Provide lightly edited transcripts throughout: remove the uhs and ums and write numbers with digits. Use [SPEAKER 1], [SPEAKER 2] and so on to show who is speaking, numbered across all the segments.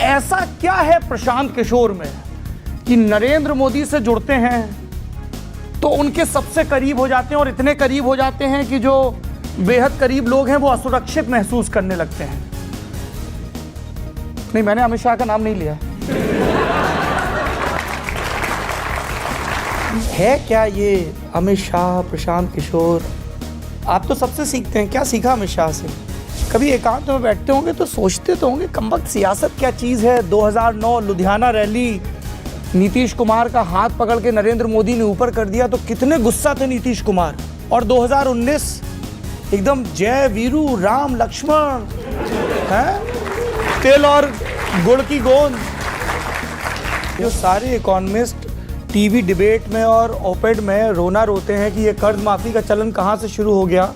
[SPEAKER 1] ऐसा क्या है प्रशांत किशोर में कि नरेंद्र मोदी से जुड़ते हैं तो उनके सबसे करीब हो जाते हैं, और इतने करीब हो जाते हैं कि जो बेहद करीब लोग हैं वो असुरक्षित महसूस करने लगते हैं। नहीं, मैंने अमित शाह का नाम नहीं लिया है। क्या ये अमित शाह, प्रशांत किशोर, आप तो सबसे सीखते हैं, क्या सीखा अमित शाह से? कभी एकांत में बैठते होंगे तो सोचते तो होंगे कमबख्त सियासत क्या चीज़ है। 2009 लुधियाना रैली, नीतीश कुमार का हाथ पकड़ के नरेंद्र मोदी ने ऊपर कर दिया तो कितने गुस्सा थे नीतीश कुमार। और 2019 एकदम जय वीरू राम लक्ष्मण है, तिल और गुड़ की गोंद। जो सारे इकोनॉमिस्ट टीवी डिबेट में और ओपेड में रोना रोते हैं कि ये कर्ज माफी का चलन कहाँ से शुरू हो गया,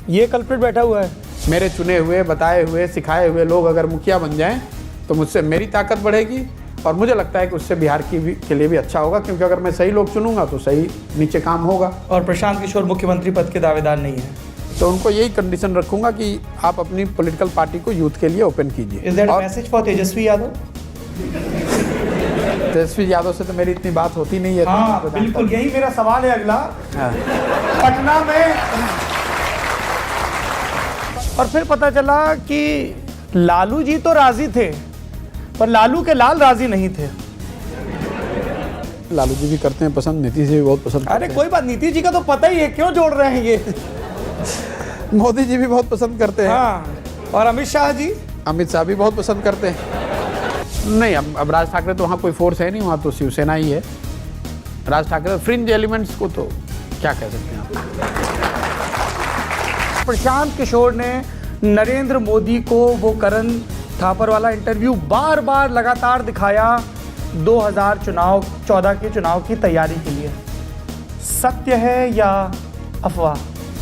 [SPEAKER 1] ये कल्प्रिट बैठा हुआ है।
[SPEAKER 2] मेरे चुने हुए, बताए हुए, सिखाए हुए लोग अगर मुखिया बन जाएं तो मुझसे मेरी ताकत बढ़ेगी, और मुझे लगता है कि उससे बिहार के लिए भी अच्छा होगा, क्योंकि अगर मैं सही लोग चुनूंगा तो सही नीचे काम होगा।
[SPEAKER 1] और प्रशांत किशोर मुख्यमंत्री पद के दावेदार नहीं है
[SPEAKER 2] तो उनको यही कंडीशन रखूंगा कि आप अपनी पॉलिटिकल पार्टी को यूथ के लिए ओपन कीजिए।
[SPEAKER 1] Is that a message for Tejashwi Yadav?
[SPEAKER 2] Tejashwi Yadav से तो मेरी इतनी बात होती नहीं है।
[SPEAKER 1] हाँ, बिल्कुल यही मेरा सवाल है अगला।
[SPEAKER 2] हाँ।
[SPEAKER 1] पटना में और फिर पता चला कि लालू जी तो राजी थे पर लालू के लाल राजी नहीं थे।
[SPEAKER 2] लालू जी भी करते हैं पसंद, नीतीश जी भी बहुत पसंद।
[SPEAKER 1] अरे कोई बात, नीतीश जी का तो पता ही है, क्यों जोड़ रहे हैं ये?
[SPEAKER 2] मोदी जी भी बहुत पसंद करते हैं।
[SPEAKER 1] हाँ, और अमित शाह जी?
[SPEAKER 2] अमित शाह भी बहुत पसंद करते हैं। नहीं, अब राज ठाकरे तो वहाँ कोई फोर्स है नहीं, वहाँ तो शिवसेना ही है। राज ठाकरे फ्रिंज एलिमेंट्स को तो क्या कह सकते हैं आप।
[SPEAKER 1] प्रशांत किशोर ने नरेंद्र मोदी को वो करण थापर वाला इंटरव्यू बार बार लगातार दिखाया 2014 के चुनाव की तैयारी के लिए। सत्य है या अफवाह?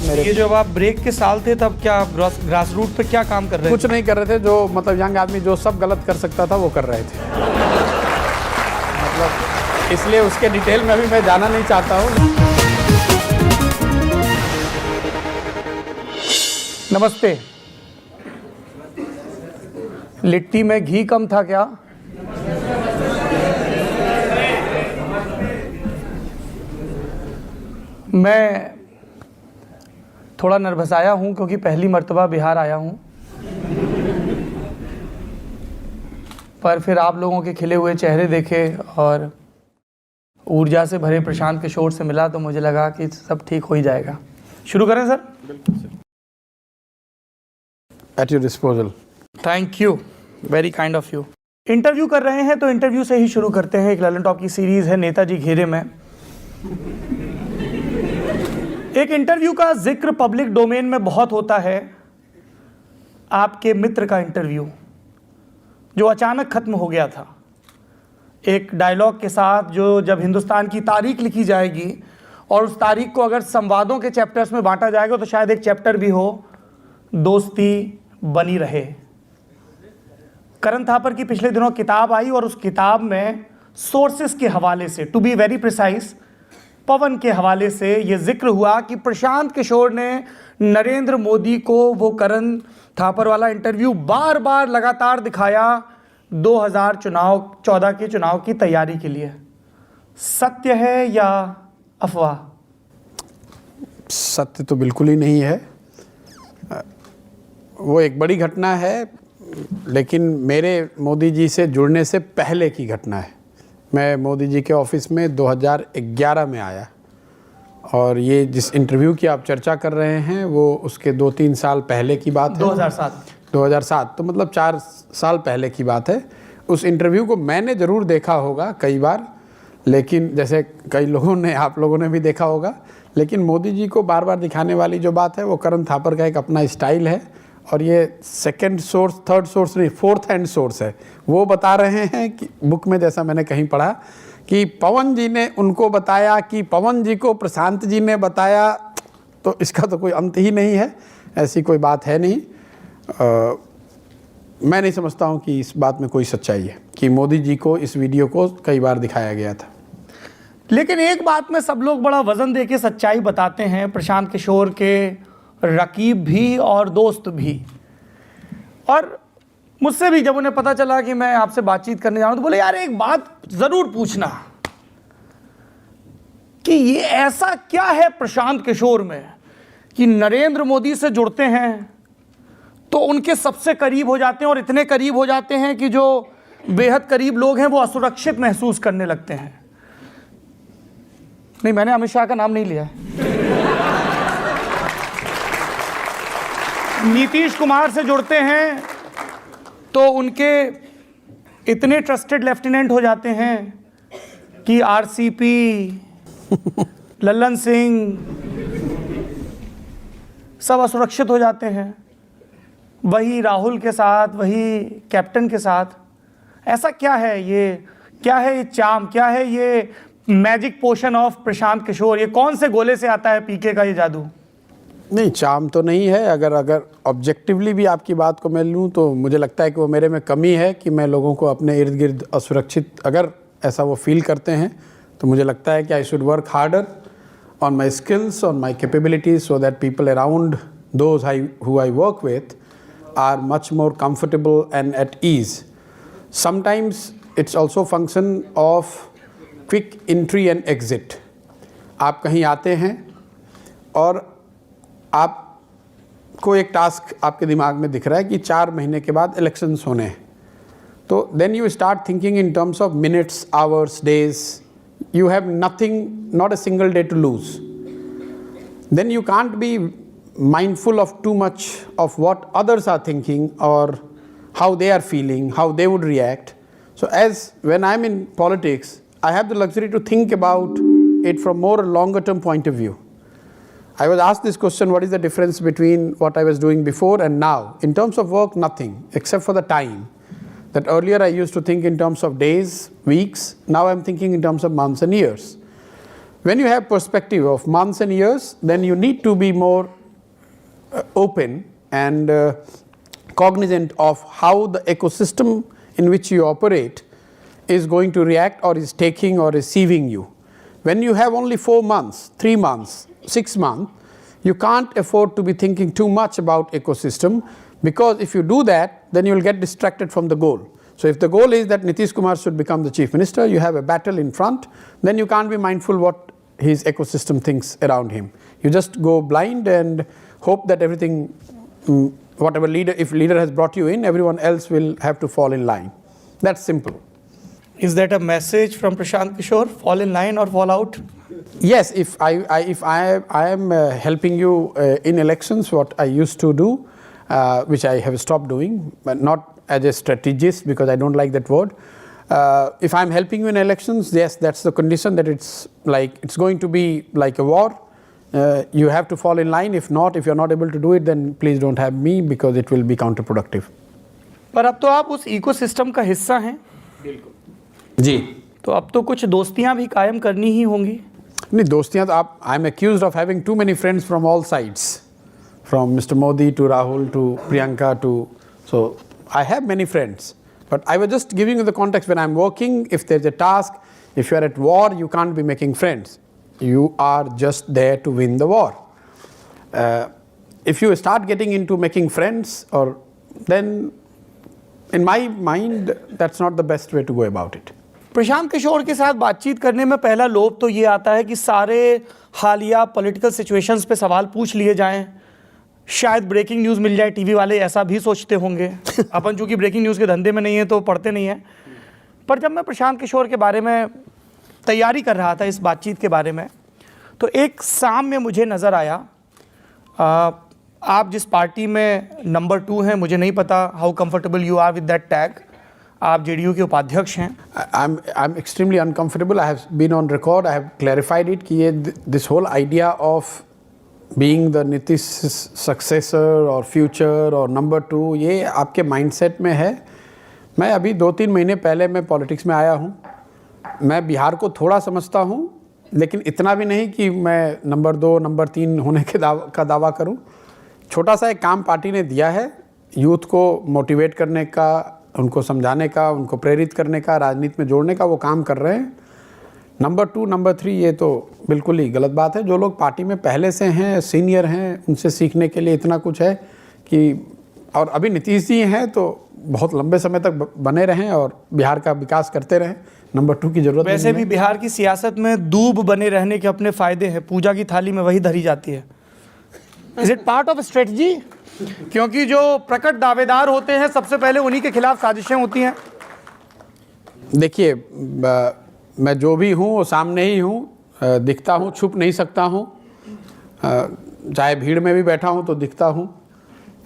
[SPEAKER 1] ये जब आप ब्रेक के साल थे तब क्या आप ग्रास रूट पे क्या काम कर रहे थे?
[SPEAKER 2] कुछ नहीं कर रहे थे, जो मतलब यंग आदमी जो सब गलत कर सकता था वो कर रहे थे। मतलब इसलिए उसके डिटेल में अभी मैं जाना नहीं चाहता हूँ।
[SPEAKER 1] नमस्ते। लिट्टी में घी कम था क्या? मैं थोड़ा नर्वस हूँ क्योंकि पहली मर्तबा बिहार आया हूँ, पर फिर आप लोगों के खिले हुए चेहरे देखे और ऊर्जा से भरे प्रशांत किशोर से मिला तो मुझे लगा कि सब ठीक हो ही जाएगा। शुरू करें सर?
[SPEAKER 2] बिल्कुल sir. At your disposal.
[SPEAKER 1] Thank you, very kind of you. Interview कर रहे हैं तो इंटरव्यू से ही शुरू करते हैं। एक ललन टॉप की सीरीज है नेताजी घेरे में। एक इंटरव्यू का जिक्र पब्लिक डोमेन में बहुत होता है, आपके मित्र का इंटरव्यू जो अचानक खत्म हो गया था, एक डायलॉग के साथ, जो जब हिंदुस्तान की तारीख लिखी जाएगी और उस तारीख को अगर संवादों के चैप्टर्स में बांटा जाएगा तो शायद एक चैप्टर भी हो दोस्ती बनी रहे। करण थापर की पिछले दिनों किताब आई और उस किताब में सोर्सेस के हवाले से, टू बी वेरी प्रिसाइज पवन के हवाले से ये जिक्र हुआ कि प्रशांत किशोर ने नरेंद्र मोदी को वो करण थापर वाला इंटरव्यू बार बार लगातार दिखाया 2014 के चुनाव की तैयारी के लिए। सत्य है या अफवाह?
[SPEAKER 2] सत्य तो बिल्कुल ही नहीं है। वो एक बड़ी घटना है, लेकिन मेरे मोदी जी से जुड़ने से पहले की घटना है। मैं मोदी जी के ऑफिस में 2011 में आया, और ये जिस इंटरव्यू की आप चर्चा कर रहे हैं वो उसके 2-3 साल पहले की बात है। 2007, तो मतलब 4 साल पहले की बात है। उस इंटरव्यू को मैंने ज़रूर देखा होगा कई बार, लेकिन जैसे कई लोगों ने, आप लोगों ने भी देखा होगा, लेकिन मोदी जी को बार बार दिखाने वाली जो बात है वो करण थापर का एक अपना स्टाइल है, और ये सेकंड सोर्स, थर्ड सोर्स नहीं, फोर्थ हैंड सोर्स है। वो बता रहे हैं कि बुक में, जैसा मैंने कहीं पढ़ा, कि पवन जी ने उनको बताया कि पवन जी को प्रशांत जी ने बताया, तो इसका तो कोई अंत ही नहीं है। ऐसी कोई बात है नहीं। मैं नहीं समझता हूँ कि इस बात में कोई सच्चाई है कि मोदी जी को इस वीडियो को कई बार दिखाया गया था।
[SPEAKER 1] लेकिन एक बात में सब लोग बड़ा वजन दे के सच्चाई बताते हैं, प्रशांत किशोर के रकीब भी और दोस्त भी। और मुझसे भी जब उन्हें पता चला कि मैं आपसे बातचीत करने जा रहा हूं तो बोले यार एक बात ज़रूर पूछना कि ये ऐसा क्या है प्रशांत किशोर में कि नरेंद्र मोदी से जुड़ते हैं तो उनके सबसे करीब हो जाते हैं, और इतने करीब हो जाते हैं कि जो बेहद करीब लोग हैं वो असुरक्षित महसूस करने लगते हैं। नहीं, मैंने अमित शाह का नाम नहीं लिया है। नीतीश कुमार से जुड़ते हैं तो उनके इतने ट्रस्टेड लेफ्टिनेंट हो जाते हैं कि आरसीपी, लल्लन सिंह सब असुरक्षित हो जाते हैं। वही राहुल के साथ, वही कैप्टन के साथ। ऐसा क्या है ये, क्या है ये चार्म, क्या है ये मैजिक पोशन ऑफ प्रशांत किशोर? ये कौन से गोले से आता है पीके का ये जादू?
[SPEAKER 2] नहीं, चार्म तो नहीं है। अगर ऑब्जेक्टिवली भी आपकी बात को मैं लूँ तो मुझे लगता है कि वो मेरे में कमी है कि मैं लोगों को अपने इर्द गिर्द असुरक्षित, अगर ऐसा वो फील करते हैं तो मुझे लगता है कि I should work harder on my skills, on my capabilities, so that people around those who I work with are much more comfortable and at ease. Sometimes it's also function of quick entry and exit. आप कहीं आते हैं और आपको एक task आपके दिमाग में दिख रहा है कि 4 महीने के बाद इलेक्शंस होने हैं, तो then you start thinking in terms of minutes, hours, days. You have nothing, not a single day to lose. Then you can't be mindful of too much of what others are thinking or how they are feeling, how they would react. So as when I'm in politics, I have the luxury to think about it from more longer term point of view. I was asked this question, what is the difference between what I was doing before and now? In terms of work, nothing, except for the time. That earlier I used to think in terms of days, weeks, now I'm thinking in terms of months and years. When you have perspective of months and years, then you need to be more open and cognizant of how the ecosystem in which you operate is going to react or is taking or receiving you. When you have only 4 months, 3 months, 6 months, you can't afford to be thinking too much about ecosystem, because if you do that, then you will get distracted from the goal. So if the goal is that Nitish Kumar should become the chief minister, you have a battle in front, then you can't be mindful what his ecosystem thinks around him. You just go blind and hope that everything, whatever leader, if leader has brought you in, everyone else will have to fall in line. That's simple.
[SPEAKER 1] Is that a message from Prashant Kishore? Fall in line or fall out?
[SPEAKER 2] Yes, if I am helping you in elections, what I used to do, which I have stopped doing, but not as a strategist because I don't like that word. If I'm helping you in elections, yes, that's the condition, that it's going to be like a war. You have to fall in line. If not, if you're not able to do it, then please don't have me, because it will be counterproductive.
[SPEAKER 1] पर अब तो आप उस ecosystem का हिस्सा हैं।
[SPEAKER 2] जी।
[SPEAKER 1] तो अब तो कुछ दोस्तियां भी कायम करनी ही होंगी।
[SPEAKER 2] नहीं, दोस्तियां तो आप, I am accused of having too many friends from all sides. From Mr. Modi to Rahul to Priyanka to, so I have many friends, but I was just giving you the context. When I'm working, if there's a task, if you're at war, you can't be making friends. You are just there to win the war. If you start getting into making friends, or then in my mind, that's not the best way to go about it.
[SPEAKER 1] Prashant Kishor के साथ बातचीत करने में पहला लोभ तो ये आता है कि सारे हालिया पॉलिटिकल सिचुएशंस पे सवाल पूछ लिए जाएं, शायद ब्रेकिंग न्यूज़ मिल जाए। टीवी वाले ऐसा भी सोचते होंगे। अपन चूंकि ब्रेकिंग न्यूज़ के धंधे में नहीं है तो पढ़ते नहीं हैं। पर जब मैं प्रशांत किशोर के बारे में तैयारी कर रहा था इस बातचीत के बारे में, तो एक शाम में मुझे नज़र आया, आप जिस पार्टी में नंबर 2 हैं, मुझे नहीं पता how comfortable you are with that tag, आप जेडीयू के उपाध्यक्ष हैं।
[SPEAKER 2] I'm extremely uncomfortable. I have been on record. I have clarified it कि ये this whole idea of being the Nitish successor or future or number 2, ये आपके mindset में है। मैं अभी 2-3 महीने पहले मैं पॉलिटिक्स में आया हूँ। मैं बिहार को थोड़ा समझता हूँ, लेकिन इतना भी नहीं कि मैं नंबर 2, नंबर 3 होने के का दावा करूँ। छोटा सा एक काम पार्टी ने दिया है, यूथ को मोटिवेट करने का, उनको समझाने का, उनको प्रेरित करने का, राजनीति में जोड़ने का वो काम कर रहे हैं। नंबर 2, नंबर 3 ये तो बिल्कुल ही गलत बात है। जो लोग पार्टी में पहले से हैं, सीनियर हैं, उनसे सीखने के लिए इतना कुछ है कि, और अभी नीतीश जी हैं तो बहुत लंबे समय तक बने रहें और बिहार का विकास करते रहें। नंबर 2 की जरूरत
[SPEAKER 1] वैसे
[SPEAKER 2] नहीं
[SPEAKER 1] भी
[SPEAKER 2] है।
[SPEAKER 1] बिहार की सियासत में दूब बने रहने के अपने फायदे हैं, पूजा की थाली में वही धरी जाती है। Is it part of strategy? क्योंकि जो प्रकट दावेदार होते हैं सबसे पहले उन्हीं के खिलाफ साजिशें होती हैं।
[SPEAKER 2] देखिए, मैं जो भी हूँ वो सामने ही हूँ, दिखता हूँ, छुप नहीं सकता हूँ। चाहे भीड़ में भी बैठा हूँ तो दिखता हूँ।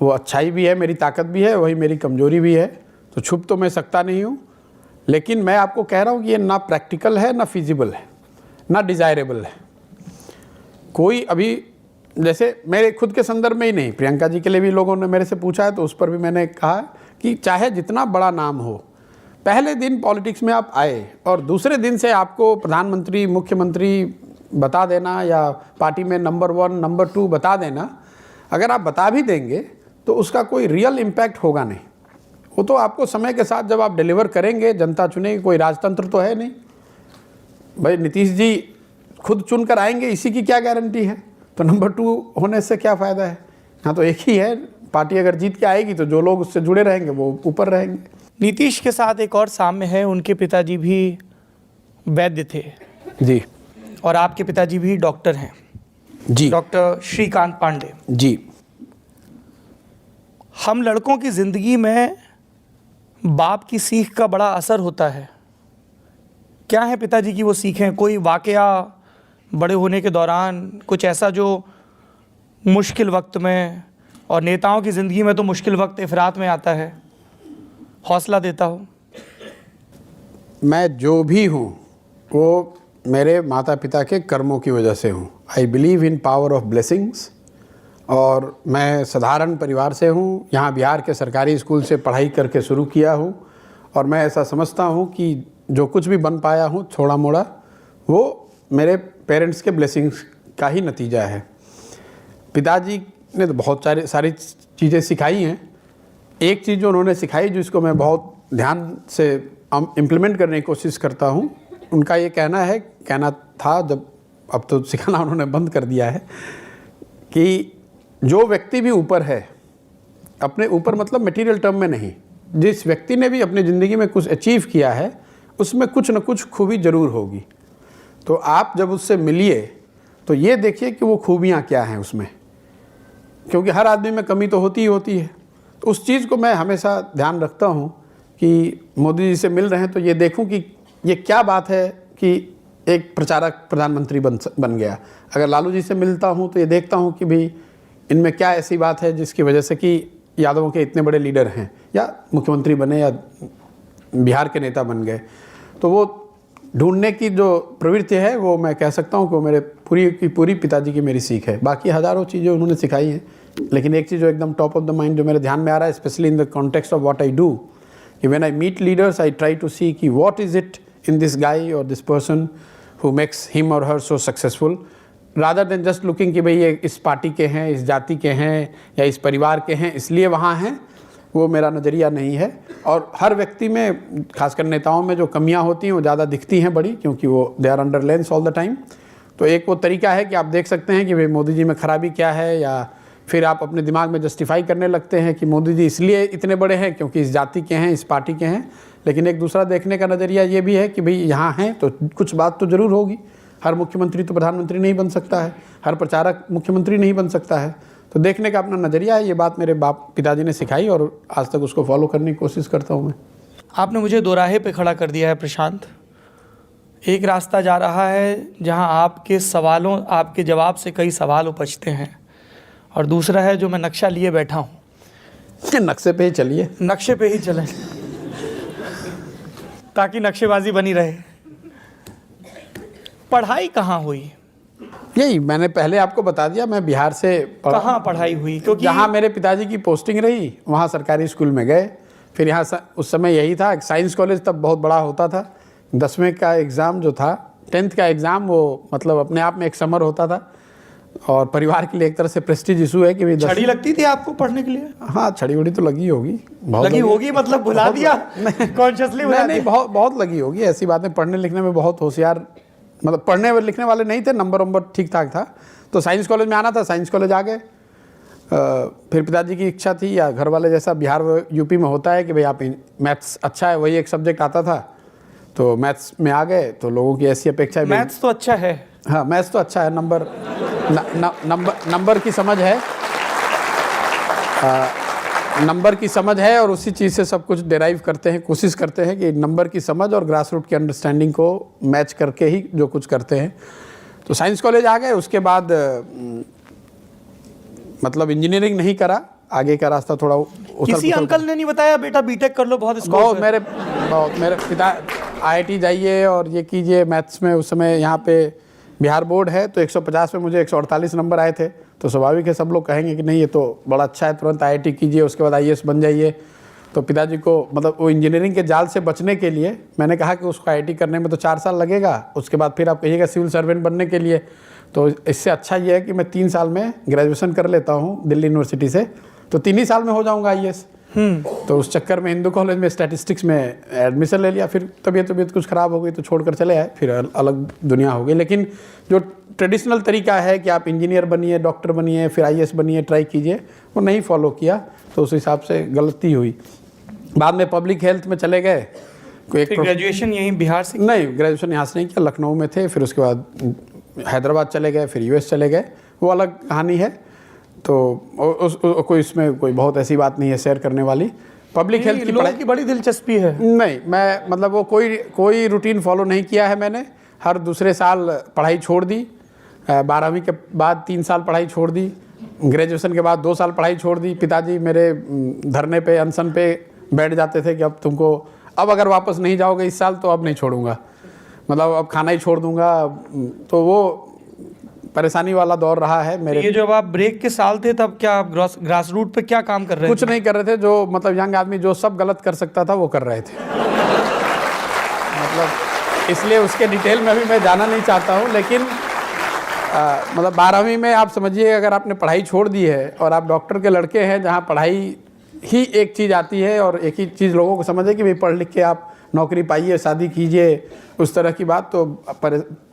[SPEAKER 2] वो अच्छाई भी है, मेरी ताकत भी है, वही मेरी कमजोरी भी है। तो छुप तो मैं सकता नहीं हूँ, लेकिन मैं आपको कह रहा हूँ कि ये ना प्रैक्टिकल है, ना फिजिबल है, ना डिज़ायरेबल है। कोई अभी, जैसे मेरे खुद के संदर्भ में ही नहीं, प्रियंका जी के लिए भी लोगों ने मेरे से पूछा है तो उस पर भी मैंने कहा कि चाहे जितना बड़ा नाम हो, पहले दिन पॉलिटिक्स में आप आए और दूसरे दिन से आपको प्रधानमंत्री, मुख्यमंत्री बता देना या पार्टी में नंबर 1, नंबर 2 बता देना, अगर आप बता भी देंगे तो उसका कोई रियल इम्पैक्ट होगा नहीं। वो तो आपको समय के साथ जब आप डिलीवर करेंगे, जनता चुनेगी। कोई राजतंत्र तो है नहीं भाई, नीतीश जी खुद चुन कर आएंगे, इसी की क्या गारंटी है? तो नंबर 2 होने से क्या फ़ायदा है? हाँ, तो एक ही है, पार्टी अगर जीत के आएगी तो जो लोग उससे जुड़े रहेंगे वो ऊपर रहेंगे।
[SPEAKER 1] नीतीश के साथ एक और साम्य है, उनके पिताजी भी वैद्य थे
[SPEAKER 2] जी,
[SPEAKER 1] और आपके पिताजी भी डॉक्टर हैं
[SPEAKER 2] जी,
[SPEAKER 1] डॉक्टर श्रीकांत पांडे
[SPEAKER 2] जी।
[SPEAKER 1] हम लड़कों की ज़िंदगी में बाप की सीख का बड़ा असर होता है। क्या है पिताजी की वो सीखें? कोई वाकया बड़े होने के दौरान, कुछ ऐसा जो मुश्किल वक्त में, और नेताओं की ज़िंदगी में तो मुश्किल वक्त इफ़रात में आता है, हौसला देता हो?
[SPEAKER 2] मैं जो भी हूँ वो मेरे माता पिता के कर्मों की वजह से हूँ। I believe in power of blessings. और मैं साधारण परिवार से हूँ, यहाँ बिहार के सरकारी स्कूल से पढ़ाई करके शुरू किया हूँ, और मैं ऐसा समझता हूँ कि जो कुछ भी बन पाया हूँ थोड़ा मोड़ा, वो मेरे पेरेंट्स के ब्लेसिंग्स का ही नतीजा है। पिताजी ने तो बहुत सारी चीज़ें सिखाई हैं। एक चीज़ जो उन्होंने सिखाई, जिसको मैं बहुत ध्यान से इम्प्लीमेंट करने की कोशिश करता हूँ, उनका ये कहना था, जब अब तो सिखाना उन्होंने बंद कर दिया है, कि जो व्यक्ति भी ऊपर है, अपने ऊपर मतलब मटेरियल टर्म में नहीं, जिस व्यक्ति ने भी अपनी ज़िंदगी में कुछ अचीव किया है उसमें कुछ न कुछ खूबी ज़रूर होगी। तो आप जब उससे मिलिए तो ये देखिए कि वो खूबियाँ क्या हैं उसमें, क्योंकि हर आदमी में कमी तो होती ही होती है। तो उस चीज़ को मैं हमेशा ध्यान रखता हूँ कि मोदी जी से मिल रहे हैं तो ये देखूँ कि ये क्या बात है कि एक प्रचारक प्रधानमंत्री बन गया। अगर लालू जी से मिलता हूँ तो ये देखता हूँ कि भाई इनमें क्या ऐसी बात है जिसकी वजह से कि यादवों के इतने बड़े लीडर हैं, या मुख्यमंत्री बने, या बिहार के नेता बन गए। तो वो ढूंढने की जो प्रवृत्ति है, वो मैं कह सकता हूँ कि वो मेरे पूरी पिताजी की मेरी सीख है। बाकी हज़ारों चीज़ें उन्होंने सिखाई हैं, लेकिन एक चीज़ जो एकदम टॉप ऑफ द माइंड जो मेरे ध्यान में आ रहा है, specially in the context of what I do, कि when I meet leaders I try to see कि what is it in this guy और this person who makes him और her so successful, rather than just looking कि भाई ये इस party के हैं, इस जाति के हैं, या इस परिवार के हैं इसलिए वहाँ हैं। वो मेरा नज़रिया नहीं है। और हर व्यक्ति में, खासकर नेताओं में, जो कमियां होती हैं वो ज़्यादा दिखती हैं बड़ी, क्योंकि वो they are under lens all the time. तो एक वो तरीका है कि आप देख सकते हैं कि भाई मोदी जी में खराबी क्या है, या फिर आप अपने दिमाग में जस्टिफाई करने लगते हैं कि मोदी जी इसलिए इतने बड़े हैं क्योंकि इस जाति के हैं, इस पार्टी के हैं। लेकिन एक दूसरा देखने का नज़रिया ये भी है कि भाई यहाँ हैं तो कुछ बात तो ज़रूर होगी। हर मुख्यमंत्री तो प्रधानमंत्री नहीं बन सकता है, हर प्रचारक मुख्यमंत्री नहीं बन सकता है। तो देखने का अपना नज़रिया है। ये बात मेरे पिताजी ने सिखाई और आज तक उसको फॉलो करने की कोशिश करता हूँ मैं।
[SPEAKER 1] आपने मुझे दोराहे पे खड़ा कर दिया है प्रशांत। एक रास्ता जा रहा है जहां आपके सवालों, आपके जवाब से कई सवाल उपजते हैं, और दूसरा है जो मैं नक्शा लिए बैठा हूं।
[SPEAKER 2] नक्शे पे ही चलिए,
[SPEAKER 1] नक्शे पे ही चलें ताकि नक्शेबाजी बनी रहे। पढ़ाई कहाँ हुई?
[SPEAKER 2] यही मैंने पहले आपको बता दिया, मैं बिहार से
[SPEAKER 1] कहाँ पढ़ाई हुई? क्योंकि
[SPEAKER 2] जहाँ मेरे पिताजी की पोस्टिंग रही वहाँ सरकारी स्कूल में गए। फिर यहाँ उस समय यही था, साइंस कॉलेज तब बहुत बड़ा होता था। 10वीं का एग्ज़ाम जो था, 10th का एग्ज़ाम, वो मतलब अपने आप में एक समर होता था, और परिवार के लिए एक तरह से प्रेस्टीज इशू है कि
[SPEAKER 1] छड़ी लगती थी आपको पढ़ने के लिए?
[SPEAKER 2] हाँ, छड़ी उड़ी तो लगी होगी,
[SPEAKER 1] लगी होगी मतलब भुला दिया, कॉन्शियसली भुला दिया।
[SPEAKER 2] नहीं, बहुत लगी होगी। ऐसी बातें, पढ़ने लिखने में बहुत होशियार मतलब पढ़ने और लिखने वाले नहीं थे, नंबर ठीक ठाक था। तो साइंस कॉलेज में आना था, साइंस कॉलेज आ गए। फिर पिताजी की इच्छा थी, या घर वाले जैसा बिहार यूपी में होता है कि भाई आप मैथ्स अच्छा है, वही एक सब्जेक्ट आता था, तो मैथ्स में आ गए। तो लोगों की ऐसी अपेक्षा है,
[SPEAKER 1] मैथ्स तो अच्छा है।
[SPEAKER 2] हाँ मैथ्स तो अच्छा है, नंबर की समझ है, नंबर की समझ है, और उसी चीज़ से सब कुछ डिराइव करते हैं, कोशिश करते हैं कि नंबर की समझ और ग्रास रूट की अंडरस्टैंडिंग को मैच करके ही जो कुछ करते हैं। तो साइंस कॉलेज आ गए। उसके बाद मतलब इंजीनियरिंग नहीं करा, आगे का रास्ता थोड़ा
[SPEAKER 1] किसी अंकल ने नहीं बताया बेटा बीटेक कर लो, बहुत स्कोप है?
[SPEAKER 2] बहुत मेरे पिता IIT जाइए और ये कीजिए। मैथ्स में उस समय यहाँ पे बिहार बोर्ड है, तो 150 में मुझे 148 नंबर आए थे। तो स्वाभाविक है सब लोग कहेंगे कि नहीं ये तो बड़ा अच्छा है, तुरंत IIT कीजिए, उसके बाद IAS बन जाइए। तो पिताजी को मतलब वो इंजीनियरिंग के जाल से बचने के लिए मैंने कहा कि उसको IIT करने में तो 4 साल लगेगा, उसके बाद फिर आप कहिएगा सिविल सर्वेंट बनने के लिए, तो इससे अच्छा ये है कि मैं 3 साल में ग्रेजुएशन कर लेता हूँ दिल्ली यूनिवर्सिटी से, तो 3 ही साल में हो जाऊँगा IAS। तो उस चक्कर में हिंदू कॉलेज में स्टैटिस्टिक्स में एडमिशन ले लिया। फिर तबीयत कुछ ख़राब हो गई तो छोड़कर चले आए, फिर अलग दुनिया हो गई। लेकिन जो ट्रेडिशनल तरीका है कि आप इंजीनियर बनिए, डॉक्टर बनिए, फिर IAS बनिए, ट्राई कीजिए, वो नहीं फॉलो किया, तो उस हिसाब से गलती हुई। बाद में पब्लिक हेल्थ में चले गए।
[SPEAKER 1] फिर ग्रेजुएशन यहीं बिहार से?
[SPEAKER 2] नहीं, ग्रेजुएशन यहाँ से नहीं किया, लखनऊ में थे। फिर उसके बाद हैदराबाद चले गए, फिर US चले गए, वो अलग कहानी है। तो कोई इसमें कोई बहुत ऐसी बात नहीं है शेयर करने वाली। पब्लिक हेल्थ की
[SPEAKER 1] पढ़ाई की बड़ी दिलचस्पी है।
[SPEAKER 2] नहीं, मैं मतलब वो कोई रूटीन फॉलो नहीं किया है मैंने। हर दूसरे साल पढ़ाई छोड़ दी, 12वीं के बाद 3 साल पढ़ाई छोड़ दी, ग्रेजुएशन के बाद 2 साल पढ़ाई छोड़ दी। पिताजी मेरे धरने पे, अनशन पे बैठ जाते थे कि अब अगर वापस नहीं जाओगे इस साल तो अब नहीं छोड़ूंगा, मतलब अब खाना ही छोड़ दूंगा। तो वो परेशानी वाला दौर रहा है मेरे।
[SPEAKER 1] ये जब आप ब्रेक के साल थे तब क्या आप ग्रास रूट पे क्या काम कर रहे थे?
[SPEAKER 2] कुछ नहीं कर रहे थे, जो मतलब यंग आदमी जो सब गलत कर सकता था वो कर रहे थे। मतलब इसलिए उसके डिटेल में अभी मैं जाना नहीं चाहता हूँ, लेकिन मतलब 12वीं में आप समझिए अगर आपने पढ़ाई छोड़ दी है और आप डॉक्टर के लड़के हैं, जहाँ पढ़ाई ही एक चीज़ आती है और एक ही चीज़ लोगों को समझे कि भाई पढ़ लिख के आप नौकरी पाइए, शादी कीजिए, उस तरह की बात, तो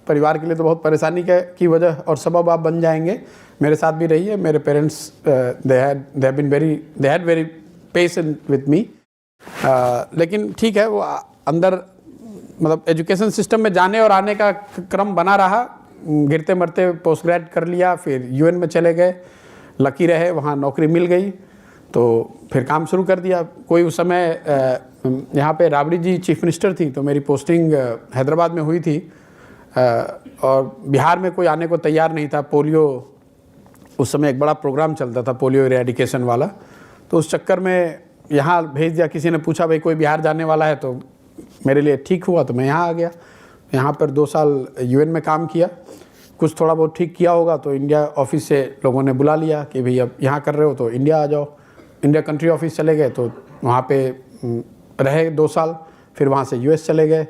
[SPEAKER 2] परिवार के लिए तो बहुत परेशानी की वजह और सबब आप बन जाएंगे। मेरे साथ भी रही है। मेरे parents they had very patient with me. लेकिन ठीक है, वो अंदर मतलब एजुकेशन सिस्टम में जाने और आने का क्रम बना रहा। गिरते मरते पोस्ट ग्रेड कर लिया, फिर UN में चले गए, लकी रहे, वहाँ नौकरी मिल गई, तो फिर काम शुरू कर दिया। कोई उस समय यहाँ पे राबड़ी जी चीफ मिनिस्टर थी, तो मेरी पोस्टिंग हैदराबाद में हुई थी, और बिहार में कोई आने को तैयार नहीं था। पोलियो उस समय एक बड़ा प्रोग्राम चलता था, पोलियो इरेडिकेशन वाला, तो उस चक्कर में यहाँ भेज दिया। किसी ने पूछा भाई कोई बिहार जाने वाला है, तो मेरे लिए ठीक हुआ, तो मैं यहाँ आ गया। यहाँ पर 2 साल UN में काम किया, कुछ थोड़ा बहुत ठीक किया होगा तो इंडिया ऑफिस से लोगों ने बुला लिया कि भाई अब यहाँ कर रहे हो तो इंडिया आ जाओ। इंडिया कंट्री ऑफिस चले गए, तो वहाँ पे रहे 2 साल, फिर वहाँ से US चले गए।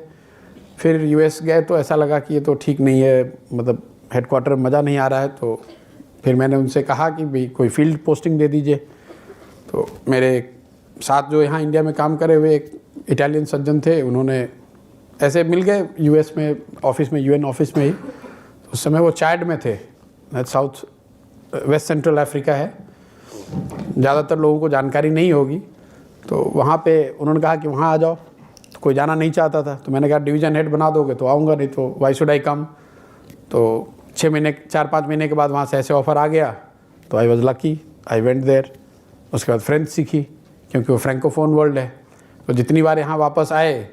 [SPEAKER 2] फिर US गए तो ऐसा लगा कि ये तो ठीक नहीं है, मतलब हेडक्वार्टर में मज़ा नहीं आ रहा है, तो फिर मैंने उनसे कहा कि भाई कोई फील्ड पोस्टिंग दे दीजिए। तो मेरे साथ जो यहाँ इंडिया में काम करे हुए एक इटालियन सज्जन थे, उन्होंने ऐसे मिल गए US में ऑफिस में, UN ऑफिस में ही। उस समय वो चाड में थे, साउथ वेस्ट सेंट्रल अफ्रीका है, ज़्यादातर लोगों को जानकारी नहीं होगी। तो वहाँ पे उन्होंने कहा कि वहाँ आ जाओ, तो कोई जाना नहीं चाहता था। तो मैंने कहा डिवीज़न हेड बना दोगे तो आऊँगा, नहीं तो वाई शुड आई कम। तो 4-5 महीने के बाद वहाँ से ऐसे ऑफ़र आ गया, तो I was lucky, I went there. उसके बाद फ्रेंच सीखी, क्योंकि वो फ्रेंकोफोन वर्ल्ड है। तो जितनी बार यहाँ वापस आए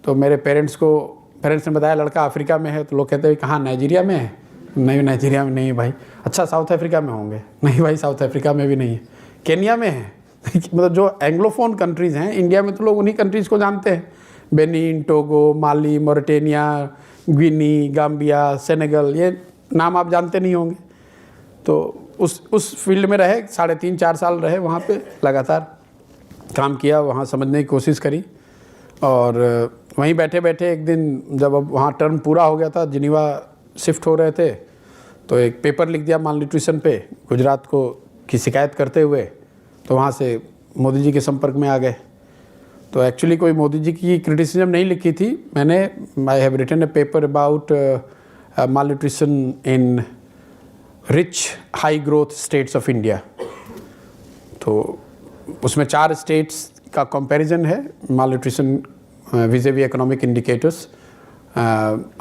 [SPEAKER 2] तो मेरे पेरेंट्स ने बताया लड़का अफ्रीका में है, तो लोग कहते हैं कहाँ, नाइजीरिया में है? नहीं, नाइजीरिया में नहीं है भाई। अच्छा, साउथ अफ्रीका में होंगे? नहीं भाई, साउथ अफ्रीका में भी नहीं है। केन्या में है? मतलब जो एंग्लोफोन कंट्रीज़ हैं इंडिया में, तो लोग उन्हीं कंट्रीज़ को जानते हैं, बेनिन, टोगो, माली, मॉरिटेनिया, गिनी, गाम्बिया, सेनेगल, ये नाम आप जानते नहीं होंगे। तो उस फील्ड में रहे, 3.5-4 साल रहे वहाँ पे, लगातार काम किया, वहाँ समझने की कोशिश करी। और वहीं बैठे बैठे एक दिन जब अब वहाँ टर्म पूरा हो गया था, जिनीवा शिफ्ट हो रहे थे, तो एक पेपर लिख दिया माल न्यूट्रिशन पे गुजरात को की शिकायत करते हुए। तो वहाँ से मोदी जी के संपर्क में आ गए। तो एक्चुअली कोई मोदी जी की क्रिटिसिज्म नहीं लिखी थी मैंने। I have written a paper about malnutrition in rich high growth states of India. तो उसमें 4 स्टेट्स का कंपैरिजन है malnutrition vis-a-vis economic indicators,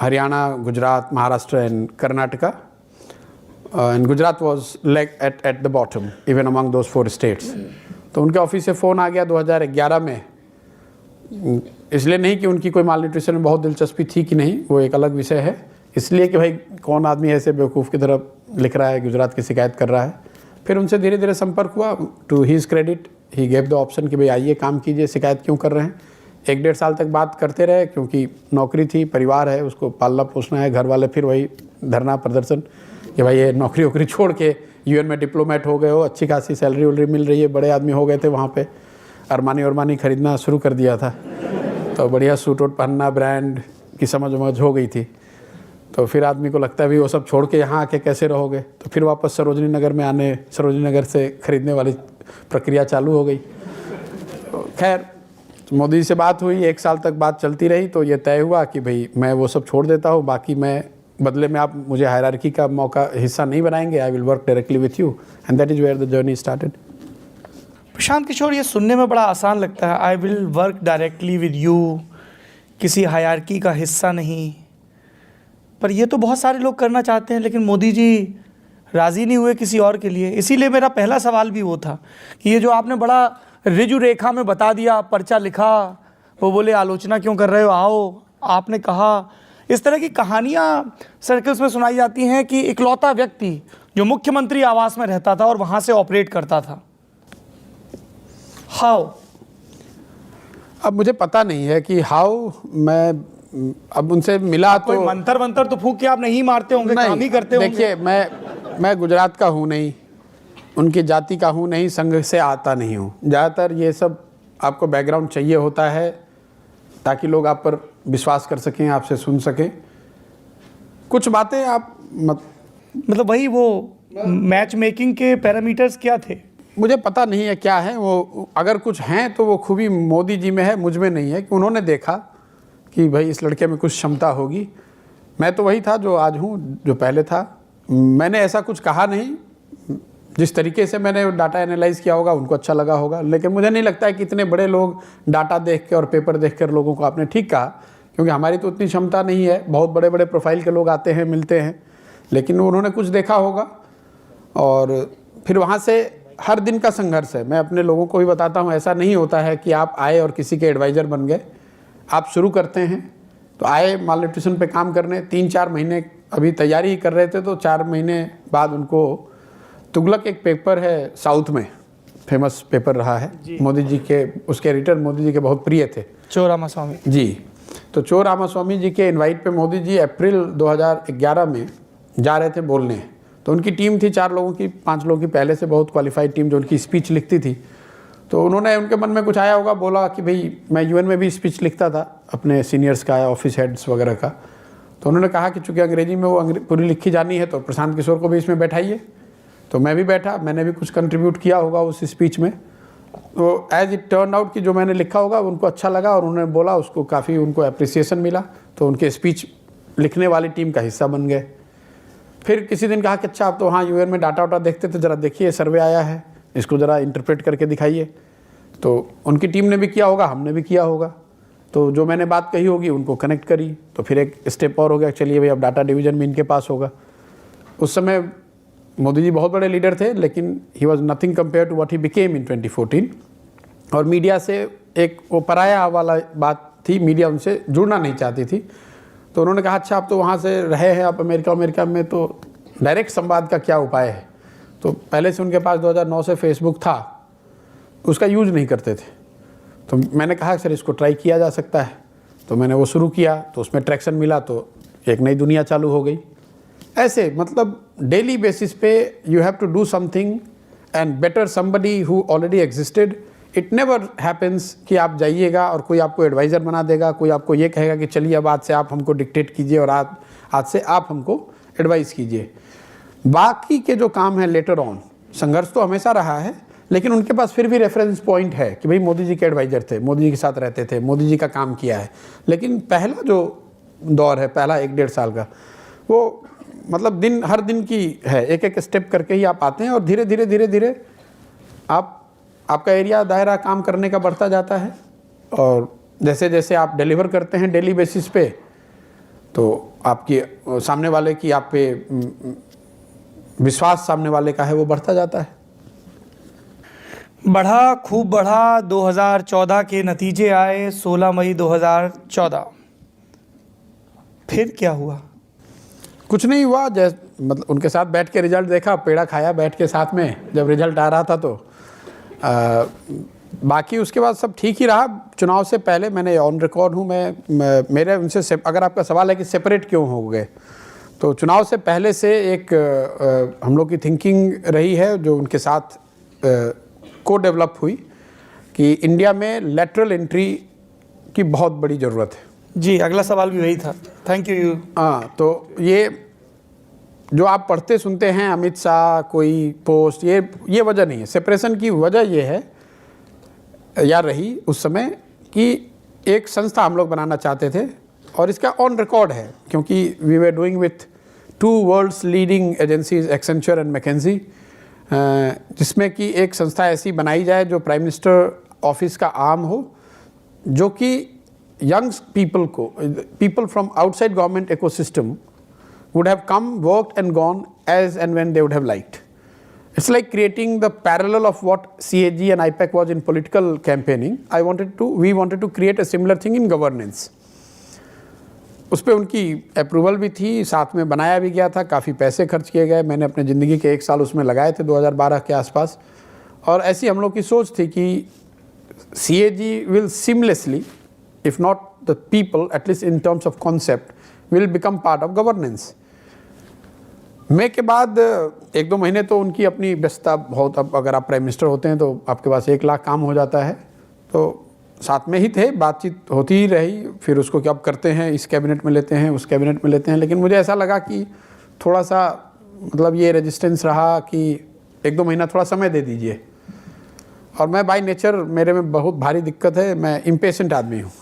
[SPEAKER 2] Haryana, Gujarat, Maharashtra and Karnataka. And Gujarat was like at the bottom even among those 4 states. तो उनके office से phone आ गया 2011 में, इसलिए नहीं कि उनकी कोई माल न्यूट्रिशन में बहुत दिलचस्पी थी कि नहीं, वो एक अलग विषय है, इसलिए कि भाई कौन आदमी ऐसे बेवकूफ़ की तरह लिख रहा है, गुजरात की शिकायत कर रहा है. फिर उनसे धीरे धीरे संपर्क हुआ. To his credit he gave the option कि भाई आइए काम कीजिए, शिकायत क्यों कर रहे हैं. 1-1.5 साल तक बात करते रहे, क्योंकि नौकरी थी, परिवार है, उसको पालना पोसना है. घर वाले फिर वही धरना प्रदर्शन कि भाई ये नौकरी वोकरी छोड़ के यूएन में डिप्लोमेट हो गए हो, अच्छी खासी सैलरी वैलरी मिल रही है, बड़े आदमी हो गए थे वहाँ पे, अरमानी खरीदना शुरू कर दिया था, तो बढ़िया सूट वूट पहनना, ब्रांड की समझ हो गई थी. तो फिर आदमी को लगता है भी वो सब छोड़ के यहाँ आके कैसे रहोगे, तो फिर वापस सरोजनी नगर में आने, सरोजनी नगर से खरीदने वाली प्रक्रिया चालू हो गई. तो खैर मोदी जी से बात हुई, 1 साल तक बात चलती रही, तो ये तय हुआ कि भाई मैं वो सब छोड़ देता हूँ, बाकी मैं बदले में आप मुझे हायरार्की का मौका हिस्सा नहीं बनाएंगे, I will work directly with you, and that is where the journey started.
[SPEAKER 1] Prashant Kishor, ये सुनने में बड़ा आसान लगता है, I will work directly with you, किसी हायरार्की का हिस्सा नहीं, पर ये तो बहुत सारे लोग करना चाहते हैं, लेकिन मोदी जी राज़ी नहीं हुए किसी और के लिए. इसीलिए मेरा पहला सवाल भी वो था कि ये जो आपने बड़ा ऋजु रेखा में बता दिया, पर्चा लिखा, वो बोले आलोचना क्यों कर रहे हो, आओ, आपने कहा, इस तरह की कहानियाँ सर्कल्स में सुनाई जाती हैं कि इकलौता व्यक्ति जो मुख्यमंत्री आवास में रहता था और वहाँ से ऑपरेट करता था. हाउ?
[SPEAKER 2] अब मुझे पता नहीं है कि हाउ, मैं अब उनसे मिला तो
[SPEAKER 1] कोई मंतर तो फूंक के आप नहीं मारते होंगे, काम ही करते होंगे.
[SPEAKER 2] देखिए, मैं गुजरात का हूँ नहीं, उनकी जाति का हूँ नहीं, संघ से आता नहीं हूँ. ज़्यादातर ये सब आपको बैकग्राउंड चाहिए होता है ताकि लोग आप पर विश्वास कर सकें, आपसे सुन सकें. कुछ बातें आप
[SPEAKER 1] मतलब वही वो मैच मेकिंग के पैरामीटर्स क्या थे,
[SPEAKER 2] मुझे पता नहीं है क्या है वो. अगर कुछ हैं तो वो खूबी मोदी जी में है, मुझ में नहीं है, कि उन्होंने देखा कि भाई इस लड़के में कुछ क्षमता होगी. मैं तो वही था जो आज हूँ, जो पहले था. मैंने ऐसा कुछ कहा नहीं. जिस तरीके से मैंने डाटा एनालाइज किया होगा उनको अच्छा लगा होगा, लेकिन मुझे नहीं लगता है कि इतने बड़े लोग डाटा देख के और पेपर देख कर लोगों को आपने ठीक कहा, क्योंकि हमारी तो उतनी क्षमता नहीं है. बहुत बड़े बड़े प्रोफाइल के लोग आते हैं, मिलते हैं, लेकिन उन्होंने कुछ देखा होगा. और फिर वहाँ से हर दिन का संघर्ष है. मैं अपने लोगों को भी बताता हूँ, ऐसा नहीं होता है कि आप आए और किसी के एडवाइज़र बन गए. आप शुरू करते हैं तो आए माल न्यूट्रिशन पे काम करने, 3-4 महीने अभी तैयारी ही कर रहे थे, तो 4 महीने बाद उनको तुगलक एक पेपर है साउथ में, फेमस पेपर रहा है मोदी जी के, उसके एडिटर मोदी जी के बहुत प्रिय थे,
[SPEAKER 1] चो रामास्वामी
[SPEAKER 2] जी. तो चो रामास्वामी जी के इनवाइट पे मोदी जी अप्रैल 2011 में जा रहे थे बोलने. तो उनकी टीम थी 4 लोगों की, 5 लोगों की पहले से बहुत क्वालिफाइड टीम जो उनकी स्पीच लिखती थी. तो उन्होंने, उनके मन में कुछ आया होगा, बोला कि भाई मैं यूएन में भी स्पीच लिखता था अपने सीनियर्स का, ऑफिस हेड्स वगैरह का. तो उन्होंने कहा कि चूँकि अंग्रेजी में वो पूरी लिखी जानी है, तो प्रशांत किशोर को भी इसमें बैठाइए. तो मैं भी बैठा, मैंने भी कुछ कंट्रीब्यूट किया होगा उस स्पीच में. तो एज इट टर्न आउट कि जो मैंने लिखा होगा उनको अच्छा लगा और उन्होंने बोला, उसको काफ़ी उनको अप्रिसिएशन मिला, तो उनके स्पीच लिखने वाली टीम का हिस्सा बन गए. फिर किसी दिन कहा कि अच्छा आप तो वहाँ यूएन में डाटा वाटा देखते थे, ज़रा देखिए सर्वे आया है, इसको ज़रा इंटरप्रेट करके दिखाइए. तो उनकी टीम ने भी किया होगा, हमने भी किया होगा. तो जो मैंने बात कही होगी उनको कनेक्ट करी, तो फिर एक स्टेप और हो गया, चलिए भाई अब डाटा डिवीज़न भी इनके पास होगा. उस समय मोदी जी बहुत बड़े लीडर थे, लेकिन he was nothing compare to what he became in 2014. और मीडिया से एक वो पराया वाला बात थी, मीडिया उनसे जुड़ना नहीं चाहती थी. तो उन्होंने कहा अच्छा आप तो वहाँ से रहे हैं, आप अमेरिका में, तो डायरेक्ट संवाद का क्या उपाय है. तो पहले से उनके पास 2009 से फेसबुक था, उसका यूज़ नहीं करते थे. तो मैंने कहा सर इसको ट्राई किया जा सकता है. तो मैंने वो शुरू किया, तो उसमें ट्रैक्शन मिला, तो एक नई दुनिया चालू हो गई. ऐसे मतलब डेली बेसिस पे you have to do something and better somebody who already existed. It never happens कि आप जाइएगा और कोई आपको एडवाइज़र बना देगा, कोई आपको ये कहेगा कि चलिए अब आज से आप हमको डिक्टेट कीजिए और आज से आप हमको एडवाइस कीजिए. बाकी के जो काम है लेटर ऑन, संघर्ष तो हमेशा रहा है, लेकिन उनके पास फिर भी रेफरेंस पॉइंट है कि भाई मोदी जी के एडवाइज़र थे, मोदी जी के साथ रहते थे, मोदी जी का काम किया है. लेकिन पहला जो दौर है, पहला 1-1.5 साल का, वो मतलब हर दिन की है, एक एक स्टेप करके ही आप आते हैं और धीरे धीरे आपका एरिया दायरा काम करने का बढ़ता जाता है। और जैसे जैसे आप डिलीवर करते हैं डेली बेसिस पे, तो आपकी सामने वाले की आप पे विश्वास सामने वाले का है वो बढ़ता जाता है।
[SPEAKER 1] बढ़ा, खूब बढ़ा। 2014 के नतीजे आए 16 मई 2014। फिर क्या हुआ?
[SPEAKER 2] कुछ नहीं हुआ, मतलब उनके साथ बैठ के रिजल्ट देखा, पेड़ा खाया बैठ के साथ में जब रिजल्ट आ रहा था, तो बाकी उसके बाद सब ठीक ही रहा। चुनाव से पहले मैंने ऑन रिकॉर्ड हूँ, मेरे उनसे अगर आपका सवाल है कि सेपरेट क्यों हो गए, तो चुनाव से पहले से एक हम लोग की थिंकिंग रही है जो उनके साथ को डेवलप हुई कि इंडिया में लेटरल एंट्री की बहुत बड़ी ज़रूरत है।
[SPEAKER 1] जी, अगला सवाल भी वही था। Thank you.
[SPEAKER 2] हाँ, तो ये जो आप पढ़ते सुनते हैं अमित शाह कोई पोस्ट, ये वजह नहीं है। सेपरेशन की वजह ये है या रही उस समय कि एक संस्था हम लोग बनाना चाहते थे, और इसका ऑन रिकॉर्ड है क्योंकि we were doing with 2 world's leading agencies, Accenture and McKinsey, जिसमें कि एक संस्था ऐसी बनाई जाए जो प्राइम मिनिस्टर ऑफिस का आर्म हो, जो कि young people from outside government ecosystem would have come, worked and gone as and when they would have liked. It's like creating the parallel of what CAG and IPAC was in political campaigning. We wanted to create a similar thing in governance. उस पर उनकी approval भी थी, साथ में बनाया भी गया था, काफ़ी पैसे खर्च किए गए। मैंने अपने ज़िंदगी के 1 साल उसमें लगाए थे 2012 के आसपास। और ऐसी हम लोग की सोच थी कि CAG will seamlessly, if not the people, at least in terms of concept, will become part of governance. मई के बाद 1-2 महीने तो उनकी अपनी व्यस्तता बहुत, अब अगर आप प्राइम मिनिस्टर होते हैं तो आपके पास 1 लाख काम हो जाता है, तो साथ में ही थे, बातचीत होती ही रही। फिर उसको क्या करते हैं, इस कैबिनेट में लेते हैं, उस कैबिनेट में लेते हैं, लेकिन मुझे ऐसा लगा कि थोड़ा सा मतलब ये रेजिस्टेंस रहा कि 1-2 महीना थोड़ा समय दे दीजिए। और मैं बाय नेचर, मेरे में बहुत भारी दिक्कत है, मैं इम्पेशेंट आदमी हूँ।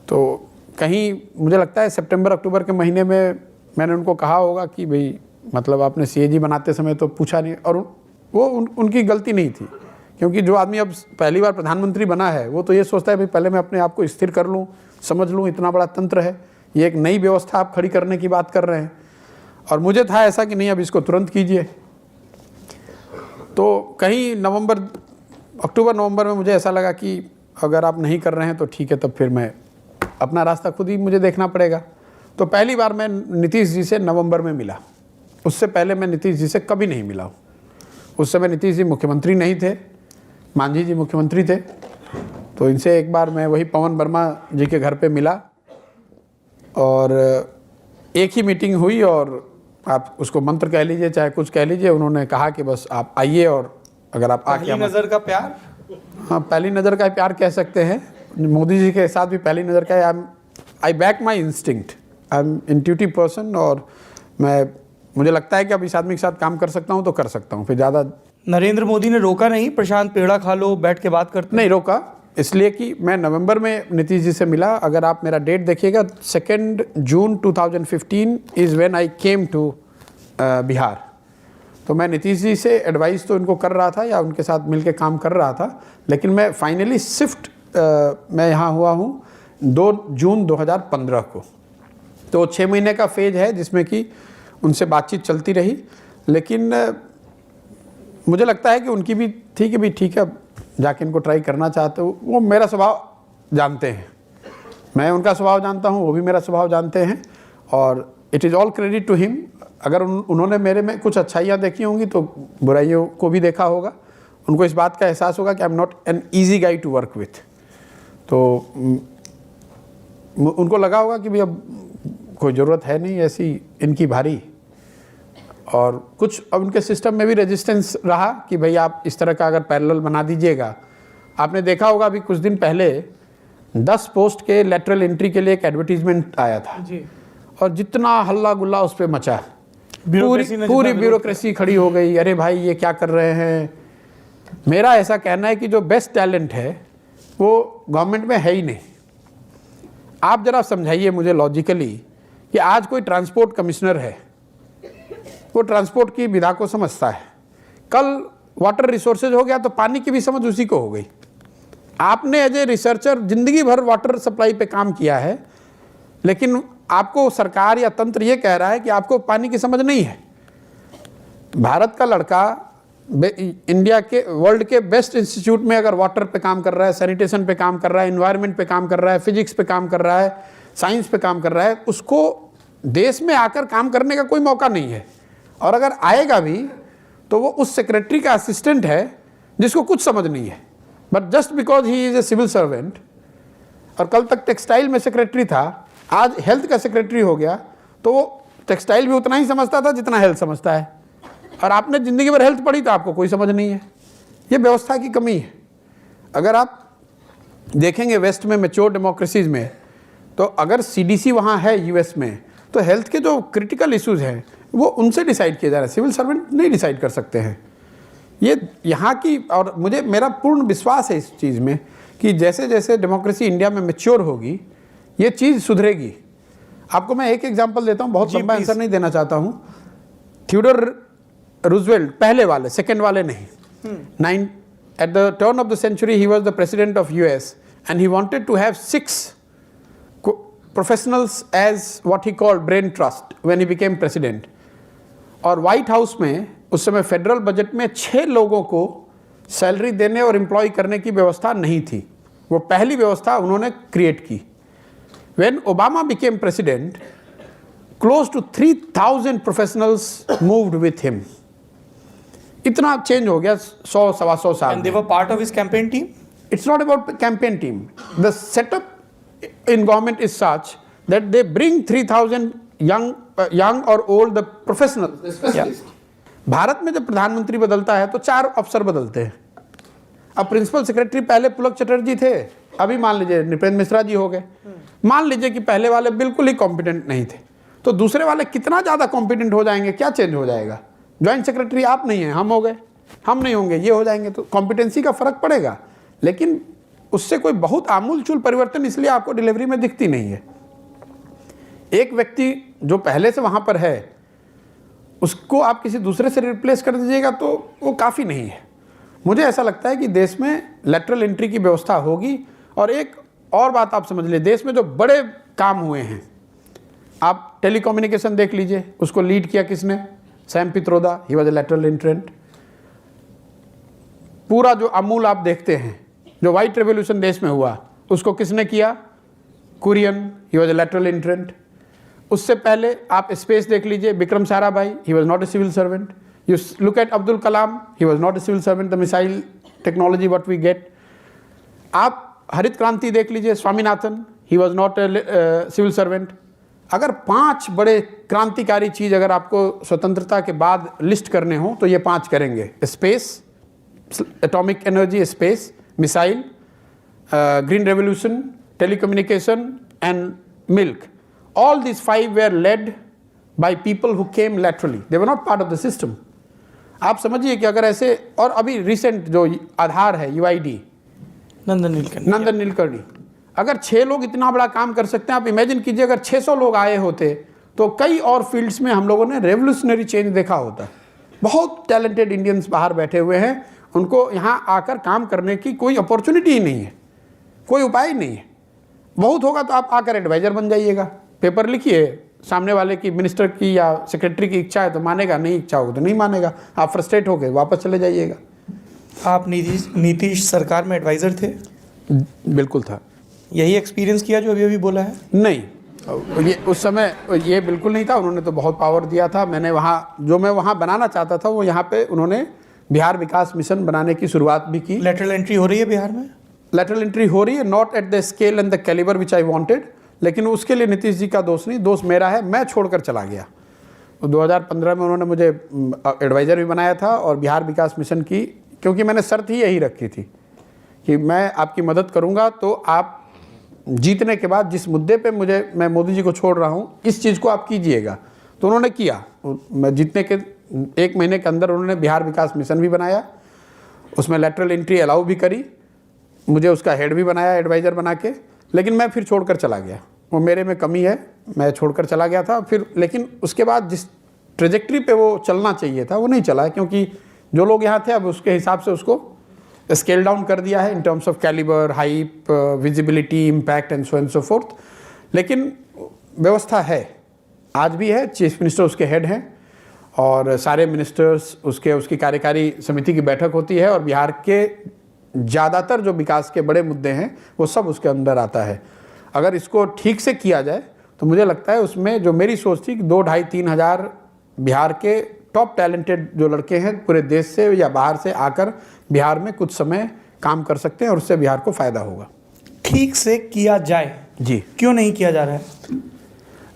[SPEAKER 2] तो कहीं मुझे लगता है सितंबर अक्टूबर के महीने में मैंने उनको कहा होगा कि भाई मतलब आपने CAG बनाते समय तो पूछा नहीं, और वो उनकी गलती नहीं थी, क्योंकि जो आदमी अब पहली बार प्रधानमंत्री बना है वो तो ये सोचता है भाई पहले मैं अपने आप को स्थिर कर लूँ, समझ लूँ, इतना बड़ा तंत्र है, ये एक नई व्यवस्था आप खड़ी करने की बात कर रहे हैं। और मुझे था ऐसा कि नहीं, अब इसको तुरंत कीजिए। तो कहीं अक्टूबर नवंबर में मुझे ऐसा लगा कि अगर आप नहीं कर रहे हैं तो ठीक है, तब फिर मैं अपना रास्ता खुद ही मुझे देखना पड़ेगा। तो पहली बार मैं नीतीश जी से नवंबर में मिला, उससे पहले मैं नीतीश जी से कभी नहीं मिला हूँ। उस समय नीतीश जी मुख्यमंत्री नहीं थे, मांझी जी मुख्यमंत्री थे। तो इनसे एक बार मैं वही पवन वर्मा जी के घर पे मिला, और एक ही मीटिंग हुई, और आप उसको मंत्र कह लीजिए चाहे कुछ कह लीजिए, उन्होंने कहा कि बस आप आइए, और अगर आप आके
[SPEAKER 1] पहली नज़र का प्यार,
[SPEAKER 2] हाँ पहली नज़र का प्यार कह सकते हैं। मोदी जी के साथ भी पहली नज़र का, I back my instinct, I am intuitive person, और मुझे लगता है कि अब इस आदमी के साथ काम कर सकता हूँ तो कर सकता हूँ। फिर ज़्यादा
[SPEAKER 1] नरेंद्र मोदी ने रोका नहीं, प्रशांत पेड़ा खा लो, बैठ के बात करते
[SPEAKER 2] नहीं रोका, इसलिए कि मैं नवंबर में नीतीश जी से मिला। अगर आप मेरा डेट देखिएगा, 2 June 2015 is when I came to Bihar. तो मैं नीतीश जी से एडवाइस तो इनको कर रहा था या उनके साथ मिलके काम कर रहा था, लेकिन मैं फाइनली शिफ्ट मैं यहाँ हुआ हूँ 2 जून 2015 को। तो 6 महीने का फेज है जिसमें कि उनसे बातचीत चलती रही, लेकिन मुझे लगता है कि उनकी भी थी कि भी ठीक है, जाके इनको ट्राई करना चाहते हो। वो मेरा स्वभाव जानते हैं, मैं उनका स्वभाव जानता हूँ, वो भी मेरा स्वभाव जानते हैं, और it is all credit to him. अगर उन्होंने मेरे में कुछ अच्छाइयाँ देखी होंगी तो बुराइयों को भी देखा होगा। उनको इस बात का एहसास होगा कि I am not an easy गाई टू वर्क विथ। तो उनको लगा होगा कि भाई अब कोई ज़रूरत है नहीं ऐसी इनकी भारी, और कुछ अब उनके सिस्टम में भी रेजिस्टेंस रहा कि भाई आप इस तरह का अगर पैरेलल बना दीजिएगा। आपने देखा होगा अभी कुछ दिन पहले 10 पोस्ट के लेटरल एंट्री के लिए एक एडवर्टीजमेंट आया था
[SPEAKER 1] जी,
[SPEAKER 2] और जितना हल्ला गुल्ला उस पर मचा,
[SPEAKER 1] ब्यूरोक्रेसी
[SPEAKER 2] पूरी ब्यूरोक्रेसी खड़ी हो गई, अरे भाई ये क्या कर रहे हैं। मेरा ऐसा कहना है कि जो बेस्ट टैलेंट है वो गवर्नमेंट में है ही नहीं। आप जरा समझाइए मुझे लॉजिकली कि आज कोई ट्रांसपोर्ट कमिश्नर है, वो ट्रांसपोर्ट की विधा को समझता है, कल वाटर रिसोर्सेज हो गया तो पानी की भी समझ उसी को हो गई। आपने एज ए रिसर्चर जिंदगी भर वाटर सप्लाई पे काम किया है, लेकिन आपको सरकार या तंत्र ये कह रहा है कि आपको पानी की समझ नहीं है। भारत का लड़का इंडिया के वर्ल्ड के बेस्ट इंस्टीट्यूट में अगर वाटर पे काम कर रहा है, सैनिटेशन पे काम कर रहा है, एनवायरनमेंट पे काम कर रहा है, फिजिक्स पे काम कर रहा है, साइंस पे काम कर रहा है, उसको देश में आकर काम करने का कोई मौका नहीं है। और अगर आएगा भी तो वो उस सेक्रेटरी का असिस्टेंट है जिसको कुछ समझ नहीं है, but just because he is a civil servant. और कल तक टेक्सटाइल में सेक्रेटरी था, आज हेल्थ का सेक्रेटरी हो गया, तो वो टेक्सटाइल भी उतना ही समझता था जितना हेल्थ समझता है। और आपने ज़िंदगी भर हेल्थ पढ़ी तो आपको कोई समझ नहीं है। ये व्यवस्था की कमी है। अगर आप देखेंगे वेस्ट में मैच्योर डेमोक्रेसीज में, तो अगर सीडीसी वहाँ है यूएस में, तो हेल्थ के जो क्रिटिकल इश्यूज हैं वो उनसे डिसाइड किया जा रहा है, सिविल सर्वेंट नहीं डिसाइड कर सकते हैं। ये यहाँ की, और मुझे मेरा पूर्ण विश्वास है इस चीज़ में कि जैसे जैसे डेमोक्रेसी इंडिया में मैच्योर होगी ये चीज़ सुधरेगी। आपको मैं एक एग्जांपल देता हूँ, बहुत लंबा आंसर नहीं देना चाहता हूँ। थियोडोर रूजवेल्ट, पहले वाले, सेकेंड वाले नहीं, at the turn of the century he was the president of US and he wanted to have 6 professionals as what he called brain trust when he became president. और white house में उस समय federal budget में 6 लोगों को salary देने और employ करने की व्यवस्था नहीं थी। वो पहली व्यवस्था उन्होंने क्रिएट की। When Obama became president, close to 3,000 professionals moved with him. इतना चेंज हो गया 100-125 साल।
[SPEAKER 1] And they were part of his campaign team?
[SPEAKER 2] It's not about campaign team. The setup in government is such that they bring 3,000 young or old the professionals, the specialists. Bharat में जब प्रधानमंत्री बदलता है तो 4 अफसर बदलते हैं। अब प्रिंसिपल सेक्रेटरी पहले पुलक चटर्जी थे, अभी मान लीजिए नृपेंद्र मिश्रा जी हो गए। मान लीजिए कि पहले वाले बिल्कुल ही कॉम्पिटेंट नहीं थे, तो दूसरे वाले कितना ज़्यादा कॉम्पिटेंट हो जाएंगे, क्या चेंज हो जाएगा? ज्वाइंट सेक्रेटरी आप नहीं हैं, हम हो गए, हम नहीं होंगे, ये हो जाएंगे, तो कॉम्पिटेंसी का फर्क पड़ेगा, लेकिन उससे कोई बहुत आमूलचूल परिवर्तन इसलिए आपको डिलीवरी में दिखती नहीं है। एक व्यक्ति जो पहले से वहाँ पर है उसको आप किसी दूसरे से रिप्लेस कर दीजिएगा तो वो काफ़ी नहीं है। मुझे ऐसा लगता है कि देश में लेटरल एंट्री की व्यवस्था होगी। और एक और बात आप समझ लीजिए, देश में जो बड़े काम हुए हैं, आप टेलीकम्युनिकेशन देख लीजिए, उसको लीड किया किसने? Sam Pitroda, he was a lateral एंट्रेंट। पूरा जो अमूल आप देखते हैं, जो व्हाइट रेवोल्यूशन देश में हुआ, उसको किसने किया? Kurien, he was a lateral entrant. उससे पहले आप स्पेस देख लीजिए, Vikram Sarabhai, he was not a civil servant. You look at Abdul Kalam, he was not a civil servant. The missile technology what we get. आप हरित क्रांति देख लीजिए, Swaminathan, he was not a civil servant. अगर 5 बड़े क्रांतिकारी चीज़ अगर आपको स्वतंत्रता के बाद लिस्ट करने हो तो ये 5 करेंगे: space, atomic energy, space, missile, green revolution, telecommunication and milk. All these 5 were led by people who came laterally. They were not part of the system. आप समझिए कि अगर ऐसे, और अभी रिसेंट जो आधार है UID, नंदन नीलकर्णी, अगर 6 लोग इतना बड़ा काम कर सकते हैं, आप इमेजिन कीजिए अगर 600 लोग आए होते तो कई और फील्ड्स में हम लोगों ने रेवोल्यूशनरी चेंज देखा होता। बहुत टैलेंटेड इंडियंस बाहर बैठे हुए हैं, उनको यहाँ आकर काम करने की कोई अपॉर्चुनिटी ही नहीं है, कोई उपाय ही नहीं है। बहुत होगा तो आप आकर एडवाइजर बन जाइएगा, पेपर लिखिए, सामने वाले की, मिनिस्टर की या सेक्रेटरी की इच्छा है तो मानेगा, नहीं इच्छा होगा तो नहीं मानेगा, आप फ्रस्ट्रेट हो गए वापस चले जाइएगा।
[SPEAKER 1] आप नीतीश सरकार में एडवाइज़र थे?
[SPEAKER 2] बिल्कुल था।
[SPEAKER 1] यही एक्सपीरियंस किया जो अभी अभी बोला है?
[SPEAKER 2] नहीं, ये उस समय ये बिल्कुल नहीं था। उन्होंने तो बहुत पावर दिया था। मैंने वहाँ, जो मैं वहाँ बनाना चाहता था वो यहाँ पे उन्होंने बिहार विकास मिशन बनाने की शुरुआत भी की।
[SPEAKER 1] लेटरल एंट्री हो रही है बिहार में?
[SPEAKER 2] लेटरल एंट्री हो रही है, not at the scale and the calibre which I wanted, लेकिन उसके लिए नीतीश जी का दोष नहीं, दोष मेरा है, मैं छोड़कर चला गया। 2015 में उन्होंने मुझे एडवाइज़र भी बनाया था और बिहार विकास मिशन की, क्योंकि मैंने शर्त ही यही रखी थी कि मैं आपकी मदद करूंगा तो आप जीतने के बाद जिस मुद्दे पे मैं मोदी जी को छोड़ रहा हूं, इस चीज़ को आप कीजिएगा। तो उन्होंने किया। मैं जीतने के 1 महीने के अंदर उन्होंने बिहार विकास मिशन भी बनाया, उसमें लेटरल एंट्री अलाउ भी करी, मुझे उसका हेड भी बनाया एडवाइज़र बना के, लेकिन मैं फिर छोड़कर चला गया। वो मेरे में कमी है, मैं छोड़कर चला गया था फिर, लेकिन उसके बाद जिस ट्रेजेक्ट्री पे वो चलना चाहिए था वो नहीं चला है, क्योंकि जो लोग यहाँ थे अब उसके हिसाब से उसको स्केल डाउन कर दिया है in terms of calibre, hype, visibility, impact and so and so forth. लेकिन व्यवस्था है, आज भी है, चीफ मिनिस्टर उसके हेड हैं और सारे मिनिस्टर्स उसकी कार्यकारी समिति की बैठक होती है और बिहार के ज़्यादातर जो विकास के बड़े मुद्दे हैं वो सब उसके अंदर आता है। अगर इसको ठीक से किया जाए तो मुझे लगता है उसमें जो मेरी सोच थी कि 2-2.5-3 हज़ार बिहार के टॉप टैलेंटेड जो लड़के हैं पूरे देश से या बाहर से आकर बिहार में कुछ समय काम कर सकते हैं और उससे बिहार को फ़ायदा होगा।
[SPEAKER 1] ठीक से किया जाए
[SPEAKER 2] जी।
[SPEAKER 1] क्यों नहीं किया जा रहा है?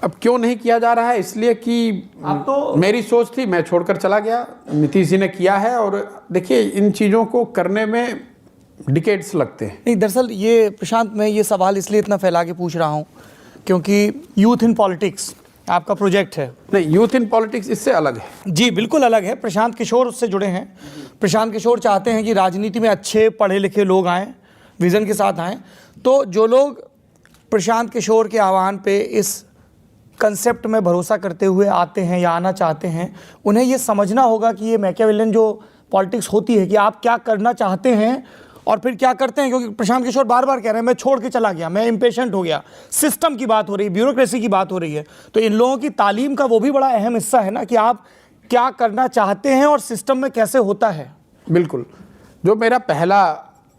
[SPEAKER 2] अब क्यों नहीं किया जा रहा है, इसलिए कि
[SPEAKER 1] आप तो
[SPEAKER 2] मेरी सोच थी, मैं छोड़कर चला गया, नीतीश जी ने किया है। और देखिए इन चीज़ों को करने में डिकेड्स लगते हैं।
[SPEAKER 1] नहीं, दरअसल ये प्रशांत, मैं ये सवाल इसलिए इतना फैला के पूछ रहा हूँ क्योंकि यूथ इन पॉलिटिक्स आपका प्रोजेक्ट है।
[SPEAKER 2] नहीं, यूथ इन पॉलिटिक्स इससे अलग है।
[SPEAKER 1] जी बिल्कुल अलग है। प्रशांत किशोर उससे जुड़े हैं। प्रशांत किशोर चाहते हैं कि राजनीति में अच्छे पढ़े लिखे लोग आएँ, विज़न के साथ आएँ। तो जो लोग प्रशांत किशोर के आह्वान पे इस कंसेप्ट में भरोसा करते हुए आते हैं या आना चाहते हैं, उन्हें ये समझना होगा कि ये मैकियावेलियन जो पॉलिटिक्स होती है कि आप क्या करना चाहते हैं और फिर क्या करते हैं। क्योंकि प्रशांत किशोर बार बार कह रहे हैं मैं छोड़ के चला गया, मैं इम्पेशेंट हो गया, सिस्टम की बात हो रही है, ब्यूरोक्रेसी की बात हो रही है। तो इन लोगों की तालीम का वो भी बड़ा अहम हिस्सा है ना कि आप क्या करना चाहते हैं और सिस्टम में कैसे होता है।
[SPEAKER 2] बिल्कुल। जो मेरा पहला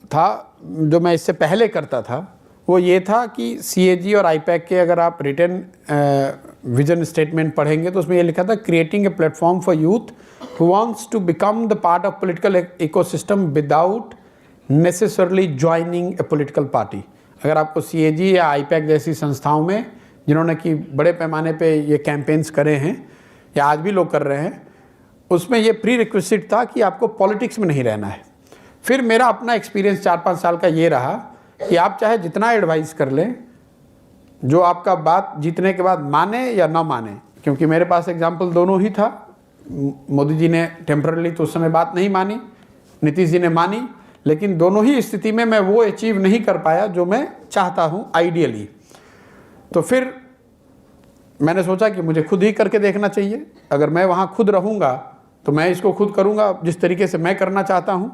[SPEAKER 2] था, जो मैं इससे पहले करता था, वो ये था कि CAG और IPAC के अगर आप रिटन विजन स्टेटमेंट पढ़ेंगे तो उसमें ये लिखा था, creating a platform for youth who wants to become the part of political ecosystem without necessarily joining a political party. अगर आपको CAG या IPAC जैसी संस्थाओं में, जिन्होंने कि बड़े पैमाने पे ये कैंपेन्स करे हैं या आज भी लोग कर रहे हैं, उसमें ये प्री रिक्विजिट था कि आपको पॉलिटिक्स में नहीं रहना है। फिर मेरा अपना एक्सपीरियंस 4-5 साल का ये रहा कि आप चाहे जितना एडवाइस कर लें, जो आपका बात जीतने के बाद माने या ना माने, क्योंकि मेरे पास एग्जाम्पल दोनों ही था। मोदी जी ने टेम्पररी तो उस समय बात नहीं मानी, नीतीश जी ने मानी, लेकिन दोनों ही स्थिति में मैं वो अचीव नहीं कर पाया जो मैं चाहता हूँ आइडियली। तो फिर मैंने सोचा कि मुझे खुद ही करके देखना चाहिए। अगर मैं वहाँ खुद रहूँगा तो मैं इसको खुद करूँगा जिस तरीके से मैं करना चाहता हूँ,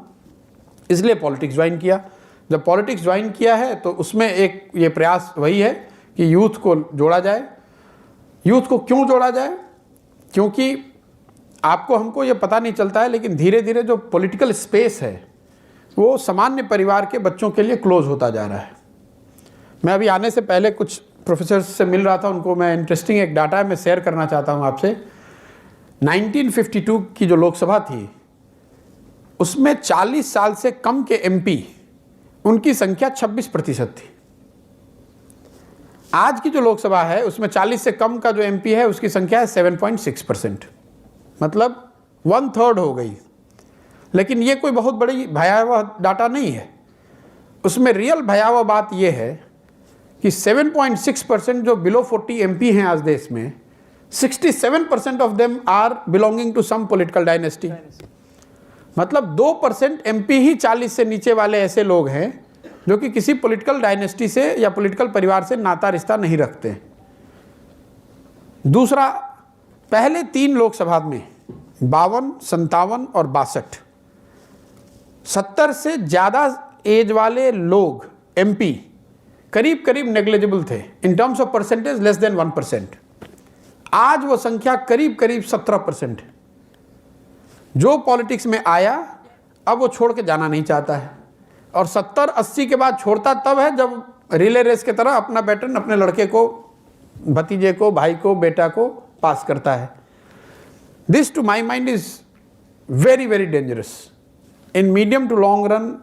[SPEAKER 2] इसलिए पॉलिटिक्स ज्वाइन किया। जब पॉलिटिक्स ज्वाइन किया है तो उसमें एक ये प्रयास वही है कि यूथ को जोड़ा जाए। यूथ को क्यों जोड़ा जाए? क्योंकि आपको हमको ये पता नहीं चलता है, लेकिन धीरे धीरे जो पॉलिटिकल स्पेस है वो सामान्य परिवार के बच्चों के लिए क्लोज होता जा रहा है। मैं अभी आने से पहले कुछ प्रोफेसर से मिल रहा था, उनको मैं इंटरेस्टिंग एक डाटा मैं शेयर करना चाहता हूँ आपसे। 1952 की जो लोकसभा थी उसमें 40 साल से कम के MP उनकी संख्या 26% थी। आज की जो लोकसभा है उसमें 40 से कम का जो MP है उसकी संख्या है 7.6%, मतलब 1/3 हो गई। लेकिन ये कोई बहुत बड़ी भयावह डाटा नहीं है। उसमें रियल भयावह बात यह है कि 7.6% जो बिलो 40 MP हैं आज देश में, 67% of them are belonging to some political dynasty. मतलब 2% MP ही 40 से नीचे वाले ऐसे लोग हैं जो कि किसी पॉलिटिकल डायनेस्टी से या पॉलिटिकल परिवार से नाता रिश्ता नहीं रखते। दूसरा, पहले 3 लोकसभा में 52, 57 और 62, 70 से ज़्यादा एज वाले लोग MP करीब करीब नेग्लिजिबल थे, इन terms of percentage less than 1%। आज वो संख्या करीब करीब 17%। जो पॉलिटिक्स में आया अब वो छोड़ के जाना नहीं चाहता है, और 70-80 के बाद छोड़ता तब है जब रिले रेस की तरह अपना बैटन अपने लड़के को, भतीजे को, भाई को, बेटा को पास करता है। This to my mind is very very dangerous in medium to long run.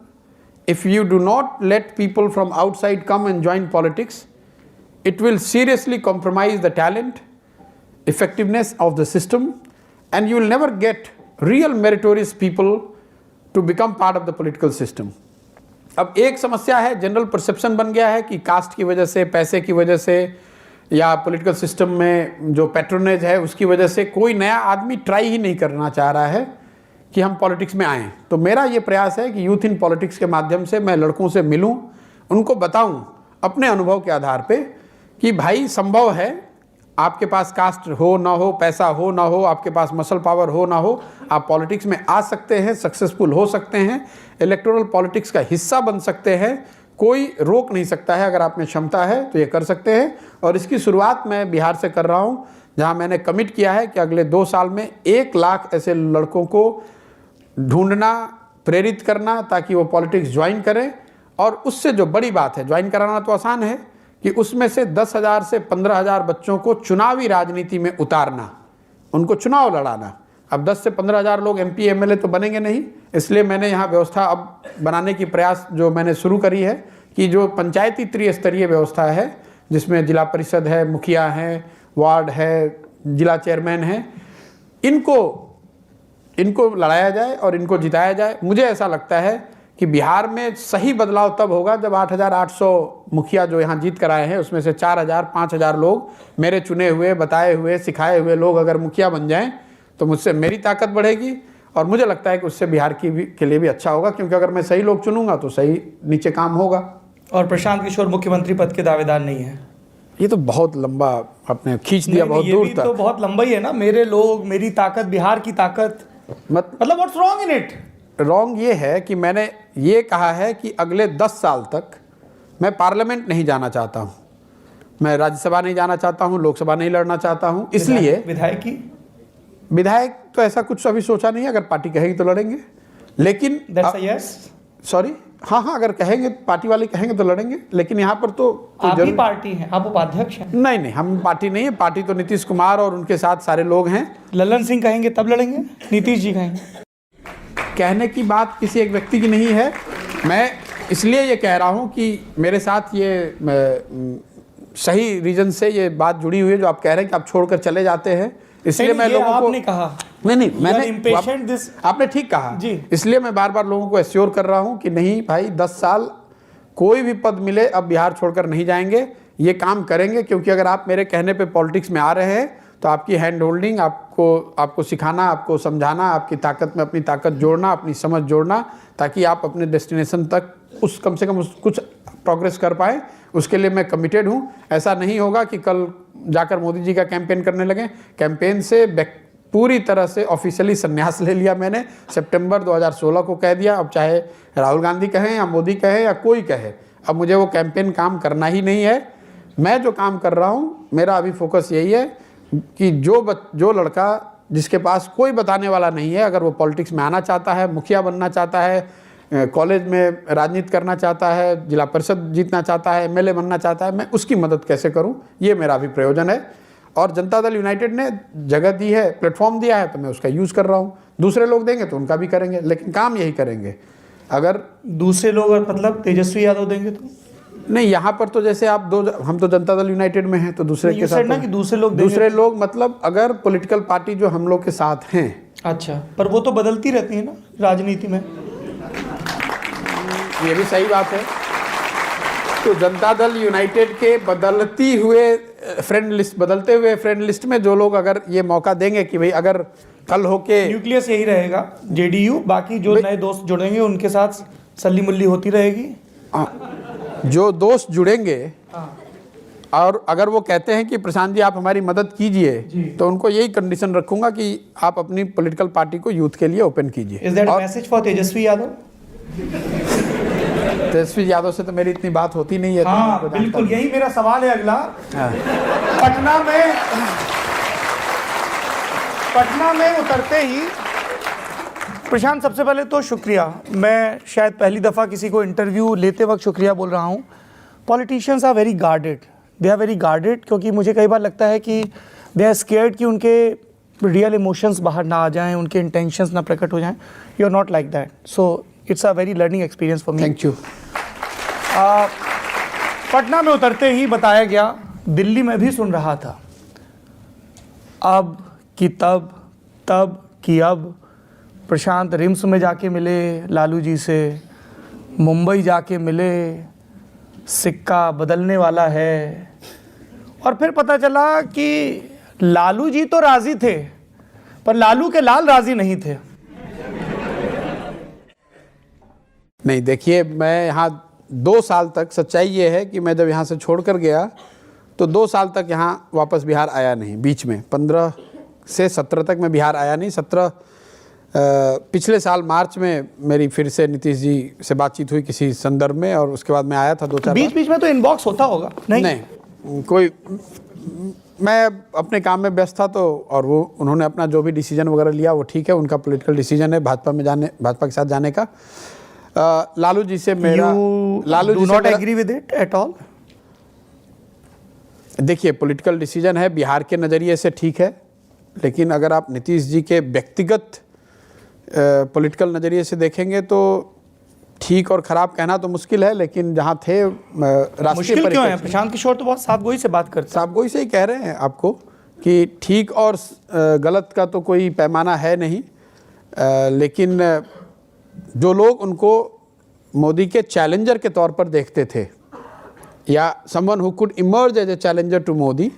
[SPEAKER 2] If you do not let people from outside come and join politics, it will seriously compromise the talent, effectiveness of the system, and you will never get real meritorious people to become part of the political system. अब एक समस्या है, general perception बन गया है कि cast की वजह से, पैसे की वजह से या पॉलिटिकल सिस्टम में जो पैट्रोनेज है उसकी वजह से कोई नया आदमी ट्राई ही नहीं करना चाह रहा है कि हम पॉलिटिक्स में आएँ। तो मेरा ये प्रयास है कि यूथ इन पॉलिटिक्स के माध्यम से मैं लड़कों से मिलूं, उनको बताऊं अपने अनुभव के आधार पे कि भाई संभव है, आपके पास कास्ट हो ना हो, पैसा हो ना हो, आपके पास मसल पावर हो ना हो, आप पॉलिटिक्स में आ सकते हैं, सक्सेसफुल हो सकते हैं, इलेक्टोरल पॉलिटिक्स का हिस्सा बन सकते हैं। कोई रोक नहीं सकता है। अगर आप में क्षमता है तो ये कर सकते हैं। और इसकी शुरुआत मैं बिहार से कर रहा हूँ, जहाँ मैंने कमिट किया है कि अगले 2 साल में 1 लाख ऐसे लड़कों को ढूंढना, प्रेरित करना, ताकि वो पॉलिटिक्स ज्वाइन करें। और उससे जो बड़ी बात है, ज्वाइन कराना तो आसान है, कि उसमें से 10,000 से 15,000 बच्चों को चुनावी राजनीति में उतारना, उनको चुनाव लड़ाना। अब 10 से 15,000 लोग MP MLA तो बनेंगे नहीं, इसलिए मैंने यहाँ व्यवस्था अब बनाने की प्रयास जो मैंने शुरू करी है कि जो पंचायती त्रिस्तरीय व्यवस्था है, जिसमें जिला परिषद है, मुखिया हैं, वार्ड है, जिला चेयरमैन हैं, इनको लड़ाया जाए और इनको जिताया जाए। मुझे ऐसा लगता है कि बिहार में सही बदलाव तब होगा जब 8,800 मुखिया जो यहाँ जीत कर आए हैं, उसमें से 4,000 5,000 लोग मेरे चुने हुए, बताए हुए, सिखाए हुए लोग अगर मुखिया बन जाएं, तो मुझसे मेरी ताकत बढ़ेगी। और मुझे लगता है कि उससे बिहार के लिए भी अच्छा होगा, क्योंकि अगर मैं सही लोग चुनूंगा तो सही नीचे काम होगा।
[SPEAKER 1] और प्रशांत किशोर मुख्यमंत्री पद के दावेदार नहीं है।
[SPEAKER 2] ये तो बहुत लंबा आपने खींच दिया, बहुत दूर तक।
[SPEAKER 1] तो बहुत लंबा ही है ना, मेरे लोग, मेरी ताकत, बिहार की ताकत, मतलब what's wrong in it?
[SPEAKER 2] Wrong ये है कि मैंने ये कहा है कि अगले 10 साल तक मैं पार्लियामेंट नहीं जाना चाहता हूँ, मैं राज्यसभा नहीं जाना चाहता हूँ, लोकसभा नहीं लड़ना चाहता हूँ। इसलिए विधायक तो ऐसा कुछ अभी सोचा नहीं है, अगर पार्टी कहेगी तो लड़ेंगे। लेकिन सॉरी, हाँ, अगर कहेंगे, पार्टी वाले कहेंगे तो लड़ेंगे। लेकिन यहाँ पर तो
[SPEAKER 1] आप ही पार्टी हैं, आप उपाध्यक्ष हैं।
[SPEAKER 2] नहीं, हम पार्टी नहीं है। पार्टी तो नीतीश कुमार और उनके साथ सारे लोग हैं।
[SPEAKER 1] ललन सिंह कहेंगे तब लड़ेंगे, नीतीश जी कहेंगे?
[SPEAKER 2] कहने की बात किसी एक व्यक्ति की नहीं है। मैं इसलिए ये कह रहा हूँ कि मेरे साथ ये सही रीजन से ये बात जुड़ी हुई है जो आप कह रहे हैं कि आप छोड़कर चले जाते हैं, इसलिए मैं लोगों को
[SPEAKER 1] आपने कहा
[SPEAKER 2] नहीं, मैंने आपने ठीक कहा जी। इसलिए मैं बार बार लोगों को एश्योर कर रहा हूं कि नहीं भाई, 10 साल कोई भी पद मिले, अब बिहार छोड़कर नहीं जाएंगे, ये काम करेंगे। क्योंकि अगर आप मेरे कहने पे पॉलिटिक्स में आ रहे हैं तो आपकी हैंड होल्डिंग, आपको सिखाना, आपको समझाना, आपकी ताकत में अपनी ताकत जोड़ना, अपनी समझ जोड़ना, ताकि आप अपने डेस्टिनेशन तक कम से कम कुछ प्रोग्रेस कर पाए, उसके लिए मैं कमिटेड हूँ। ऐसा नहीं होगा कि कल जाकर मोदी जी का कैंपेन करने लगे। कैंपेन से पूरी तरह से ऑफिशियली संन्यास ले लिया मैंने। सितंबर 2016 को कह दिया, अब चाहे राहुल गांधी कहें या मोदी कहे या कोई कहे, अब मुझे वो कैंपेन काम करना ही नहीं है। मैं जो काम कर रहा हूँ, मेरा अभी फोकस यही है कि जो लड़का जिसके पास कोई बताने वाला नहीं है, अगर वो पॉलिटिक्स में आना चाहता है, मुखिया बनना चाहता है, कॉलेज में राजनीति करना चाहता है, जिला परिषद जीतना चाहता है, MLA बनना चाहता है, मैं उसकी मदद कैसे करूं, ये मेरा अभी प्रयोजन है। और जनता दल यूनाइटेड ने जगह दी है, प्लेटफॉर्म दिया है, तो मैं उसका यूज़ कर रहा हूं। दूसरे लोग देंगे तो उनका भी करेंगे, लेकिन काम यही करेंगे। अगर
[SPEAKER 1] दूसरे लोग मतलब तेजस्वी यादव देंगे तो
[SPEAKER 2] नहीं, यहाँ पर तो जैसे हम तो जनता दल यूनाइटेड में हैं, तो दूसरे के साथ
[SPEAKER 1] ना कि दूसरे लोग
[SPEAKER 2] मतलब अगर पॉलिटिकल पार्टी जो हम लोग के साथ हैं।
[SPEAKER 1] अच्छा, पर वो तो बदलती रहती है ना राजनीति में।
[SPEAKER 2] ये भी सही बात है। तो जनता दल यूनाइटेड के बदलते हुए फ्रेंड लिस्ट में जो लोग अगर ये मौका देंगे कि भाई अगर कल होके
[SPEAKER 1] न्यूक्लियस यही रहेगा, JDU, बाकी जो नए दोस्त जुड़ेंगे उनके साथ सल्ली मुल्ली होती रहेगी।
[SPEAKER 2] जो दोस्त जुड़ेंगे और अगर वो कहते हैं कि प्रशांत जी आप हमारी मदद कीजिए, तो उनको यही कंडीशन रखूंगा कि आप अपनी पॉलिटिकल पार्टी को यूथ के लिए ओपन कीजिए।
[SPEAKER 1] Is that a message for Tejashwi Yadav?
[SPEAKER 2] Tejashwi Yadav से तो मेरी इतनी बात होती नहीं है।
[SPEAKER 1] हाँ, बिल्कुल, यही मेरा सवाल है अगला। पटना में उतरते ही प्रशांत, सबसे पहले तो शुक्रिया। मैं शायद पहली दफ़ा किसी को इंटरव्यू लेते वक्त शुक्रिया बोल रहा हूँ। Politicians are very guarded, they are very guarded, क्योंकि मुझे कई बार लगता है कि दे आर स्केयर्ड कि उनके रियल इमोशंस बाहर ना आ जाएं, उनके इंटेंशंस ना प्रकट हो जाएं। You are not like that, so it's a very learning experience for me.
[SPEAKER 2] Thank you.
[SPEAKER 1] Patna में उतरते ही बताया गया, दिल्ली में भी सुन रहा था, अब कि तब, तब कि अब। प्रशांत रिम्स में जाके मिले लालू जी से, मुंबई जाके मिले, सिक्का बदलने वाला है। और फिर पता चला कि लालू जी तो राजी थे, पर लालू के लाल राजी नहीं थे।
[SPEAKER 2] नहीं, देखिए, मैं यहाँ 2 साल तक, सच्चाई ये है कि मैं जब यहाँ से छोड़कर गया तो 2 साल तक यहाँ वापस बिहार आया नहीं। बीच में 15 से 17 तक मैं बिहार आया नहीं। 17 पिछले साल मार्च में मेरी फिर से नीतीश जी से बातचीत हुई किसी संदर्भ में, और उसके बाद मैं आया था 2-4
[SPEAKER 1] बीच बीच में तो इनबॉक्स होता होगा?
[SPEAKER 2] नहीं कोई, मैं अपने काम में व्यस्त था, तो और वो उन्होंने अपना जो भी डिसीजन वगैरह लिया वो ठीक है, उनका पॉलिटिकल डिसीजन है भाजपा के साथ जाने का। लालू जी से मेरा
[SPEAKER 1] Lalu do not agree with it at all?
[SPEAKER 2] देखिए, पॉलिटिकल डिसीजन है, बिहार के नज़रिए से ठीक है, लेकिन अगर आप नीतीश जी के व्यक्तिगत पॉलिटिकल नज़रिए से देखेंगे तो ठीक और ख़राब कहना तो मुश्किल है, लेकिन जहाँ थे राष्ट्रीय
[SPEAKER 1] मुश्किल क्यों है? प्रशांत किशोर तो बहुत साफगोई से बात करते हैं।
[SPEAKER 2] साफगोई से ही कह रहे हैं आपको कि ठीक और गलत का तो कोई पैमाना है नहीं, लेकिन जो लोग उनको मोदी के चैलेंजर के तौर पर देखते थे, या someone who could emerge as a challenger to Modi,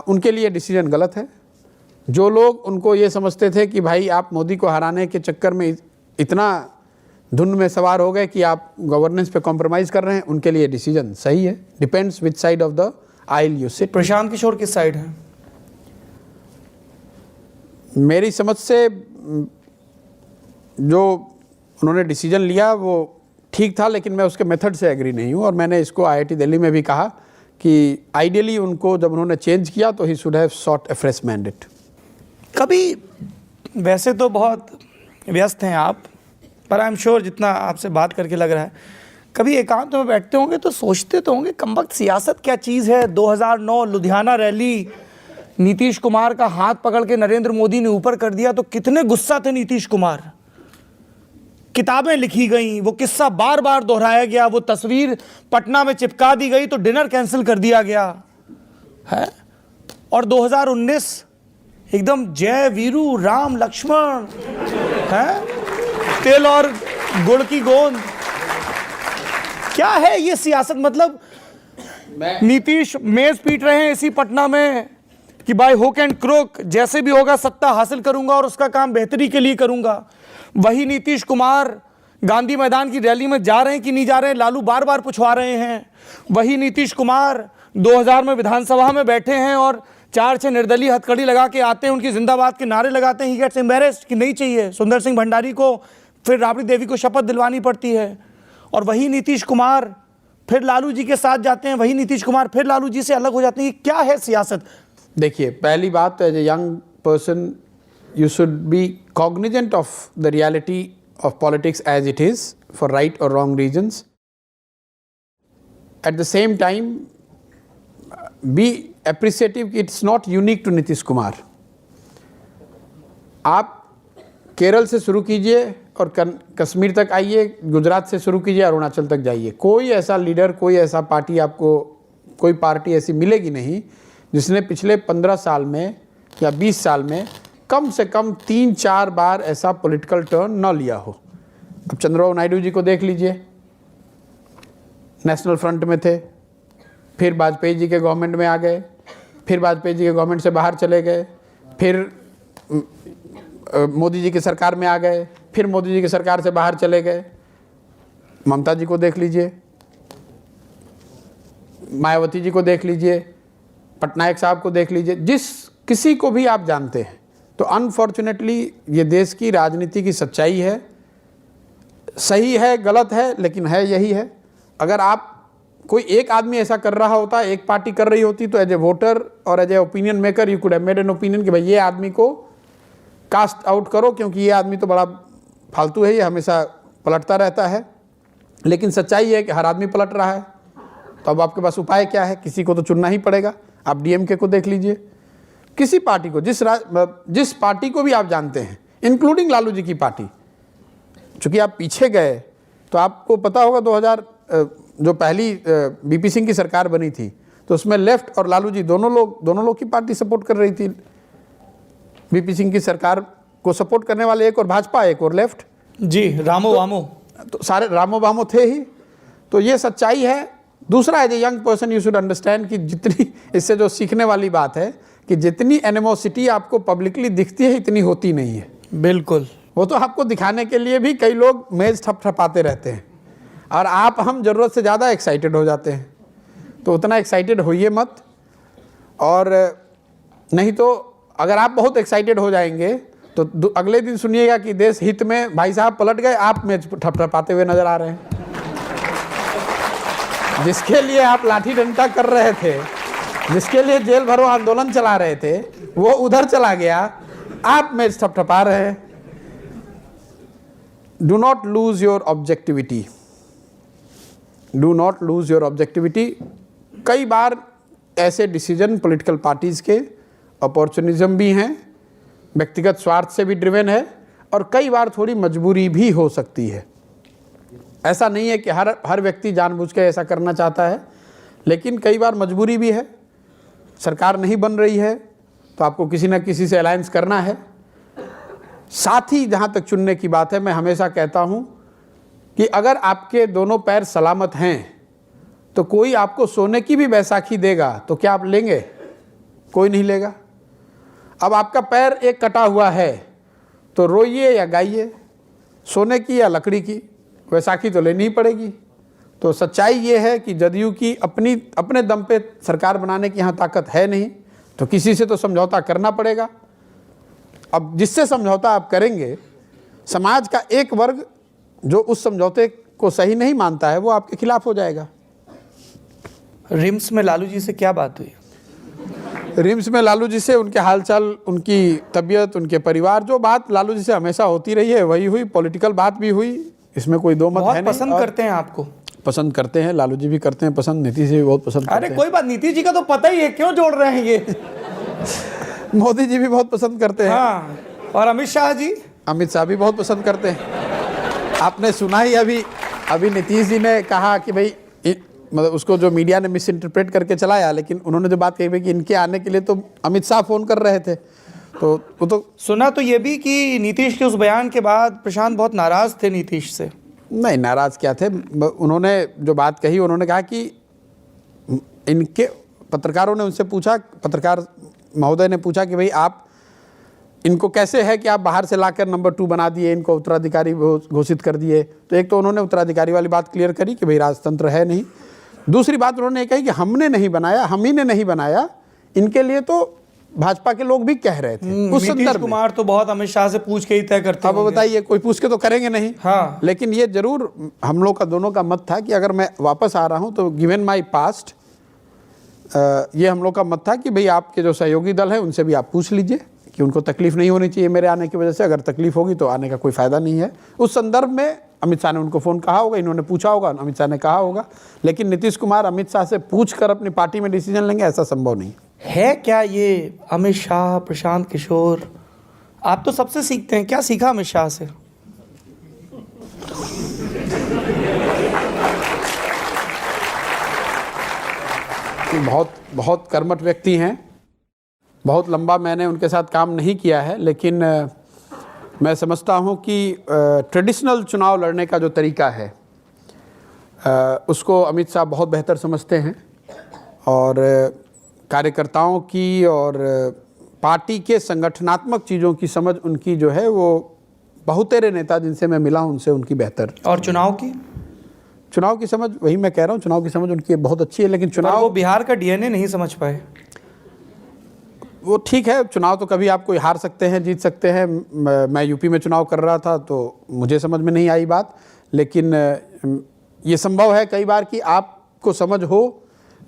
[SPEAKER 2] उनके लिए डिसीजन गलत है। जो लोग उनको ये समझते थे कि भाई आप मोदी को हराने के चक्कर में इतना धुन में सवार हो गए कि आप गवर्नेंस पे कॉम्प्रोमाइज़ कर रहे हैं, उनके लिए डिसीजन सही है। Depends which side of the aisle you sit.
[SPEAKER 1] Prashant Kishor किस साइड है?
[SPEAKER 2] मेरी समझ से जो उन्होंने डिसीजन लिया वो ठीक था, लेकिन मैं उसके मेथड से एग्री नहीं हूँ, और मैंने इसको IIT दिल्ली में भी कहा कि आइडियली उनको जब उन्होंने चेंज किया तो he should have short A fresh mandate.
[SPEAKER 1] कभी, वैसे तो बहुत व्यस्त हैं आप, पर आई एम श्योर जितना आपसे बात करके लग रहा है, कभी एकांत में बैठते होंगे तो सोचते तो होंगे कमबख्त सियासत क्या चीज़ है। 2009 लुधियाना रैली, नीतीश कुमार का हाथ पकड़ के नरेंद्र मोदी ने ऊपर कर दिया, तो कितने गुस्सा थे नीतीश कुमार। किताबें लिखी गई, वो किस्सा बार बार दोहराया गया, वो तस्वीर पटना में चिपका दी गई तो डिनर कैंसिल कर दिया गया है। और 2019 एकदम जय वीरू राम लक्ष्मण है, तेल और गुड़ की गोंद। क्या है ये सियासत? मतलब नीतीश मेज पीट रहे हैं इसी पटना में कि बाय हुक एंड क्रोक जैसे भी होगा सत्ता हासिल करूंगा और उसका काम बेहतरी के लिए करूंगा। वही नीतीश कुमार गांधी मैदान की रैली में जा रहे हैं कि नहीं जा रहे हैं, लालू बार बार पूछवा रहे हैं। वही नीतीश कुमार 2000 में विधानसभा में बैठे हैं और 4-6 निर्दलीय हथकड़ी लगा के आते हैं, उनकी जिंदाबाद के नारे लगाते हैं, ही गेट्स एम्बैरेस्ड कि नहीं चाहिए। सुंदर सिंह भंडारी को, फिर राबड़ी देवी को शपथ दिलवानी पड़ती है। और वही नीतीश कुमार फिर लालू जी के साथ जाते हैं, वही नीतीश कुमार फिर लालू जी से अलग हो जाते हैं। क्या है सियासत?
[SPEAKER 2] देखिए, पहली बात तो as a young person you should be cognizant of the reality of politics as it is for right or wrong reasons. At the same time, be appreciative कि it's not unique to Nitish Kumar. आप केरल से शुरू कीजिए और कश्मीर तक आइए, गुजरात से शुरू कीजिए, अरुणाचल तक जाइए, कोई ऐसा लीडर, कोई ऐसा पार्टी, आपको कोई पार्टी ऐसी मिलेगी नहीं जिसने पिछले 15 साल में या 20 साल में कम से कम 3-4 बार ऐसा पॉलिटिकल टर्न न लिया हो। अब चंद्रबाबू नायडू जी को देख लीजिए, नेशनल फ्रंट में थे, फिर वाजपेयी जी के गवर्नमेंट में आ गए, फिर वाजपेयी जी के गवर्नमेंट से बाहर चले गए, फिर मोदी जी की सरकार में आ गए, फिर मोदी जी की सरकार से बाहर चले गए। ममता जी को देख लीजिए, मायावती जी को देख लीजिए, पटनायक साहब को देख लीजिए, जिस किसी को भी आप जानते हैं। तो अनफॉर्चुनेटली ये देश की राजनीति की सच्चाई है, सही है गलत है, लेकिन है यही है। अगर आप कोई एक आदमी ऐसा कर रहा होता, एक पार्टी कर रही होती, तो एज ए वोटर और as an opinion maker you could have made an opinion कि भाई ये आदमी को कास्ट आउट करो, क्योंकि ये आदमी तो बड़ा फालतू है, ये हमेशा पलटता रहता है। लेकिन सच्चाई है कि हर आदमी पलट रहा है, तो अब आपके पास उपाय क्या है? किसी को तो चुनना ही पड़ेगा। आप DMK को देख लीजिए, किसी पार्टी को, जिस पार्टी को भी आप जानते हैं, इंक्लूडिंग लालू जी की पार्टी। चूँकि आप पीछे गए तो आपको पता होगा 2000 जो पहली BP सिंह की सरकार बनी थी, तो उसमें लेफ्ट और लालू जी दोनों लोग की पार्टी सपोर्ट कर रही थी। BP सिंह की सरकार को सपोर्ट करने वाले एक और भाजपा, एक और लेफ्ट
[SPEAKER 1] जी, रामो वामो,
[SPEAKER 2] तो सारे रामो वामो थे ही। तो ये सच्चाई है। दूसरा, as a young person you should understand कि जितनी, इससे जो सीखने वाली बात है कि जितनी एनिमोसिटी आपको पब्लिकली दिखती है इतनी होती नहीं है।
[SPEAKER 1] बिल्कुल,
[SPEAKER 2] वो तो आपको दिखाने के लिए भी कई लोग मेज थपथपाते रहते हैं, और हम ज़रूरत से ज़्यादा एक्साइटेड हो जाते हैं। तो उतना एक्साइटेड होइए मत। और नहीं तो अगर आप बहुत एक्साइटेड हो जाएंगे तो अगले दिन सुनिएगा कि देश हित में भाई साहब पलट गए, आप में ठपठपाते हुए नजर आ रहे हैं। जिसके लिए आप लाठी डंडा कर रहे थे, जिसके लिए जेल भरो आंदोलन चला रहे थे, वो उधर चला गया, आप में ठपठपा रहे हैं। Do not lose your objectivity, do not lose your objectivity. कई बार ऐसे डिसीजन पॉलिटिकल पार्टीज के अपॉर्चुनिज्म भी हैं, व्यक्तिगत स्वार्थ से भी ड्रिवन है, और कई बार थोड़ी मजबूरी भी हो सकती है। ऐसा नहीं है कि हर व्यक्ति जानबूझ के ऐसा करना चाहता है, लेकिन कई बार मजबूरी भी है। सरकार नहीं बन रही है तो आपको किसी न किसी से अलायंस करना है। साथ ही जहाँ तक चुनने की बात है, मैं हमेशा कहता हूँ कि अगर आपके दोनों पैर सलामत हैं तो कोई आपको सोने की भी बैसाखी देगा तो क्या आप लेंगे? कोई नहीं लेगा। अब आपका पैर एक कटा हुआ है तो रोइए या गाइए, सोने की या लकड़ी की, बैसाखी तो लेनी ही पड़ेगी। तो सच्चाई ये है कि जदयू की अपने दम पे सरकार बनाने की यहाँ ताकत है नहीं, तो किसी से तो समझौता करना पड़ेगा। अब जिससे समझौता आप करेंगे, समाज का एक वर्ग जो उस समझौते को सही नहीं मानता है वो आपके खिलाफ हो जाएगा।
[SPEAKER 1] रिम्स में लालू जी से क्या बात हुई?
[SPEAKER 2] रिम्स में लालू जी से उनके हालचाल, उनकी तबीयत, उनके परिवार, जो बात लालू जी से हमेशा होती रही है वही हुई। पॉलिटिकल बात भी हुई, इसमें कोई दो मत है नहीं।
[SPEAKER 1] पसंद करते हैं आपको?
[SPEAKER 2] पसंद करते हैं, लालू जी भी करते हैं पसंद, नीतीश जी भी बहुत पसंद करते हैं।
[SPEAKER 1] अरे कोई बात, नीतीश जी का तो पता ही है, क्यों जोड़ रहे हैं ये?
[SPEAKER 2] मोदी जी भी बहुत पसंद करते हैं।
[SPEAKER 1] हाँ, और अमित शाह जी?
[SPEAKER 2] अमित शाह भी बहुत पसंद करते हैं। आपने सुना ही अभी नीतीश जी ने कहा कि भाई मतलब उसको जो मीडिया ने मिस इंटरप्रेट करके चलाया, लेकिन उन्होंने जो बात कही कि इनके आने के लिए तो अमित शाह फोन कर रहे थे, तो वो तो
[SPEAKER 1] सुना तो ये भी कि नीतीश के उस बयान के बाद प्रशांत बहुत नाराज थे नीतीश से।
[SPEAKER 2] नहीं, नाराज क्या थे, उन्होंने जो बात कही, उन्होंने कहा कि इनके पत्रकारों ने उनसे पूछा, पत्रकार महोदय ने पूछा कि भाई आप इनको कैसे है कि आप बाहर से लाकर नंबर 2 बना दिए, इनको उत्तराधिकारी घोषित कर दिए। तो एक तो उन्होंने उत्तराधिकारी वाली बात क्लियर करी कि भाई राजतंत्र है नहीं। दूसरी बात उन्होंने कही कि हमने नहीं बनाया, हम ही ने नहीं बनाया, इनके लिए तो भाजपा के लोग भी कह रहे थे। उस
[SPEAKER 1] नीतीश कुमार तो बहुत अमित शाह से पूछ के ही तय करते हैं।
[SPEAKER 2] अब बताइए, कोई पूछ के तो करेंगे नहीं।
[SPEAKER 1] हाँ।
[SPEAKER 2] लेकिन ये जरूर हम लोग का दोनों का मत था कि अगर मैं वापस आ रहा हूं तो गिवन माई पास्ट, ये हम लोग का मत था कि भाई आपके जो सहयोगी दल है उनसे भी आप पूछ लीजिए कि उनको तकलीफ नहीं होनी चाहिए मेरे आने की वजह से। अगर तकलीफ होगी तो आने का कोई फायदा नहीं है। उस संदर्भ में अमित शाह ने उनको फ़ोन कहा होगा, इन्होंने पूछा होगा, अमित शाह ने कहा होगा। लेकिन नीतीश कुमार अमित शाह से पूछ कर अपनी पार्टी में डिसीजन लेंगे, ऐसा संभव नहीं
[SPEAKER 1] है। क्या ये अमित शाह, प्रशांत किशोर, आप तो सबसे सीखते हैं, क्या सीखा अमित शाह से?
[SPEAKER 2] बहुत कर्मठ व्यक्ति हैं। बहुत लंबा मैंने उनके साथ काम नहीं किया है, लेकिन मैं समझता हूं कि ट्रेडिशनल चुनाव लड़ने का जो तरीका है उसको अमित शाह बहुत बेहतर समझते हैं, और कार्यकर्ताओं की और पार्टी के संगठनात्मक चीज़ों की समझ उनकी जो है वो बहुतेरे नेता जिनसे मैं मिला हूं उनसे उनकी बेहतर।
[SPEAKER 1] और चुनाव की
[SPEAKER 2] समझ, वही मैं कह रहा हूं, चुनाव की समझ उनकी बहुत अच्छी है। लेकिन चुनाव,
[SPEAKER 1] वो बिहार का डीएनए नहीं समझ पाए।
[SPEAKER 2] वो ठीक है, चुनाव तो कभी आप कोई हार सकते हैं, जीत सकते हैं। मैं यूपी में चुनाव कर रहा था तो मुझे समझ में नहीं आई बात, लेकिन ये संभव है कई बार कि आपको समझ हो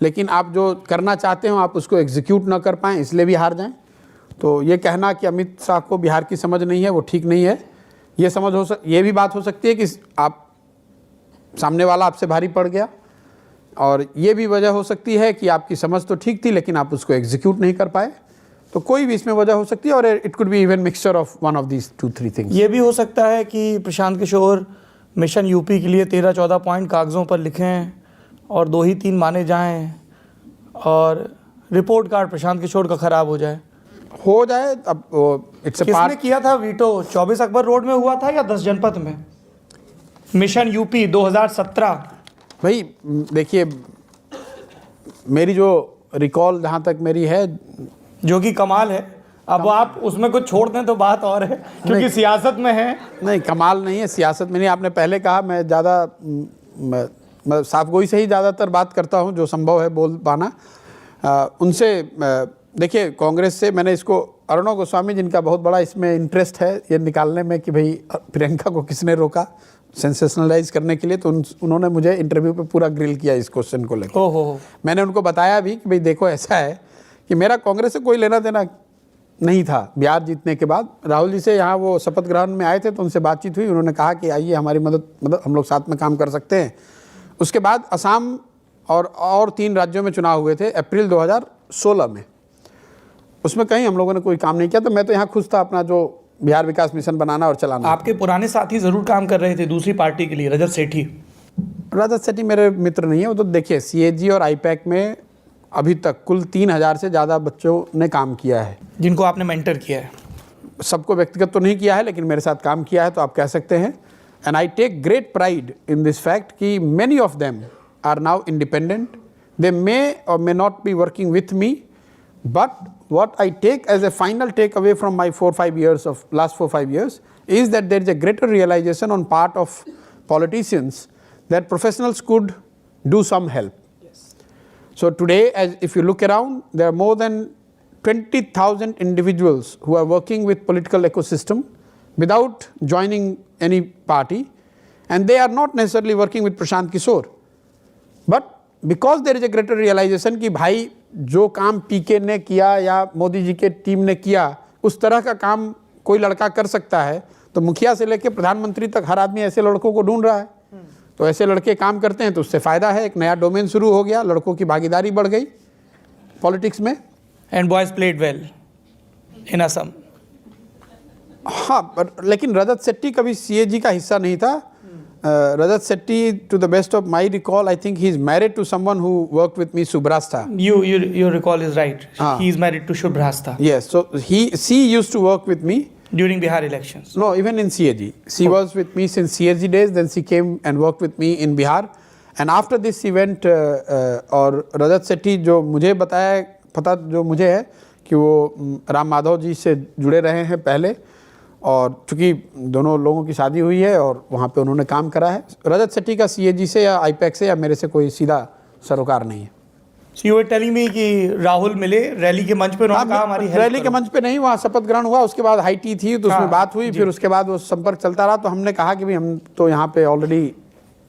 [SPEAKER 2] लेकिन आप जो करना चाहते हो आप उसको एग्जीक्यूट ना कर पाएँ, इसलिए भी हार जाएं। तो ये कहना कि अमित शाह को बिहार की समझ नहीं है वो ठीक नहीं है। ये भी बात हो सकती है कि आप सामने वाला आपसे भारी पड़ गया, और ये भी वजह हो सकती है कि आपकी समझ तो ठीक थी लेकिन आप उसको एग्जीक्यूट नहीं कर पाए। तो कोई भी इसमें वजह हो सकती है, और it could be even mixture of one of these 2-3 things.
[SPEAKER 1] ये भी हो सकता है कि प्रशांत किशोर मिशन यूपी के लिए 13-14 पॉइंट कागज़ों पर लिखें और 2 ही 3 माने जाएं और रिपोर्ट कार्ड प्रशांत किशोर का ख़राब हो जाए।
[SPEAKER 2] अब इट्स अ पार्ट।
[SPEAKER 1] किसने किया था वीटो? 24 अकबर रोड में हुआ था या 10 जनपद में? Mission UP 2017।
[SPEAKER 2] भाई देखिए, मेरी जो रिकॉल जहाँ तक मेरी है,
[SPEAKER 1] जो कि कमाल है। अब आप उसमें कुछ छोड़ दें तो बात और है, क्योंकि सियासत में है।
[SPEAKER 2] नहीं, कमाल नहीं है, सियासत में नहीं। आपने पहले कहा, मैं ज़्यादा मतलब साफ गोई से ही ज़्यादातर बात करता हूँ, जो संभव है बोल पाना। उनसे देखिए, कांग्रेस से मैंने इसको अर्णव गोस्वामी जिनका बहुत बड़ा इसमें इंटरेस्ट है ये निकालने में कि भाई प्रियंका को किसने रोका सेंसेशनलाइज करने के लिए, तो उन्होंने मुझे इंटरव्यू पे पूरा ग्रिल किया इस क्वेश्चन को लेकर।
[SPEAKER 1] ओहो।
[SPEAKER 2] मैंने उनको बताया भी कि भाई देखो ऐसा है कि मेरा कांग्रेस से कोई लेना देना नहीं था। बिहार जीतने के बाद राहुल जी से यहाँ वो शपथ ग्रहण में आए थे तो उनसे बातचीत हुई, उन्होंने कहा कि आइए हमारी मदद हम लोग साथ में काम कर सकते हैं। उसके बाद असम और 3 राज्यों में चुनाव हुए थे अप्रैल 2016 में, उसमें कहीं हम लोगों ने कोई काम नहीं किया। तो मैं तो यहाँ खुश था अपना जो बिहार विकास मिशन बनाना और चलाना।
[SPEAKER 1] आपके पुराने साथी जरूर काम कर रहे थे दूसरी पार्टी के लिए, रजत सेठी।
[SPEAKER 2] रजत सेठी मेरे मित्र नहीं है, वो तो देखिए CAG और IPAC में अभी तक कुल 3000 से ज़्यादा बच्चों ने काम किया है,
[SPEAKER 1] जिनको आपने मेंटर किया है।
[SPEAKER 2] सबको व्यक्तिगत तो नहीं किया है लेकिन मेरे साथ काम किया है, तो आप कह सकते हैं। And I take great pride in this fact कि many of them are now independent. They may or may not be working with me, but what I take as a final takeaway from my 4-5 years of last 4-5 years is that there is a greater realization on part of politicians that professionals could do some help. Yes. So today, as if you look around, there are more than 20,000 individuals who are working with political ecosystem without joining any party, and they are not necessarily working with Prashant Kishore, but because there is a greater realization कि भाई जो काम PK ने किया या मोदी जी के team ने किया उस तरह का काम कोई लड़का कर सकता है, तो मुखिया से लेकर प्रधानमंत्री तक हर आदमी ऐसे लड़कों को ढूंढ रहा है। तो ऐसे लड़के काम करते हैं तो उससे फ़ायदा है, एक नया डोमेन शुरू हो गया, लड़कों की भागीदारी बढ़ गई पॉलिटिक्स में।
[SPEAKER 1] And boys played well in Assam.
[SPEAKER 2] हाँ, लेकिन रजत सेट्टी कभी CAG का हिस्सा नहीं था। Rajat Sethi, to the best of my recall, I think he is married to someone who worked with me, Subhrastha.
[SPEAKER 1] Your recall is right. He is married to Subhrastha.
[SPEAKER 2] Yes, so she used to work with me
[SPEAKER 1] during Bihar elections.
[SPEAKER 2] No, even in CAG. She was with me since CAG days. Then she came and worked with me in Bihar, and after this she went. और रजत सेठी जो मुझे बताया पता जो मुझे है कि वो राम माधव जी से जुड़े रहे हैं पहले, और चूँकि दोनों लोगों की शादी हुई है और वहाँ पे उन्होंने काम करा है। रजत सेठी का CAG से या IPAC से या मेरे से कोई सीधा सरोकार नहीं है।
[SPEAKER 1] So you were telling me कि राहुल मिले रैली के मंच पे, उन्होंने कहा हमारी हेल्प
[SPEAKER 2] रैली के मंच पे नहीं, वहाँ शपथ ग्रहण हुआ, उसके बाद हाई टी थी तो उसमें बात हुई, फिर उसके बाद वो संपर्क चलता रहा। तो हमने कहा कि भाई हम तो यहाँ पे ऑलरेडी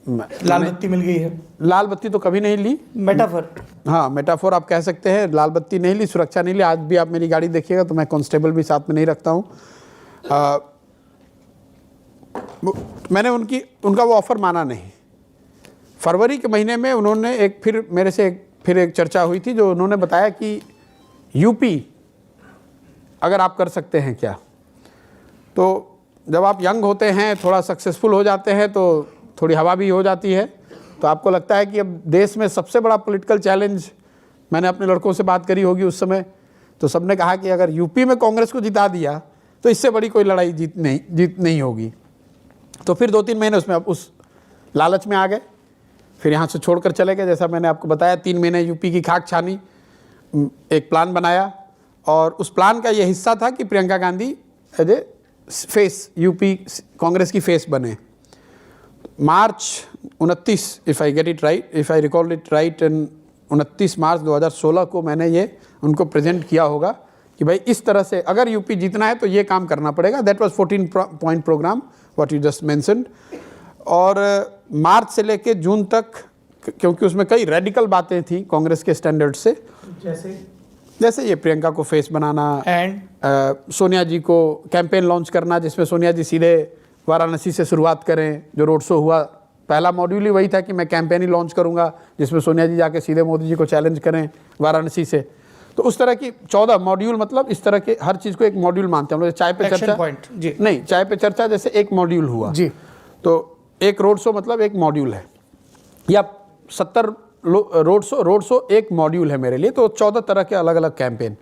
[SPEAKER 1] लाल बत्ती मिल गई है।
[SPEAKER 2] लाल बत्ती तो कभी नहीं ली,
[SPEAKER 1] मेटाफर।
[SPEAKER 2] हाँ, मेटाफोर आप कह सकते हैं। लाल बत्ती नहीं ली, सुरक्षा नहीं ली। आज भी आप मेरी गाड़ी देखिएगा तो मैं कांस्टेबल भी साथ में नहीं रखता हूँ। मैंने उनका वो ऑफ़र माना नहीं। फरवरी के महीने में उन्होंने फिर मेरे से एक चर्चा हुई थी, जो उन्होंने बताया कि यूपी अगर आप कर सकते हैं क्या। तो जब आप यंग होते हैं, थोड़ा सक्सेसफुल हो जाते हैं, तो थोड़ी हवा भी हो जाती है, तो आपको लगता है कि अब देश में सबसे बड़ा पॉलिटिकल चैलेंज, मैंने अपने लड़कों से बात करी होगी उस समय, तो सबने कहा कि अगर यूपी में कांग्रेस को जिता दिया तो इससे बड़ी कोई लड़ाई जीत नहीं होगी। तो फिर 2-3 महीने उसमें अब उस लालच में आ गए, फिर यहाँ से छोड़कर चले गए। जैसा मैंने आपको बताया, 3 महीने यूपी की खाक छानी, एक प्लान बनाया, और उस प्लान का ये हिस्सा था कि Priyanka Gandhi as a face, UP Congress की फेस बने। March 29, if I get it right, if I recall it right, 29 March 2016 को मैंने ये उनको प्रेजेंट किया होगा कि भाई इस तरह से अगर यूपी जीतना है तो ये काम करना पड़ेगा। That was 14 point program what you just mentioned. और मार्च से लेके जून तक, क्योंकि उसमें कई रेडिकल बातें थी कांग्रेस के स्टैंडर्ड से, जैसे ये प्रियंका को फेस बनाना एंड सोनिया जी को कैंपेन लॉन्च करना, जिसमें सोनिया जी सीधे वाराणसी से शुरुआत करें। जो रोड शो हुआ, पहला मॉड्यूल ही वही था कि मैं कैंपेन ही लॉन्च करूंगा, जिसमें सोनिया जी जाके सीधे मोदी जी को चैलेंज करें वाराणसी से। तो उस तरह की 14 मॉड्यूल, मतलब इस तरह के हर चीज़ को एक मॉड्यूल मानते हैं हम लोग। चाय पे चर्चा नहीं, चाय पे चर्चा जैसे एक मॉड्यूल हुआ जी, तो एक रोड शो मतलब एक मॉड्यूल है, या 70 रोड शो एक मॉड्यूल है मेरे लिए। तो 14 तरह के अलग अलग कैंपेन,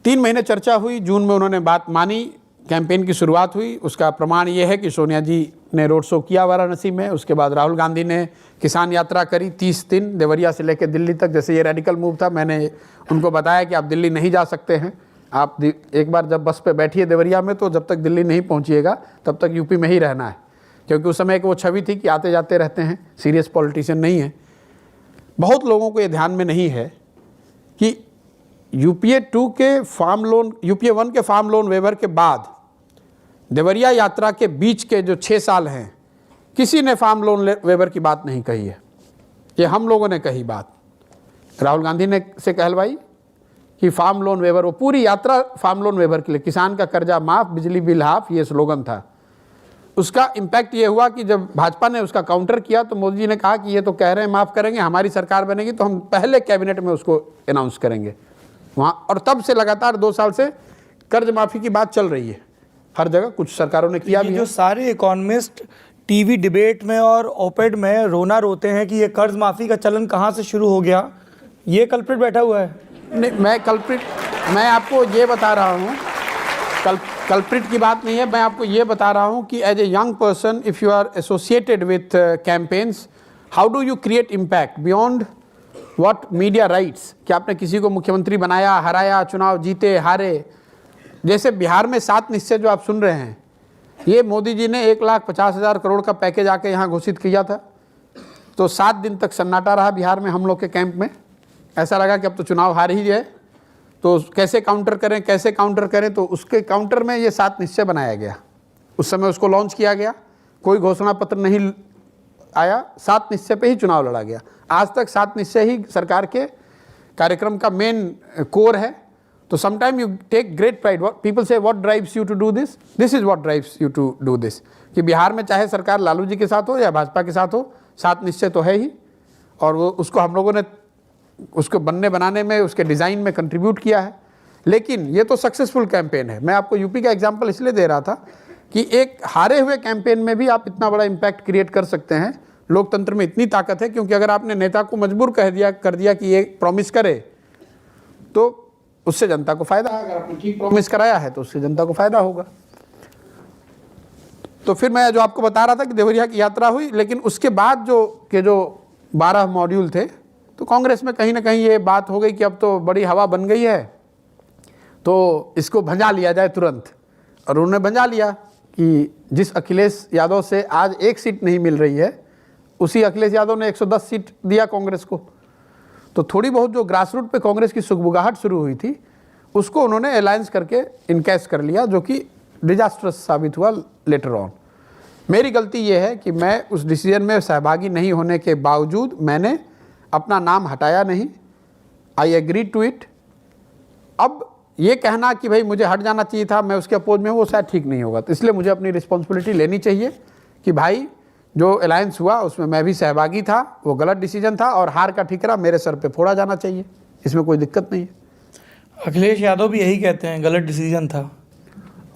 [SPEAKER 2] 3 महीने चर्चा हुई। जून में उन्होंने बात मानी, कैंपेन की शुरुआत हुई। उसका प्रमाण ये है कि सोनिया जी ने रोड शो किया वाराणसी में, उसके बाद राहुल गांधी ने किसान यात्रा करी 30 दिन, देवरिया से लेकर दिल्ली तक। जैसे ये रेडिकल मूव था, मैंने उनको बताया कि आप दिल्ली नहीं जा सकते हैं, आप एक बार जब बस पे बैठिए देवरिया में, तो जब तक दिल्ली नहीं पहुंचिएगा तब तक यूपी में ही रहना है। क्योंकि उस समय एक वो छवि थी कि आते जाते रहते हैं, सीरियस पॉलिटिशियन नहीं है। बहुत लोगों को ये ध्यान में नहीं है कि यूपीए 2 के फार्म लोन, यूपीए 1 के फार्म लोन वेवर के बाद देवरिया यात्रा के बीच के जो 6 साल हैं, किसी ने फार्म लोन वेवर की बात नहीं कही है। ये हम लोगों ने कही बात, राहुल गांधी ने से कहलवाई कि फार्म लोन वेवर, वो पूरी यात्रा फार्म लोन वेवर के लिए, किसान का कर्जा माफ, बिजली बिल हाफ, ये स्लोगन था। उसका इम्पैक्ट ये हुआ कि जब भाजपा ने उसका काउंटर किया तो मोदी जी ने कहा कि ये तो कह रहे हैं माफ़ करेंगे, हमारी सरकार बनेगी तो हम पहले कैबिनेट में उसको अनाउंस करेंगे वहाँ। और तब से लगातार 2 साल से कर्ज माफ़ी की बात चल रही है हर जगह, कुछ सरकारों ने किया भी।
[SPEAKER 1] जो सारे इकोनॉमिस्ट टीवी डिबेट में और ओपेड में रोना रोते हैं कि ये कर्ज माफ़ी का चलन कहाँ से शुरू हो गया, ये कल्प्रिट बैठा हुआ है।
[SPEAKER 2] नहीं, मैं आपको ये बता रहा हूँ, कल्प्रिट की बात नहीं है। मैं आपको ये बता रहा हूँ कि as a young person, if you are associated with campaigns, how do you create impact beyond what media writes, कि आपने किसी को मुख्यमंत्री बनाया, हराया, चुनाव जीते, हारे। जैसे बिहार में 7 निश्चय जो आप सुन रहे हैं, ये मोदी जी ने 1,50,000 करोड़ का पैकेज आके यहाँ घोषित किया था, तो 7 दिन तक सन्नाटा रहा बिहार में हम लोग के कैंप में। ऐसा लगा कि अब तो चुनाव हार ही जाए, तो कैसे काउंटर करें, तो उसके काउंटर में ये 7 निश्चय बनाया गया। उस समय उसको लॉन्च किया गया, कोई घोषणा पत्र नहीं आया, 7 निश्चय पे ही चुनाव लड़ा गया। आज तक 7 निश्चय ही सरकार के कार्यक्रम का मेन कोर है। तो sometime you take great pride, people से what drives you to do this, this is what drives you to do this, कि बिहार में चाहे सरकार लालू जी के साथ हो या भाजपा के साथ हो, 7 निश्चय तो है ही। और वो उसको हम लोगों ने उसको बनाने में, उसके डिज़ाइन में कंट्रीब्यूट किया है। लेकिन ये तो सक्सेसफुल कैंपेन है। मैं आपको यूपी का एग्जांपल इसलिए दे रहा था कि एक हारे हुए कैंपेन में भी आप इतना बड़ा इम्पैक्ट क्रिएट कर सकते हैं। लोकतंत्र में इतनी ताकत है, क्योंकि अगर आपने नेता को मजबूर कर दिया कि ये प्रॉमिस करे, तो उससे जनता को फायदा है। अगर आपने ठीक प्रॉमिस कराया है तो उससे जनता को फायदा होगा। तो फिर मैं जो आपको बता रहा था कि देवरिया की यात्रा हुई, लेकिन उसके बाद जो 12 मॉड्यूल थे, तो कांग्रेस में कहीं ना कहीं ये बात हो गई कि अब तो बड़ी हवा बन गई है, तो इसको भंजा लिया जाए तुरंत। और उन्होंने भंजा लिया कि जिस अखिलेश यादव से आज 1 सीट नहीं मिल रही है, उसी अखिलेश यादव ने 110 सीट दिया कांग्रेस को। तो थोड़ी बहुत जो ग्रास रूट पे कांग्रेस की सुगबुगाहट शुरू हुई थी, उसको उन्होंने अलायंस करके इनकैश कर लिया, जो कि डिजास्ट्रस साबित हुआ लेटर ऑन। मेरी गलती ये है कि मैं उस डिसीजन में सहभागी नहीं होने के बावजूद मैंने अपना नाम हटाया नहीं। I agree to it. अब ये कहना कि भाई मुझे हट जाना चाहिए था, मैं उसके अपोज में हूँ, वो शायद ठीक नहीं होगा। तो इसलिए मुझे अपनी रिस्पॉन्सिबिलिटी लेनी चाहिए कि भाई जो अलायंस हुआ उसमें मैं भी सहभागी था, वो गलत डिसीजन था और हार का ठिकरा मेरे सर पे फोड़ा जाना चाहिए, इसमें कोई दिक्कत नहीं है।
[SPEAKER 1] अखिलेश यादव भी यही कहते हैं, गलत डिसीजन था।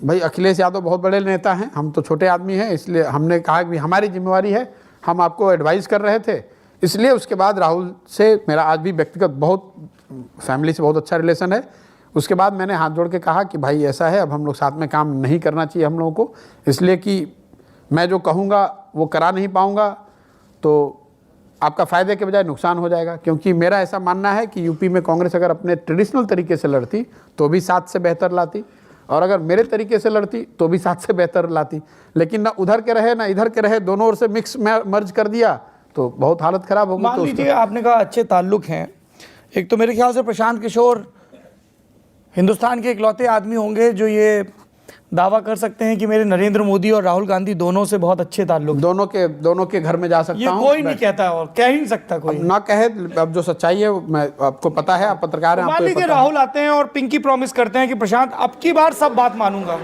[SPEAKER 2] भाई अखिलेश यादव बहुत बड़े नेता हैं, हम तो छोटे आदमी हैं, इसलिए हमने कहा कि हमारी जिम्मेवारी है, हम आपको एडवाइस कर रहे थे। इसलिए उसके बाद राहुल से मेरा आज भी व्यक्तिगत बहुत, फैमिली से बहुत अच्छा रिलेशन है। उसके बाद मैंने हाथ जोड़ के कहा कि भाई ऐसा है, अब हम लोग साथ में काम नहीं करना चाहिए हम लोगों को, इसलिए कि मैं जो कहूँगा वो करा नहीं पाऊँगा तो आपका फ़ायदे के बजाय नुकसान हो जाएगा। क्योंकि मेरा ऐसा मानना है कि यूपी में कांग्रेस अगर अपने ट्रेडिशनल तरीके से लड़ती तो भी 7 से बेहतर लाती, और अगर मेरे तरीके से लड़ती तो भी 7 से बेहतर लाती। लेकिन ना उधर के रहे ना इधर के रहे, दोनों ओर से मिक्स मर्ज कर दिया तो बहुत हालत ख़राब होगी।
[SPEAKER 1] मान लीजिए आपने कहा अच्छे ताल्लुक हैं, एक तो मेरे ख्याल से प्रशांत किशोर हिंदुस्तान के इकलौते आदमी होंगे जो ये दावा कर सकते हैं कि मेरे नरेंद्र मोदी और राहुल गांधी दोनों से बहुत अच्छे ताल्लुक।
[SPEAKER 2] दोनों के घर में जा सकता हूं।
[SPEAKER 1] कोई नहीं कहता और कह ही नहीं सकता कोई,
[SPEAKER 2] ना कहे। अब जो सच्चाई है मैं आपको पता है, आप पत्रकार हैं,
[SPEAKER 1] मान लीजिए राहुल आते हैं और पिंकी प्रॉमिस करते हैं कि प्रशांत अब की बार सब बात मानूंगा।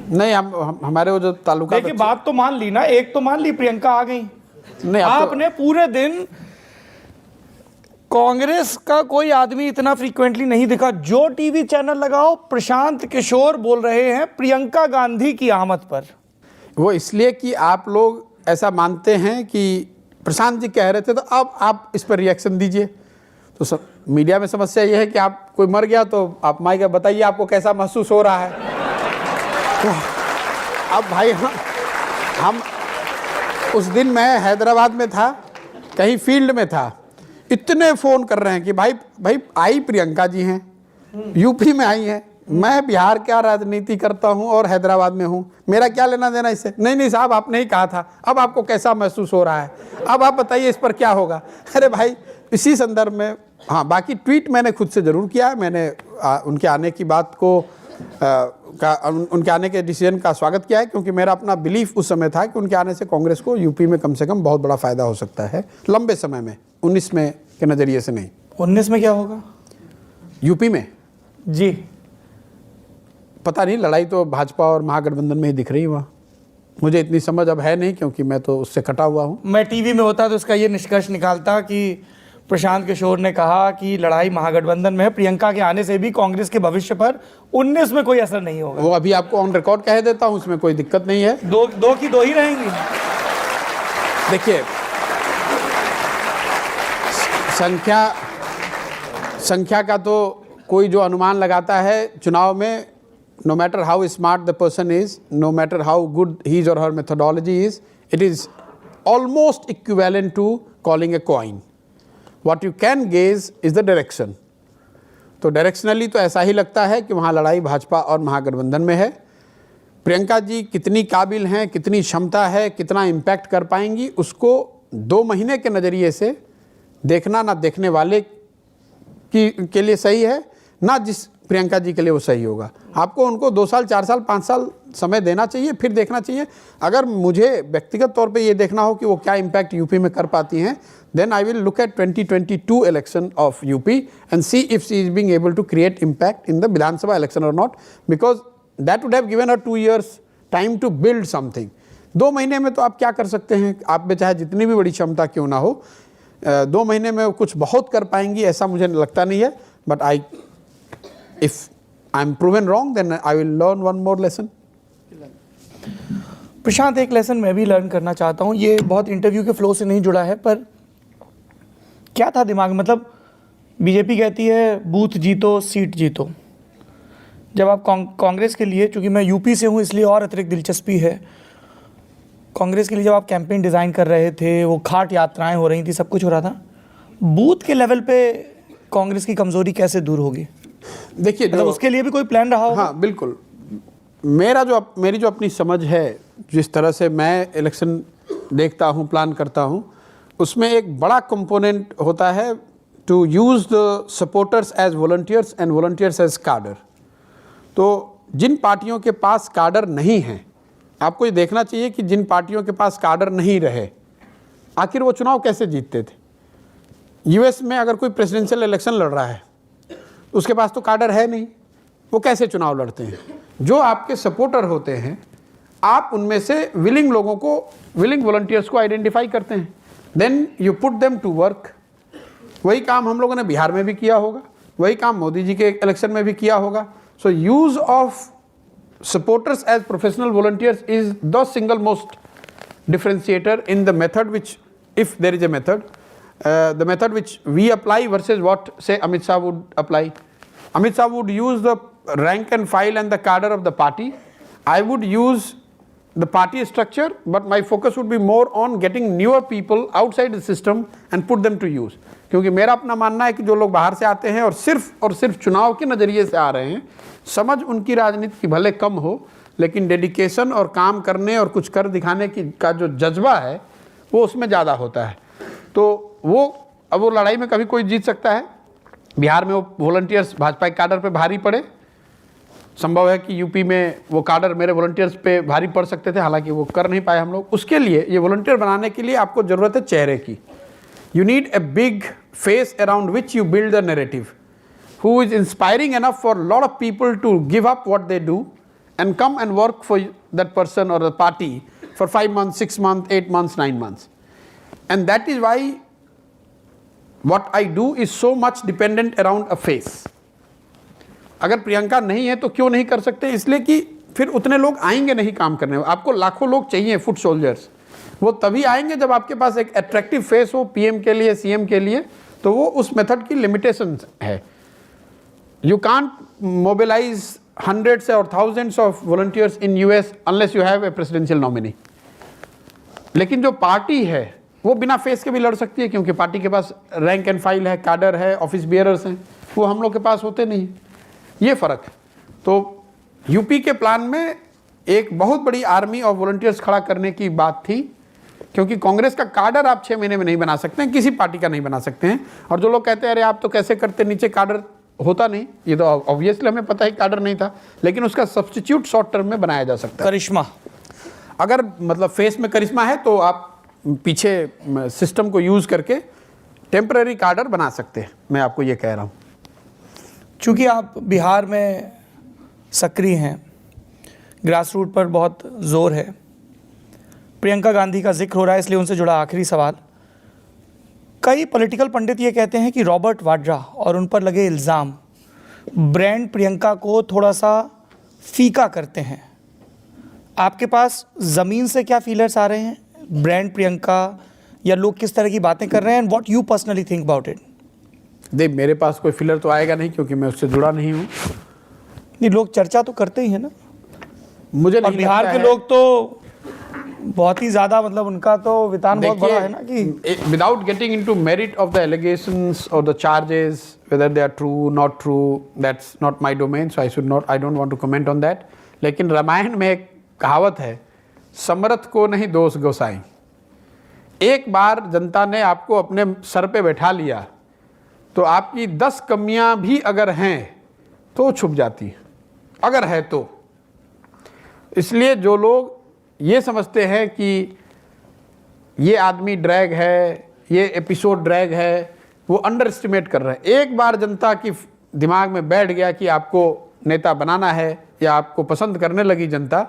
[SPEAKER 2] नहीं, हम हमारे वो जो ताल्लुका,
[SPEAKER 1] देखिए बात तो मान ली ना, एक तो मान ली प्रियंका आ गई।
[SPEAKER 2] नहीं,
[SPEAKER 1] आपने पूरे दिन कांग्रेस का कोई आदमी इतना फ्रीक्वेंटली नहीं दिखा, जो टीवी चैनल लगाओ प्रशांत किशोर बोल रहे हैं प्रियंका गांधी की आमद पर। वो
[SPEAKER 2] इसलिए कि आप लोग ऐसा मानते हैं कि प्रशांत जी कह रहे थे, तो अब आप इस पर रिएक्शन दीजिए। तो मीडिया में समस्या ये है कि आप कोई मर गया तो आप माइक में बताइए आपको कैसा महसूस हो रहा है। तो अब भाई हम उस दिन मैं हैदराबाद में था, कहीं फील्ड में था, इतने फ़ोन कर रहे हैं कि भाई आई प्रियंका जी हैं, यूपी में आई हैं, मैं बिहार का राजनीति करता हूं और हैदराबाद में हूं, मेरा क्या लेना देना इससे? नहीं नहीं साहब, आपने ही कहा था, अब आपको कैसा महसूस हो रहा है, अब आप बताइए इस पर क्या होगा। अरे भाई, इसी संदर्भ में हाँ, बाकी ट्वीट मैंने खुद से ज़रूर किया है। मैंने उनके आने की बात को उनके आने के डिसीजन का स्वागत किया है, क्योंकि मेरा अपना बिलीफ उस समय था कि उनके आने से कांग्रेस को यूपी में कम से कम बहुत बड़ा फायदा हो सकता है लंबे समय में, 19 में के नज़रिए से नहीं।
[SPEAKER 1] 19 में क्या होगा
[SPEAKER 2] यूपी में
[SPEAKER 1] जी?
[SPEAKER 2] पता नहीं, लड़ाई तो भाजपा और महागठबंधन में ही दिख रही है वहाँ। मुझे इतनी समझ अब है नहीं, क्योंकि मैं तो उससे कटा हुआ हूँ।
[SPEAKER 1] मैं टीवी में होता तो इसका ये निष्कर्ष निकालता कि प्रशांत किशोर ने कहा कि लड़ाई महागठबंधन में है, प्रियंका के आने से भी कांग्रेस के भविष्य पर 19 में कोई असर नहीं होगा।
[SPEAKER 2] वो अभी आपको ऑन रिकॉर्ड कह देता हूँ, उसमें कोई दिक्कत नहीं है।
[SPEAKER 1] दो की दो ही रहेंगी।
[SPEAKER 2] देखिए, संख्या का तो कोई जो अनुमान लगाता है चुनाव में, no matter how smart the person is, no matter how good his or her methodology is, it is almost equivalent to calling a coin. What you can gauge is the direction. तो directionally तो ऐसा ही लगता है कि वहाँ लड़ाई भाजपा और महागठबंधन में है। प्रियंका जी कितनी काबिल हैं, कितनी क्षमता है, कितना इम्पैक्ट कर पाएंगी, उसको 2 महीने के नज़रिए से देखना ना देखने वाले के लिए सही है, ना जिस प्रियंका जी के लिए वो सही होगा। आपको उनको 2 साल, 4 साल, 5 साल समय देना चाहिए, फिर देखना चाहिए। अगर मुझे व्यक्तिगत तौर पे ये देखना हो कि वो क्या इम्पैक्ट यूपी में कर पाती हैं, then I will look at 2022 election of UP and see if she is being able to create impact in the Vidhan Sabha election or not, because that would have given her 2 years time to build something. 2 महीने में तो आप क्या कर सकते हैं? आप में चाहे जितनी भी बड़ी क्षमता क्यों ना हो, 2 महीने में कुछ बहुत कर पाएंगी ऐसा मुझे लगता नहीं है। But if I'm proven wrong, then I will learn one more lesson.
[SPEAKER 1] प्रशांत, एक लेसन मैं भी लर्न करना चाहता हूँ। ये बहुत इंटरव्यू के फ्लो से नहीं जुड़ा है, पर क्या था दिमाग में? मतलब बीजेपी कहती है बूथ जीतो, सीट जीतो। जब आप कांग्रेस के लिए, चूँकि मैं यूपी से हूँ इसलिए और अतिरिक्त दिलचस्पी है, कांग्रेस के लिए जब आप कैंपेन डिज़ाइन कर रहे थे, वो घाट यात्राएं हो रही थी, सब कुछ हो रहा था, बूथ के लेवल पे कांग्रेस की कमज़ोरी कैसे दूर होगी?
[SPEAKER 2] देखिए,
[SPEAKER 1] मतलब उसके लिए भी कोई प्लान रहा होगा?
[SPEAKER 2] हाँ बिल्कुल। मेरी जो अपनी समझ है, जिस तरह से मैं इलेक्शन देखता हूँ, प्लान करता हूँ, उसमें एक बड़ा कंपोनेंट होता है to use the supporters as volunteers and volunteers as cadre. तो जिन पार्टियों के पास कार्डर नहीं हैं, आपको ये देखना चाहिए कि जिन पार्टियों के पास कार्डर नहीं रहे, आखिर वो चुनाव कैसे जीतते थे। यूएस में अगर कोई प्रेसिडेंशियल इलेक्शन लड़ रहा है, उसके पास तो कार्डर है नहीं, वो कैसे चुनाव लड़ते हैं? जो आपके सपोर्टर होते हैं, आप उनमें से विलिंग लोगों को, विलिंग वॉलंटियर्स को आइडेंटिफाई करते हैं, then you put them to work. वही काम हम लोगों ने बिहार में भी किया होगा, वही काम मोदी जी के इलेक्शन में भी किया होगा। So use of supporters as professional volunteers is the single most differentiator in the method which, if there is a method, the method which we apply versus what say Amit Shah would apply. Amit Shah would use the rank and file and the cadre of the party. I would use the party structure, but my focus would be more on getting newer people outside the system and put them to use. क्योंकि मेरा अपना मानना है कि जो लोग बाहर से आते हैं और सिर्फ चुनाव के नज़रिए से आ रहे हैं, समझ उनकी राजनीति की भले कम हो, लेकिन डेडिकेशन और काम करने और कुछ कर दिखाने की का जो जज्बा है वो उसमें ज़्यादा होता है। तो वो लड़ाई में कभी कोई जीत सकता है। बिहार में वो वॉलंटियर्स भाजपा के काडर पे भारी पड़े, संभव है कि यूपी में वो काडर मेरे वॉलंटियर्स पे भारी पड़ सकते थे, हालांकि वो कर नहीं पाए हम लोग। उसके लिए, ये वॉलंटियर बनाने के लिए आपको ज़रूरत है चेहरे की। You need a big face around which you build a narrative, who is inspiring enough for a lot of people to give up what they do and come and work for that person or the party for 5 months, 6 months, 8 months, 9 months. And that is why what I do is so much dependent around a face. अगर प्रियंका नहीं है तो क्यों नहीं कर सकते? इसलिए कि फिर उतने लोग आएंगे नहीं काम करने। आपको लाखों लोग चाहिए, फुट सोल्जर्स। वो तभी आएंगे जब आपके पास एक अट्रैक्टिव फेस हो पीएम के लिए, सीएम के लिए। तो वो उस मेथड की लिमिटेशन है। You can't mobilise hundreds or thousands of volunteers in US unless you have a presidential nominee. लेकिन जो पार्टी है वो बिना फेस के भी लड़ सकती है, क्योंकि पार्टी के पास रैंक एंड फाइल है, कैडर है, ऑफिस बियरर्स हैं। वो हम लोग के पास होते नहीं, ये फ़र्क है। तो यूपी के प्लान में एक बहुत बड़ी आर्मी ऑफ वॉलंटियर्स खड़ा करने की बात थी, क्योंकि कांग्रेस का काडर आप 6 महीने में नहीं बना सकते हैं, किसी पार्टी का नहीं बना सकते हैं। और जो लोग कहते हैं अरे आप तो कैसे करते, नीचे काडर होता नहीं, ये तो ऑब्वियसली हमें पता है काडर नहीं था, लेकिन उसका सब्स्टिट्यूट शॉर्ट टर्म में बनाया जा सकता है।
[SPEAKER 1] करिश्मा,
[SPEAKER 2] अगर मतलब फेस में करिश्मा है तो आप पीछे सिस्टम को यूज करके टेम्पररी काडर बना सकते हैं, मैं आपको ये कह रहा हूँ।
[SPEAKER 1] चूँकि आप बिहार में सक्रिय हैं, ग्रास रूट पर बहुत ज़ोर है, प्रियंका गांधी का जिक्र हो रहा है, इसलिए उनसे जुड़ा आखिरी सवाल। कई पॉलिटिकल पंडित ये कहते हैं कि रॉबर्ट वाड्रा और उन पर लगे इल्ज़ाम ब्रांड प्रियंका को थोड़ा सा फीका करते हैं। आपके पास ज़मीन से क्या फीलर्स आ रहे हैं, ब्रांड प्रियंका या लोग किस तरह की बातें कर रहे हैं, and what you personally think about it?
[SPEAKER 2] देख, मेरे पास कोई फिलर तो आएगा नहीं, क्योंकि मैं उससे जुड़ा नहीं हूँ।
[SPEAKER 1] नहीं, लोग चर्चा तो करते ही हैं ना।
[SPEAKER 2] मुझे
[SPEAKER 1] और
[SPEAKER 2] नहीं
[SPEAKER 1] बिहार
[SPEAKER 2] लगता
[SPEAKER 1] के
[SPEAKER 2] है,
[SPEAKER 1] लोग तो बहुत ही ज़्यादा, मतलब उनका तो वितान बहुत बड़ा है ना कि
[SPEAKER 2] without getting into merit of the allegations और the charges, whether they are true not true, that's not my domain, so I don't want to comment on that. लेकिन रामायण में एक कहावत है, समरथ को नहीं दोष गोसाई। एक बार जनता ने आपको अपने सर पे बैठा लिया तो आपकी 10 कमियां भी अगर हैं तो छुप जाती हैं, अगर है तो। इसलिए जो लोग ये समझते हैं कि ये आदमी ड्रैग है, ये एपिसोड ड्रैग है, वो अंडर एस्टिमेट कर रहे हैं। एक बार जनता की दिमाग में बैठ गया कि आपको नेता बनाना है या आपको पसंद करने लगी जनता,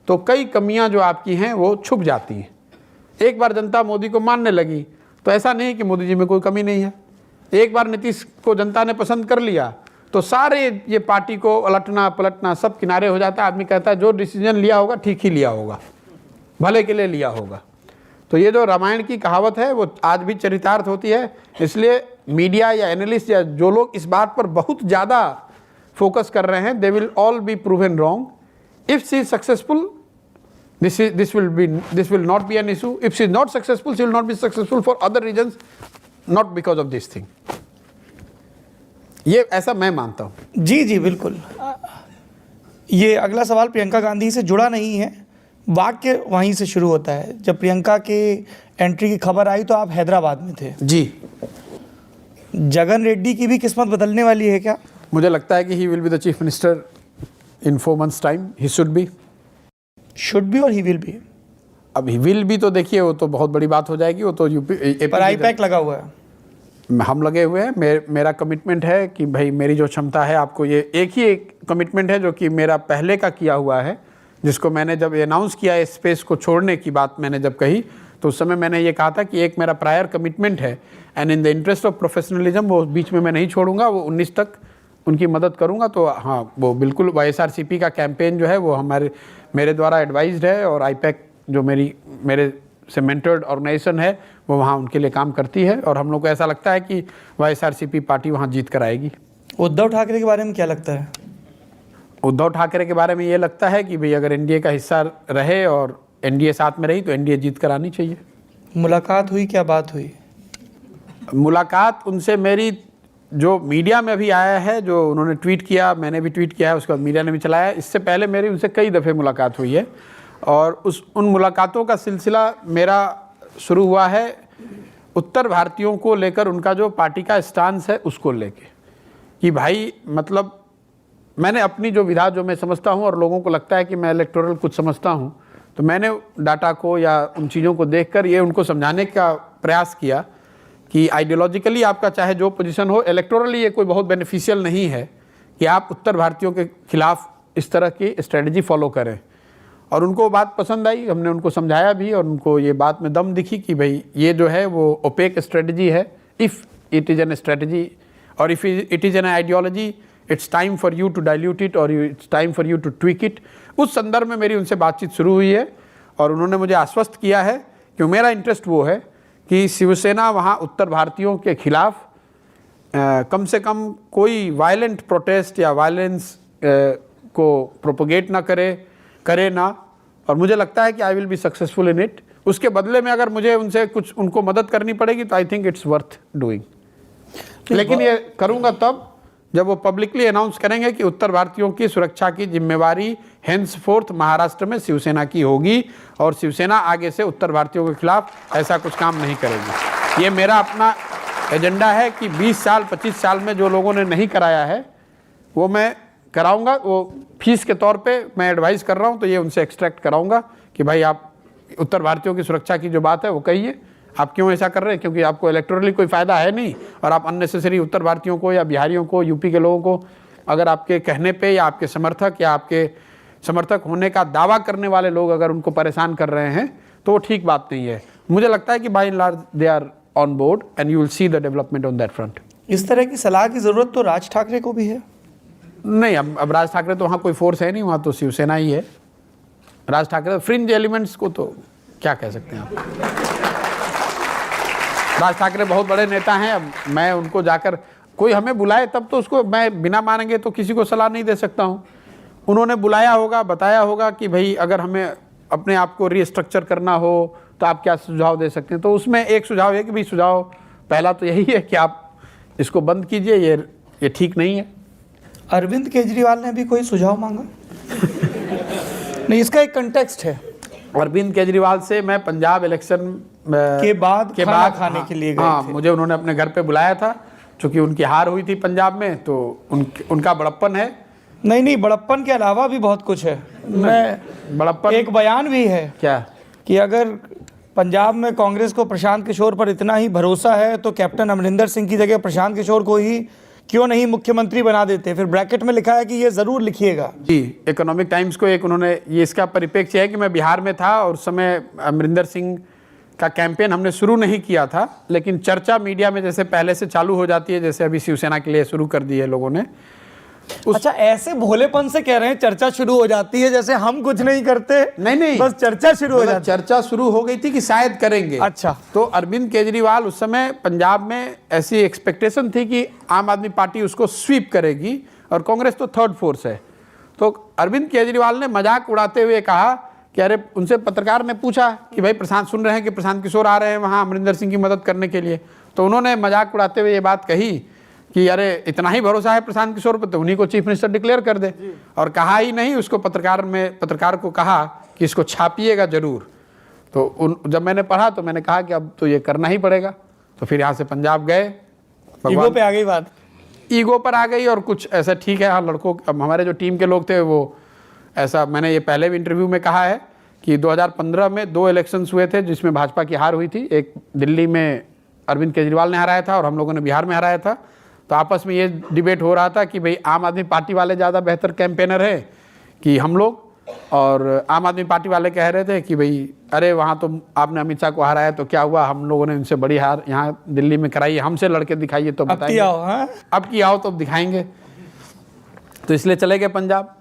[SPEAKER 2] तो कई कमियां जो आपकी हैं वो छुप जाती हैं। एक बार जनता मोदी को मानने लगी तो ऐसा नहीं कि मोदी जी में कोई कमी नहीं है। एक बार नीतीश को जनता ने पसंद कर लिया तो सारे ये पार्टी को उलटना पलटना सब किनारे हो जाता है। आदमी कहता है जो डिसीजन लिया होगा ठीक ही लिया होगा, भले के लिए लिया होगा। तो ये जो रामायण की कहावत है वो आज भी चरितार्थ होती है। इसलिए मीडिया या एनालिस्ट या जो लोग इस बात पर बहुत ज़्यादा फोकस कर रहे हैं, they will all B proven wrong. If she is successful, this will not be an issue. If she is not successful, she will not be successful for other reasons, not because of this thing. ये ऐसा मैं मानता हूँ।
[SPEAKER 1] जी जी बिल्कुल। ये अगला सवाल प्रियंका गांधी से जुड़ा नहीं है, वाक्य वहीं से शुरू होता है। जब प्रियंका के एंट्री की खबर आई तो आप हैदराबाद में थे।
[SPEAKER 2] जी।
[SPEAKER 1] जगन रेड्डी की भी किस्मत बदलने वाली है क्या?
[SPEAKER 2] मुझे लगता है कि he will be the chief minister in 4 months time. He should be
[SPEAKER 1] और ही विल बी।
[SPEAKER 2] अब ही विल बी तो देखिए वो तो बहुत बड़ी बात हो जाएगी। वो तो यूपी
[SPEAKER 1] पर आईपैक लगा हुआ है,
[SPEAKER 2] हम लगे हुए हैं। मेरा कमिटमेंट है कि भाई मेरी जो क्षमता है, आपको ये एक कमिटमेंट है जो कि मेरा पहले का किया हुआ है, जिसको मैंने जब अनाउंस किया इस स्पेस को छोड़ने की बात मैंने जब कही तो उस समय मैंने ये कहा था कि एक मेरा प्रायर कमिटमेंट है and in the interest of professionalism वो बीच में मैं नहीं छोड़ूंगा, वो 19 तक उनकी मदद करूंगा। तो हाँ, वो बिल्कुल YSRCP का कैंपेन जो है वो मेरे द्वारा एडवाइज्ड है और आईपैक जो मेरे से मेंटर्ड ऑर्गेनाइजेशन है वो वहाँ उनके लिए काम करती है और हम लोग को ऐसा लगता है कि YSRCP पार्टी वहाँ जीत कर आएगी।
[SPEAKER 1] उद्धव ठाकरे के बारे में क्या लगता है?
[SPEAKER 2] उद्धव ठाकरे के बारे में ये लगता है कि भाई अगर एनडीए का हिस्सा रहे और एनडीए साथ में रही तो एनडीए जीत कर आनी चाहिए।
[SPEAKER 1] मुलाकात हुई, क्या बात हुई?
[SPEAKER 2] मुलाकात उनसे मेरी जो मीडिया में भी आया है, जो उन्होंने ट्वीट किया, मैंने भी ट्वीट किया है, उसके बाद मीडिया ने भी चलाया, इससे पहले मेरी उनसे कई दफ़े मुलाकात हुई है और उन मुलाकातों का सिलसिला मेरा शुरू हुआ है उत्तर भारतीयों को लेकर, उनका जो पार्टी का स्टांस है उसको लेके कि भाई मतलब मैंने अपनी जो विधा जो मैं समझता हूँ और लोगों को लगता है कि मैं इलेक्टोरल कुछ समझता हूँ, तो मैंने डाटा को या उन चीज़ों को देखकर ये उनको समझाने का प्रयास किया कि आइडियोलॉजिकली आपका चाहे जो पोजीशन हो, इलेक्टोरली ये कोई बहुत बेनिफिशियल नहीं है कि आप उत्तर भारतीयों के खिलाफ इस तरह की स्ट्रेटजी फॉलो करें। और उनको बात पसंद आई, हमने उनको समझाया भी और उनको ये बात में दम दिखी कि भाई ये जो है वो ओपेक स्ट्रेटजी है। If it is an strategy और if it is an ideology, it's time for you to dilute it और it's time for you to tweak it. उस संदर्भ में मेरी उनसे बातचीत शुरू हुई है और उन्होंने मुझे आश्वस्त किया है कि मेरा इंटरेस्ट वो है कि शिवसेना वहाँ उत्तर भारतीयों के खिलाफ कम से कम कोई वायलेंट प्रोटेस्ट या वायलेंस को प्रोपोगेट ना करे ना। और मुझे लगता है कि I will be successful in it. उसके बदले में अगर मुझे उनसे कुछ उनको मदद करनी पड़ेगी तो I think it's worth doing. लेकिन ये करूँगा तब जब वो पब्लिकली अनाउंस करेंगे कि उत्तर भारतीयों की सुरक्षा की जिम्मेवारी हेंसफोर्थ महाराष्ट्र में शिवसेना की होगी और शिवसेना आगे से उत्तर भारतीयों के खिलाफ ऐसा कुछ काम नहीं करेगी। ये मेरा अपना एजेंडा है कि 20 साल 25 साल में जो लोगों ने नहीं कराया है वो मैं कराऊंगा। वो फीस के तौर पे मैं एडवाइस कर रहा हूँ, तो ये उनसे एक्सट्रैक्ट कराऊंगा कि भाई आप उत्तर भारतीयों की सुरक्षा की जो बात है वो कहिए, आप क्यों ऐसा कर रहे हैं, क्योंकि आपको इलेक्टोरली कोई फ़ायदा है नहीं और आप अननेसेसरी उत्तर भारतीयों को या बिहारियों को, यूपी के लोगों को अगर आपके कहने पे या आपके समर्थक होने का दावा करने वाले लोग अगर उनको परेशान कर रहे हैं तो वो ठीक बात नहीं है। मुझे लगता है कि by and large they are on board and you will see the development on that front.
[SPEAKER 1] इस तरह की सलाह की ज़रूरत तो राज ठाकरे को भी है।
[SPEAKER 2] नहीं, अब राज ठाकरे तो वहाँ कोई फोर्स है नहीं, वहाँ तो शिवसेना ही है। राज ठाकरे फ्रिंज एलिमेंट्स को तो क्या कह सकते हैं आप। राज ठाकरे बहुत बड़े नेता हैं। अब मैं उनको जाकर कोई हमें बुलाए तब तो उसको मैं बिना मानेंगे तो किसी को सलाह नहीं दे सकता हूँ। उन्होंने बुलाया होगा, बताया होगा कि भाई अगर हमें अपने आप को रीस्ट्रक्चर करना हो तो आप क्या सुझाव दे सकते हैं। तो उसमें एक सुझाव है कि भाई सुझाव पहला तो यही है कि आप इसको बंद कीजिए, ये ठीक नहीं है।
[SPEAKER 1] अरविंद केजरीवाल ने भी कोई सुझाव मांगा? नहीं, इसका एक कंटेक्स्ट है।
[SPEAKER 2] अरविंद केजरीवाल से मैं पंजाब इलेक्शन
[SPEAKER 1] के बाद खाना खाने के लिए गए थे।
[SPEAKER 2] मुझे उन्होंने अपने घर पे बुलाया था, चूंकि उनकी हार हुई थी पंजाब में, तो उनका बड़प्पन है।
[SPEAKER 1] नहीं, बड़प्पन के अलावा भी बहुत कुछ है। मैं
[SPEAKER 2] बड़प्पन
[SPEAKER 1] एक बयान भी है
[SPEAKER 2] क्या
[SPEAKER 1] कि अगर पंजाब में कांग्रेस को प्रशांत किशोर पर इतना ही भरोसा है तो कैप्टन अमरिंदर सिंह की जगह प्रशांत किशोर को ही क्यों नहीं मुख्यमंत्री बना देते। फिर ब्रैकेट में लिखा है कि ये ज़रूर लिखिएगा।
[SPEAKER 2] जी, इकोनॉमिक टाइम्स को एक उन्होंने ये इसका परिप्रेक्ष्य है कि मैं बिहार में था और उस समय अमरिंदर सिंह का कैंपेन हमने शुरू नहीं किया था, लेकिन चर्चा मीडिया में जैसे पहले से चालू हो जाती है, जैसे अभी शिवसेना के लिए शुरू कर दी है लोगों ने।
[SPEAKER 1] अच्छा, ऐसे भोलेपन से कह रहे हैं चर्चा शुरू हो जाती है, जैसे हम कुछ नहीं करते।
[SPEAKER 2] नहीं,
[SPEAKER 1] बस चर्चा शुरू हो जाती।
[SPEAKER 2] चर्चा शुरू हो गई थी कि शायद करेंगे।
[SPEAKER 1] अच्छा,
[SPEAKER 2] तो अरविंद केजरीवाल उस समय पंजाब में ऐसी एक्सपेक्टेशन थी कि आम आदमी पार्टी उसको स्वीप करेगी और कांग्रेस तो थर्ड फोर्स है। तो अरविंद केजरीवाल ने मजाक उड़ाते हुए कहा कि अरे, उनसे पत्रकार ने पूछा कि भाई प्रशांत सुन रहे हैं कि प्रशांत किशोर आ रहे हैं वहाँ अमरिंदर सिंह की मदद करने के लिए। तो उन्होंने मजाक उड़ाते हुए ये बात कही कि अरे इतना ही भरोसा है प्रशांत किशोर पर तो उन्हीं को चीफ मिनिस्टर डिक्लेयर कर दे। और कहा ही नहीं, उसको पत्रकार को कहा कि इसको छापिएगा जरूर। तो जब मैंने पढ़ा तो मैंने कहा कि अब तो ये करना ही पड़ेगा। तो फिर यहाँ से पंजाब गए।
[SPEAKER 1] ईगो पे आ गई बात।
[SPEAKER 2] ईगो पर आ गई और कुछ ऐसा ठीक है। हाँ, लड़कों, अब हमारे जो टीम के लोग थे वो ऐसा, मैंने ये पहले भी इंटरव्यू में कहा है कि 2015 में 2 इलेक्शंस हुए थे जिसमें भाजपा की हार हुई थी। एक दिल्ली में अरविंद केजरीवाल ने हराया था और हम लोगों ने बिहार में हराया था। तो आपस में ये डिबेट हो रहा था कि भाई आम आदमी पार्टी वाले ज़्यादा बेहतर कैंपेनर है कि हम लोग, और आम आदमी पार्टी वाले कह रहे थे कि भाई अरे वहाँ तो आपने अमित शाह को हराया तो क्या हुआ, हम लोगों ने उनसे बड़ी हार यहाँ दिल्ली में कराई, हमसे लड़के दिखाइए तो बताइए। अब की आओ तो दिखाएंगे। तो इसलिए चले गए पंजाब।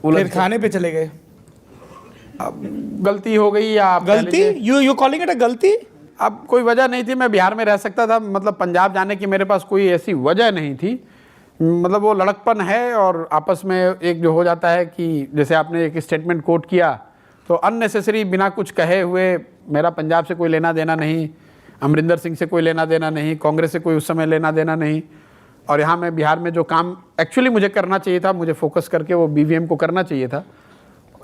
[SPEAKER 1] फिर खाने पे चले गए।
[SPEAKER 2] अब गलती हो गई या
[SPEAKER 1] गलती, यू कॉलिंग इट अ गलती?
[SPEAKER 2] अब कोई वजह नहीं थी, मैं बिहार में रह सकता था। मतलब पंजाब जाने की मेरे पास कोई ऐसी वजह नहीं थी। मतलब वो लड़कपन है और आपस में एक जो हो जाता है कि जैसे आपने एक स्टेटमेंट कोट किया तो अननेसेसरी बिना कुछ कहे हुए, मेरा पंजाब से कोई लेना देना नहीं, अमरिंदर सिंह से कोई लेना देना नहीं, कांग्रेस से कोई उस समय लेना देना नहीं। और यहाँ मैं बिहार में जो काम एक्चुअली मुझे करना चाहिए था, मुझे फोकस करके वो BVM को करना चाहिए था,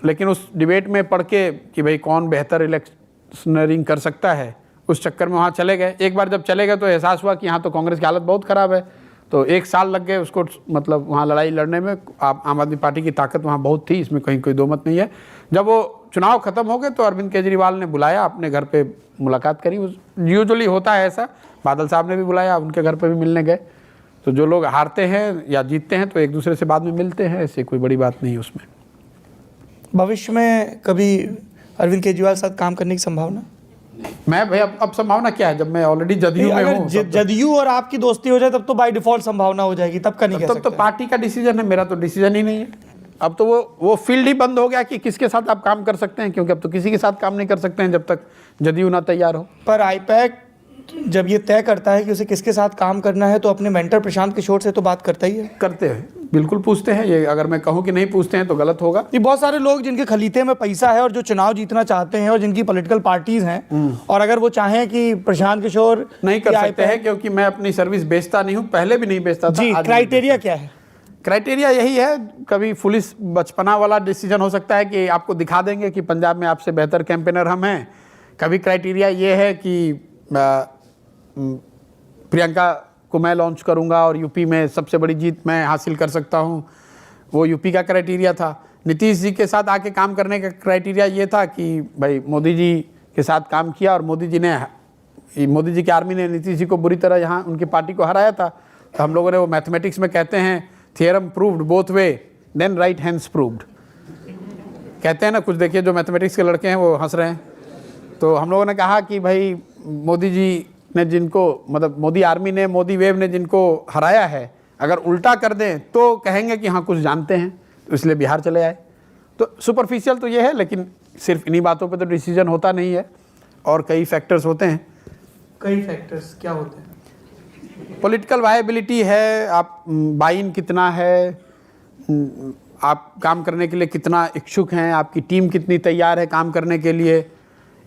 [SPEAKER 2] लेकिन उस डिबेट में पढ़ के कि भाई कौन बेहतर इलेक्शनरिंग कर सकता है, उस चक्कर में वहाँ चले गए। एक बार जब चले गए तो एहसास हुआ कि यहाँ तो कांग्रेस की हालत बहुत ख़राब है। तो 1 साल लग गए उसको, मतलब वहाँ लड़ाई लड़ने में। आम आदमी पार्टी की ताकत वहाँ बहुत थी, इसमें कहीं कोई दो मत नहीं है। जब वो चुनाव खत्म हो गए तो अरविंद केजरीवाल ने बुलाया, अपने घर पे मुलाकात करी। यूजुअली होता है ऐसा, बादल साहब ने भी बुलाया, उनके घर पे भी मिलने गए। तो जो लोग हारते हैं या जीतते हैं तो एक दूसरे से बाद में मिलते हैं, ऐसे कोई बड़ी बात नहीं है उसमें।
[SPEAKER 1] भविष्य में कभी अरविंद केजरीवाल साथ काम करने की संभावना?
[SPEAKER 2] मैं भाई अब संभावना क्या है, जब मैं ऑलरेडी जदयू में हूँ।
[SPEAKER 1] जदयू और आपकी दोस्ती हो जाए तब तो बाय डिफॉल्ट संभावना हो जाएगी, तब का नहीं कह सकते।
[SPEAKER 2] तब तो पार्टी का डिसीजन है, मेरा तो डिसीजन ही नहीं है। अब तो वो फील्ड ही बंद हो गया कि किसके साथ आप काम कर सकते हैं, क्योंकि अब तो किसी के साथ काम नहीं कर सकते हैं जब तक जदयू ना तैयार हो।
[SPEAKER 1] पर आईपैक जब ये तय करता है कि उसे किसके साथ काम करना है तो अपने मेंटर प्रशांत किशोर से तो बात करता ही है।
[SPEAKER 2] करते हैं, बिल्कुल पूछते हैं। ये अगर मैं कहूँ कि नहीं पूछते हैं तो गलत होगा।
[SPEAKER 1] ये बहुत सारे लोग जिनके खलीते में पैसा है और जो चुनाव जीतना चाहते हैं और जिनकी पॉलिटिकल पार्टीज हैं, और अगर वो चाहें कि प्रशांत किशोर
[SPEAKER 2] नहीं कर सकते हैं, क्योंकि मैं अपनी सर्विस बेचता नहीं हूँ, पहले भी नहीं बेचता था।
[SPEAKER 1] जी, क्राइटेरिया क्या है?
[SPEAKER 2] क्राइटेरिया यही है, कभी पुलिस बचपना वाला डिसीजन हो सकता है कि आपको दिखा देंगे कि पंजाब में आपसे बेहतर कैंपेनर हम हैं। कभी क्राइटेरिया ये है कि प्रियंका को मैं लॉन्च करूंगा और यूपी में सबसे बड़ी जीत मैं हासिल कर सकता हूं, वो यूपी का क्राइटेरिया था। नीतीश जी के साथ आके काम करने का क्राइटेरिया ये था कि भाई मोदी जी के साथ काम किया और मोदी जी की आर्मी ने नीतीश जी को बुरी तरह यहाँ उनकी पार्टी को हराया था। तो हम लोगों ने, वो मैथमेटिक्स में कहते हैं, theorem proved both way then right hands proved, कहते हैं ना। कुछ देखिए, जो मैथमेटिक्स के लड़के हैं वो हंस रहे हैं। तो हम लोगों ने कहा कि भाई मोदी जी ने जिनको, मतलब मोदी आर्मी ने, मोदी वेव ने जिनको हराया है, अगर उल्टा कर दें तो कहेंगे कि हाँ कुछ जानते हैं, तो इसलिए बिहार चले आए। तो सुपरफिशियल तो ये है, लेकिन सिर्फ इन्हीं बातों पे तो डिसीजन होता नहीं है, और कई फैक्टर्स होते हैं।
[SPEAKER 1] कई फैक्टर्स क्या होते हैं?
[SPEAKER 2] पॉलिटिकल वायबिलिटी है, आप बाइन कितना है, आप काम करने के लिए कितना इच्छुक हैं, आपकी टीम कितनी तैयार है काम करने के लिए।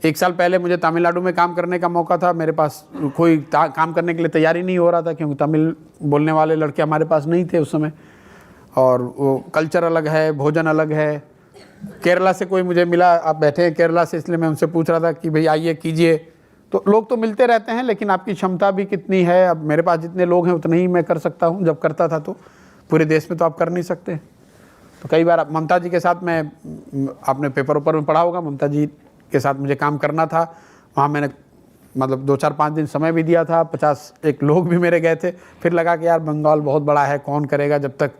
[SPEAKER 2] एक साल पहले मुझे तमिलनाडु में काम करने का मौका था, मेरे पास कोई काम करने के लिए तैयारी नहीं हो रहा था, क्योंकि तमिल बोलने वाले लड़के हमारे पास नहीं थे उस समय, और वो कल्चर अलग है, भोजन अलग है। केरला से कोई मुझे मिला, आप बैठे हैं केरला से, इसलिए मैं उनसे पूछ रहा था कि भाई आइए कीजिए। तो लोग तो मिलते रहते हैं, लेकिन आपकी क्षमता भी कितनी है। अब मेरे पास जितने लोग हैं उतने ही मैं कर सकता हूँ, जब करता था तो पूरे देश में तो आप कर नहीं सकते। तो कई बार ममता जी के साथ, मैं, आपने पेपर ऊपर में पढ़ा होगा, ममता जी के साथ मुझे काम करना था। वहाँ मैंने मतलब 2-4-5 दिन समय भी दिया था, 51 लोग भी मेरे गए थे। फिर लगा कि यार बंगाल बहुत बड़ा है, कौन करेगा, जब तक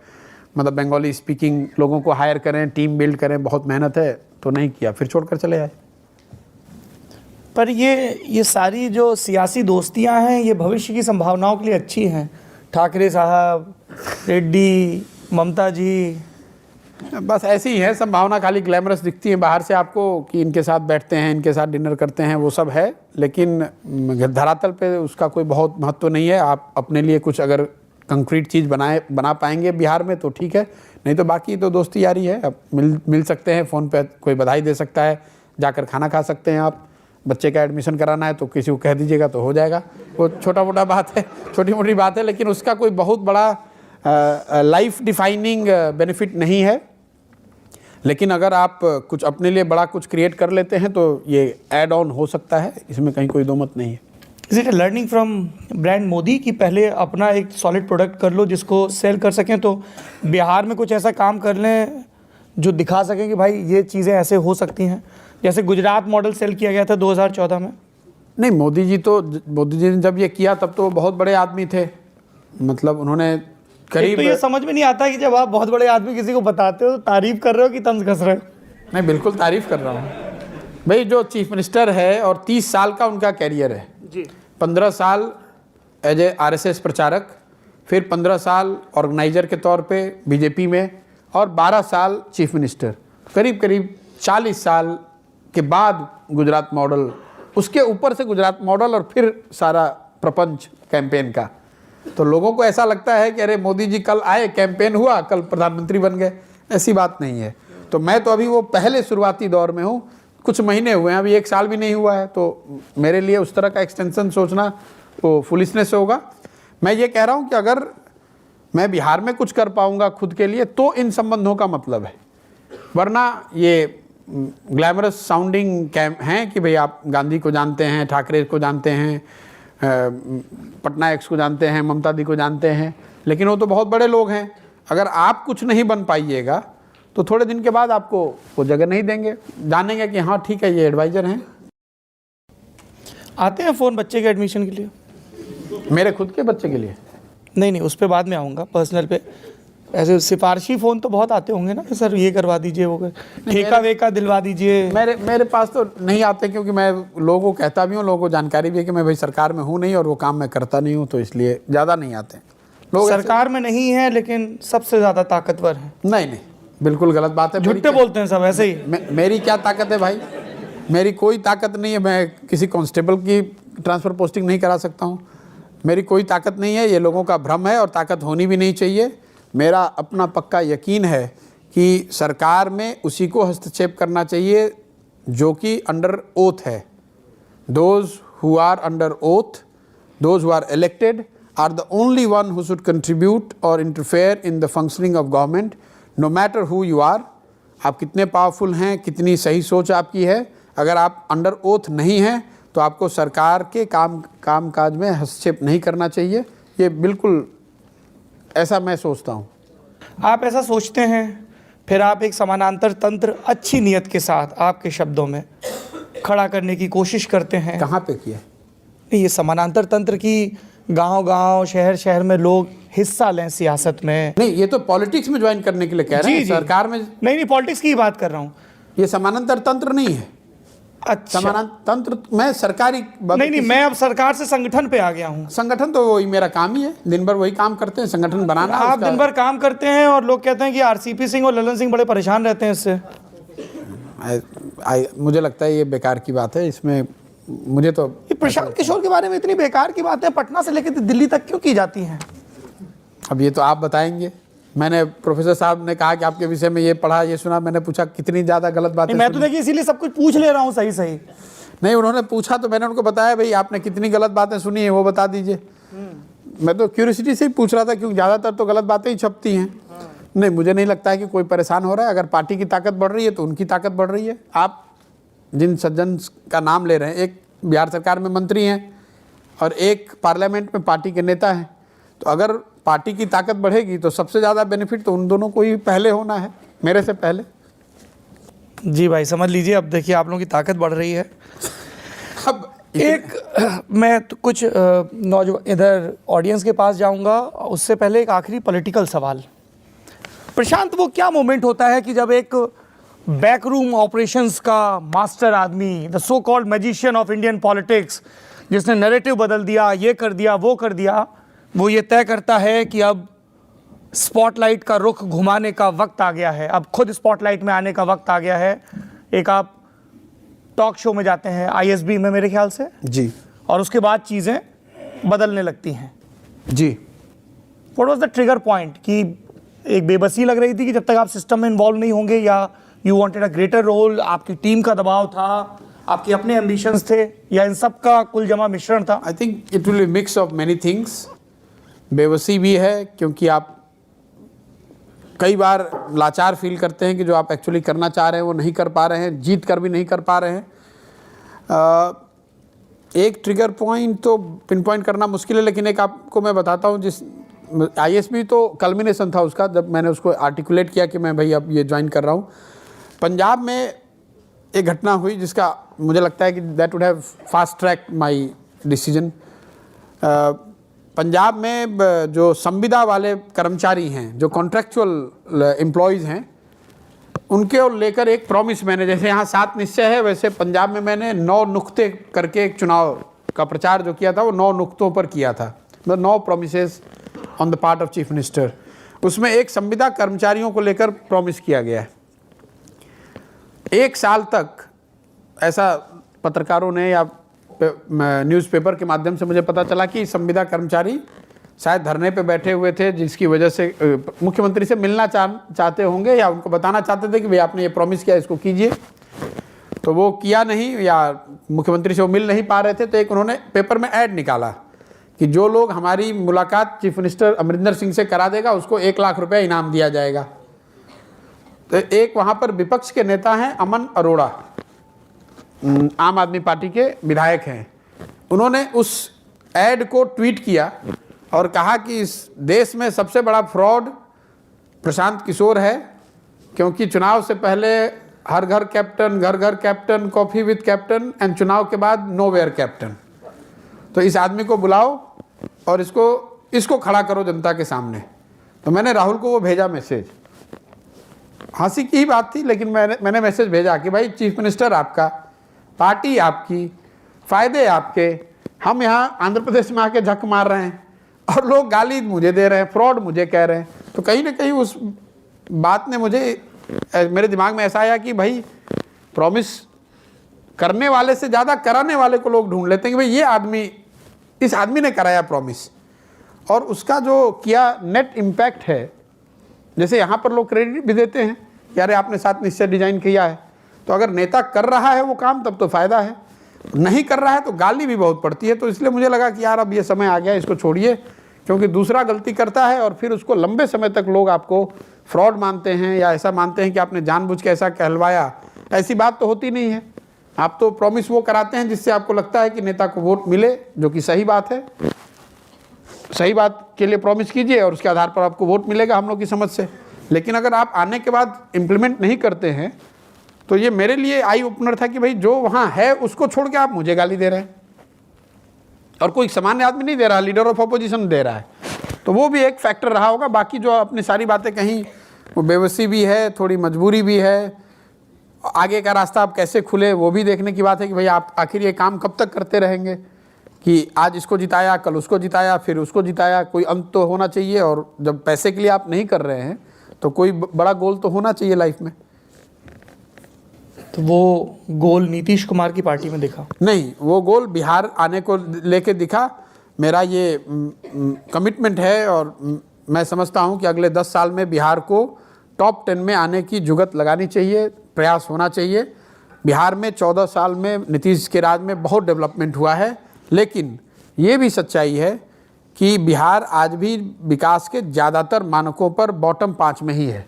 [SPEAKER 2] मतलब बंगाली स्पीकिंग लोगों को हायर करें, टीम बिल्ड करें, बहुत मेहनत है, तो नहीं किया, फिर छोड़कर चले आए।
[SPEAKER 1] पर ये सारी जो सियासी दोस्तियां हैं, ये भविष्य की संभावनाओं के लिए अच्छी हैं। ठाकरे साहब, रेड्डी, ममता जी,
[SPEAKER 2] बस ऐसी ही है संभावना, खाली ग्लैमरस दिखती है बाहर से आपको कि इनके साथ बैठते हैं, इनके साथ डिनर करते हैं, वो सब है, लेकिन धरातल पे उसका कोई बहुत महत्व नहीं है। आप अपने लिए कुछ अगर कंक्रीट चीज़ बना पाएंगे बिहार में तो ठीक है, नहीं तो बाकी तो दोस्ती यारी है। अब मिल सकते हैं, फ़ोन पे कोई बधाई दे सकता है, जाकर खाना खा सकते हैं आप। बच्चे का एडमिशन कराना है तो किसी को कह दीजिएगा तो हो जाएगा। वो छोटा मोटा बात है, छोटी मोटी बात है, लेकिन उसका कोई बहुत बड़ा लाइफ डिफाइनिंग बेनिफिट नहीं है। लेकिन अगर आप कुछ अपने लिए बड़ा कुछ क्रिएट कर लेते हैं तो ये ऐड ऑन हो सकता है, इसमें कहीं कोई दो मत नहीं है।
[SPEAKER 1] Is it learning from brand Modi कि पहले अपना एक सॉलिड प्रोडक्ट कर लो जिसको सेल कर सकें, तो बिहार में कुछ ऐसा काम कर लें जो दिखा सकें कि भाई ये चीज़ें ऐसे हो सकती हैं, जैसे गुजरात मॉडल सेल किया गया था 2014 में?
[SPEAKER 2] नहीं, मोदी जी ने जब ये किया तब तो बहुत बड़े आदमी थे, मतलब उन्होंने करीब,
[SPEAKER 1] तो ये समझ में नहीं आता कि जब आप बहुत बड़े आदमी किसी को बताते हो तो तारीफ कर रहे हो कि तंज कस रहे हो?
[SPEAKER 2] मैं बिल्कुल तारीफ कर रहा हूँ भाई। जो चीफ मिनिस्टर है और 30 साल का उनका कैरियर है
[SPEAKER 1] जी,
[SPEAKER 2] 15 साल एज ए RSS प्रचारक, फिर 15 साल ऑर्गेनाइजर के तौर पे बीजेपी में, और 12 साल चीफ मिनिस्टर, करीब करीब 40 साल के बाद गुजरात मॉडल, उसके ऊपर से गुजरात मॉडल, और फिर सारा प्रपंच कैंपेन का। तो लोगों को ऐसा लगता है कि अरे मोदी जी कल आए, कैंपेन हुआ, कल प्रधानमंत्री बन गए। ऐसी बात नहीं है। तो मैं तो अभी वो पहले शुरुआती दौर में हूँ, कुछ महीने हुए हैं, अभी 1 साल भी नहीं हुआ है, तो मेरे लिए उस तरह का एक्सटेंशन सोचना वो फुलिशनेस होगा। मैं ये कह रहा हूँ कि अगर मैं बिहार में कुछ कर पाऊँगा खुद के लिए तो इन संबंधों का मतलब है, वरना ये ग्लैमरस साउंडिंग हैं कि भाई आप गांधी को जानते हैं, ठाकरे को जानते हैं, पटनायक को जानते हैं, ममता दी को जानते हैं, लेकिन वो तो बहुत बड़े लोग हैं। अगर आप कुछ नहीं बन पाइएगा तो थोड़े दिन के बाद आपको वो जगह नहीं देंगे, जानेंगे कि हाँ ठीक है ये एडवाइज़र हैं।
[SPEAKER 1] आते हैं फ़ोन बच्चे के एडमिशन के लिए?
[SPEAKER 2] मेरे खुद के बच्चे के लिए
[SPEAKER 1] नहीं, उस पर बाद में आऊँगा, पर्सनल पे। ऐसे सिफारशी फ़ोन तो बहुत आते होंगे ना कि सर ये करवा दीजिए, वो ठेका वेका दिलवा दीजिए।
[SPEAKER 2] मेरे पास तो नहीं आते, क्योंकि मैं लोगों को कहता भी हूँ, लोगों को जानकारी भी है कि मैं भाई सरकार में हूँ नहीं और वो काम मैं करता नहीं हूँ, तो इसलिए ज़्यादा नहीं आते लोग।
[SPEAKER 1] सरकार में नहीं है लेकिन सबसे ज़्यादा ताकतवर है।
[SPEAKER 2] नहीं, बिल्कुल गलत बात है,
[SPEAKER 1] झूठे बोलते हैं सब ऐसे ही।
[SPEAKER 2] मेरी क्या ताकत है भाई? मेरी कोई ताकत नहीं है। मैं किसी कांस्टेबल की ट्रांसफ़र पोस्टिंग नहीं करा सकता हूँ, मेरी कोई ताकत नहीं है। ये लोगों का भ्रम है और ताकत होनी भी नहीं चाहिए। मेरा अपना पक्का यकीन है कि सरकार में उसी को हस्तक्षेप करना चाहिए जो कि अंडर ओथ है। Those who are under oath, those who are elected are the only one who should contribute or interfere in the functioning of government, no matter who you are। आप कितने पावरफुल हैं, कितनी सही सोच आपकी है, अगर आप अंडर ओथ नहीं हैं तो आपको सरकार के काम काज में हस्तक्षेप नहीं करना चाहिए। ये बिल्कुल ऐसा मैं सोचता हूँ।
[SPEAKER 1] आप ऐसा सोचते हैं, फिर आप एक समानांतर तंत्र अच्छी नियत के साथ आपके शब्दों में खड़ा करने की कोशिश करते हैं।
[SPEAKER 2] कहाँ पे किया?
[SPEAKER 1] नहीं, ये समानांतर तंत्र की गांव-गांव, शहर-शहर में लोग हिस्सा लें सियासत में।
[SPEAKER 2] नहीं, ये तो पॉलिटिक्स में ज्वाइन करने के लिए कह रहे हैं, सरकार में
[SPEAKER 1] नहीं, पॉलिटिक्स की बात कर रहा हूँ।
[SPEAKER 2] ये समानांतर तंत्र नहीं है।
[SPEAKER 1] अच्छा,
[SPEAKER 2] समानांतर तंत्र में सरकारी
[SPEAKER 1] नहीं, मैं अब सरकार से संगठन पे आ गया हूँ।
[SPEAKER 2] संगठन तो वही मेरा काम ही है, दिन भर वही काम करते हैं, संगठन बनाना।
[SPEAKER 1] आप दिन भर काम करते हैं और लोग कहते हैं कि आरसीपी सिंह और ललन सिंह बड़े परेशान रहते हैं इससे।
[SPEAKER 2] मुझे लगता है ये बेकार की बात है। इसमें मुझे तो
[SPEAKER 1] प्रशांत किशोर के बारे में इतनी बेकार की बातें पटना से लेकर दिल्ली तक क्यों की जाती हैं?
[SPEAKER 2] अब ये तो आप बताएंगे। मैंने प्रोफेसर साहब ने कहा कि आपके विषय में ये पढ़ा, ये सुना, मैंने पूछा कितनी ज़्यादा गलत बातें।
[SPEAKER 1] मैं तो देखिए इसीलिए सब कुछ पूछ ले रहा हूँ सही सही।
[SPEAKER 2] नहीं, उन्होंने पूछा तो मैंने उनको बताया भाई आपने कितनी गलत बातें सुनी है वो बता दीजिए। मैं तो क्यूरियोसिटी से ही पूछ रहा था क्योंकि ज़्यादातर तो गलत बातें ही छपती हैं। नहीं, मुझे नहीं लगता है कि कोई परेशान हो रहा है। अगर पार्टी की ताकत बढ़ रही है तो उनकी ताकत बढ़ रही है। आप जिन सज्जन का नाम ले रहे हैं, एक बिहार सरकार में मंत्री हैं और एक पार्लियामेंट में पार्टी के नेता हैं, तो अगर पार्टी की ताकत बढ़ेगी तो सबसे ज़्यादा बेनिफिट तो उन दोनों को ही पहले होना है, मेरे से पहले।
[SPEAKER 1] जी भाई, समझ लीजिए अब देखिए आप लोगों की ताकत बढ़ रही है।
[SPEAKER 2] अब
[SPEAKER 1] मैं तो कुछ नौजवान इधर ऑडियंस के पास जाऊंगा, उससे पहले एक आखिरी पॉलिटिकल सवाल। प्रशांत, वो क्या मोमेंट होता है कि जब एक बैकरूम ऑपरेशंस का मास्टर आदमी, the so called magician of Indian politics, जिसने नैरेटिव बदल दिया, ये कर दिया, वो कर दिया, वो ये तय करता है कि अब स्पॉटलाइट का रुख घुमाने का वक्त आ गया है, अब खुद स्पॉटलाइट में आने का वक्त आ गया है। एक आप टॉक शो में जाते हैं ISB में मेरे ख्याल से
[SPEAKER 2] जी,
[SPEAKER 1] और उसके बाद चीज़ें बदलने लगती हैं
[SPEAKER 2] जी।
[SPEAKER 1] What was the trigger point कि एक बेबसी लग रही थी कि जब तक आप सिस्टम में इन्वॉल्व नहीं होंगे, या you wanted a greater role, आपकी टीम का दबाव था, आपके अपने एम्बिशंस थे, या इन सब का कुल जमा मिश्रण था?
[SPEAKER 2] I think it will be mix of many things. बेबसी भी है क्योंकि आप कई बार लाचार फील करते हैं कि जो आप एक्चुअली करना चाह रहे हैं वो नहीं कर पा रहे हैं, जीत कर भी नहीं कर पा रहे हैं। एक ट्रिगर पॉइंट तो पिन पॉइंट करना मुश्किल है, लेकिन एक आपको मैं बताता हूँ। जिस ISB तो कल्मिनेशन था उसका, जब मैंने उसको आर्टिकुलेट किया कि मैं भाई अब ये ज्वाइन कर रहा हूँ। पंजाब में एक घटना हुई जिसका मुझे लगता है कि that would have fast track my decision. Punjab में जो संविदा वाले कर्मचारी हैं, जो कॉन्ट्रैक्चुअल एम्प्लॉयज़ हैं, उनके लेकर एक प्रॉमिस मैंने, जैसे यहाँ 7 निश्चय है, वैसे पंजाब में मैंने 9 नुक्ते करके एक चुनाव का प्रचार जो किया था वो 9 नुक्तों पर किया था, मतलब 9 promises on the part of chief minister. उसमें एक संविदा कर्मचारियों को लेकर प्रॉमिस किया गया है। 1 साल तक ऐसा पत्रकारों ने या न्यूज़पेपर के माध्यम से मुझे पता चला कि संविदा कर्मचारी शायद धरने पे बैठे हुए थे, जिसकी वजह से मुख्यमंत्री से मिलना चाहते होंगे या उनको बताना चाहते थे कि भाई आपने ये प्रॉमिस किया, इसको कीजिए, तो वो किया नहीं या मुख्यमंत्री से वो मिल नहीं पा रहे थे। तो एक उन्होंने पेपर में ऐड निकाला कि जो लोग हमारी मुलाकात चीफ मिनिस्टर अमरिंदर सिंह से करा देगा उसको 1 लाख रुपया इनाम दिया जाएगा। तो एक वहाँ पर विपक्ष के नेता हैं अमन अरोड़ा, आम आदमी पार्टी के विधायक हैं, उन्होंने उस ऐड को ट्वीट किया और कहा कि इस देश में सबसे बड़ा फ्रॉड प्रशांत किशोर है, क्योंकि चुनाव से पहले हर घर कैप्टन, घर घर captain, coffee with captain, and चुनाव के बाद नोवेयर कैप्टन। तो इस आदमी को बुलाओ और इसको खड़ा करो जनता के सामने। तो मैंने राहुल को वो भेजा मैसेज, हंसी की ही बात थी, लेकिन मैंने मैसेज भेजा कि भाई चीफ मिनिस्टर आपका, पार्टी आपकी, फ़ायदे आपके, हम यहाँ आंध्र प्रदेश में आके झक मार रहे हैं और लोग गाली मुझे दे रहे हैं, फ्रॉड मुझे कह रहे हैं। तो कहीं ना कहीं उस बात ने मेरे दिमाग में ऐसा आया कि भाई प्रॉमिस करने वाले से ज़्यादा कराने वाले को लोग ढूंढ लेते हैं कि भाई ये आदमी, इस आदमी ने कराया प्रॉमिस, और उसका जो किया नेट इम्पैक्ट है जैसे यहाँ पर लोग क्रेडिट भी देते हैं कि अरे आपने 7 निश्चय डिजाइन किया है, तो अगर नेता कर रहा है वो काम तब तो फायदा है, नहीं कर रहा है तो गाली भी बहुत पड़ती है। तो इसलिए मुझे लगा कि यार अब ये समय आ गया, इसको छोड़िए, क्योंकि दूसरा गलती करता है और फिर उसको लंबे समय तक लोग आपको फ्रॉड मानते हैं या ऐसा मानते हैं कि आपने जानबूझ के ऐसा कहलवाया। ऐसी बात तो होती नहीं है। आप तो प्रॉमिस वो कराते हैं जिससे आपको लगता है कि नेता को वोट मिले, जो कि सही बात है। सही बात के लिए प्रॉमिस कीजिए और उसके आधार पर आपको वोट मिलेगा हम लोग की समझ से। लेकिन अगर आप आने के बाद इम्प्लीमेंट नहीं करते हैं तो ये मेरे लिए आई ओपनर था कि भाई जो वहाँ है उसको छोड़ के आप मुझे गाली दे रहे हैं, और कोई सामान्य आदमी नहीं दे रहा, लीडर ऑफ अपोजिशन दे रहा है। तो वो भी एक फैक्टर रहा होगा। बाकी जो अपनी सारी बातें कहीं वो बेबसी भी है, थोड़ी मजबूरी भी है, आगे का रास्ता आप कैसे खुले वो भी देखने की बात है कि भाई आप आखिर ये काम कब तक करते रहेंगे कि आज इसको जिताया, कल उसको जिताया, फिर उसको जिताया। कोई अंत तो होना चाहिए, और जब पैसे के लिए आप नहीं कर रहे हैं तो कोई बड़ा गोल तो होना चाहिए लाइफ में।
[SPEAKER 1] तो वो गोल नीतीश कुमार की पार्टी में दिखा
[SPEAKER 2] नहीं, वो गोल बिहार आने को लेके दिखा। मेरा ये कमिटमेंट है और मैं समझता हूँ कि अगले 10 साल में बिहार को टॉप 10 में आने की जुगत लगानी चाहिए, प्रयास होना चाहिए। बिहार में 14 साल में नीतीश के राज में बहुत डेवलपमेंट हुआ है, लेकिन ये भी सच्चाई है कि बिहार आज भी विकास के ज़्यादातर मानकों पर बॉटम 5 में ही है।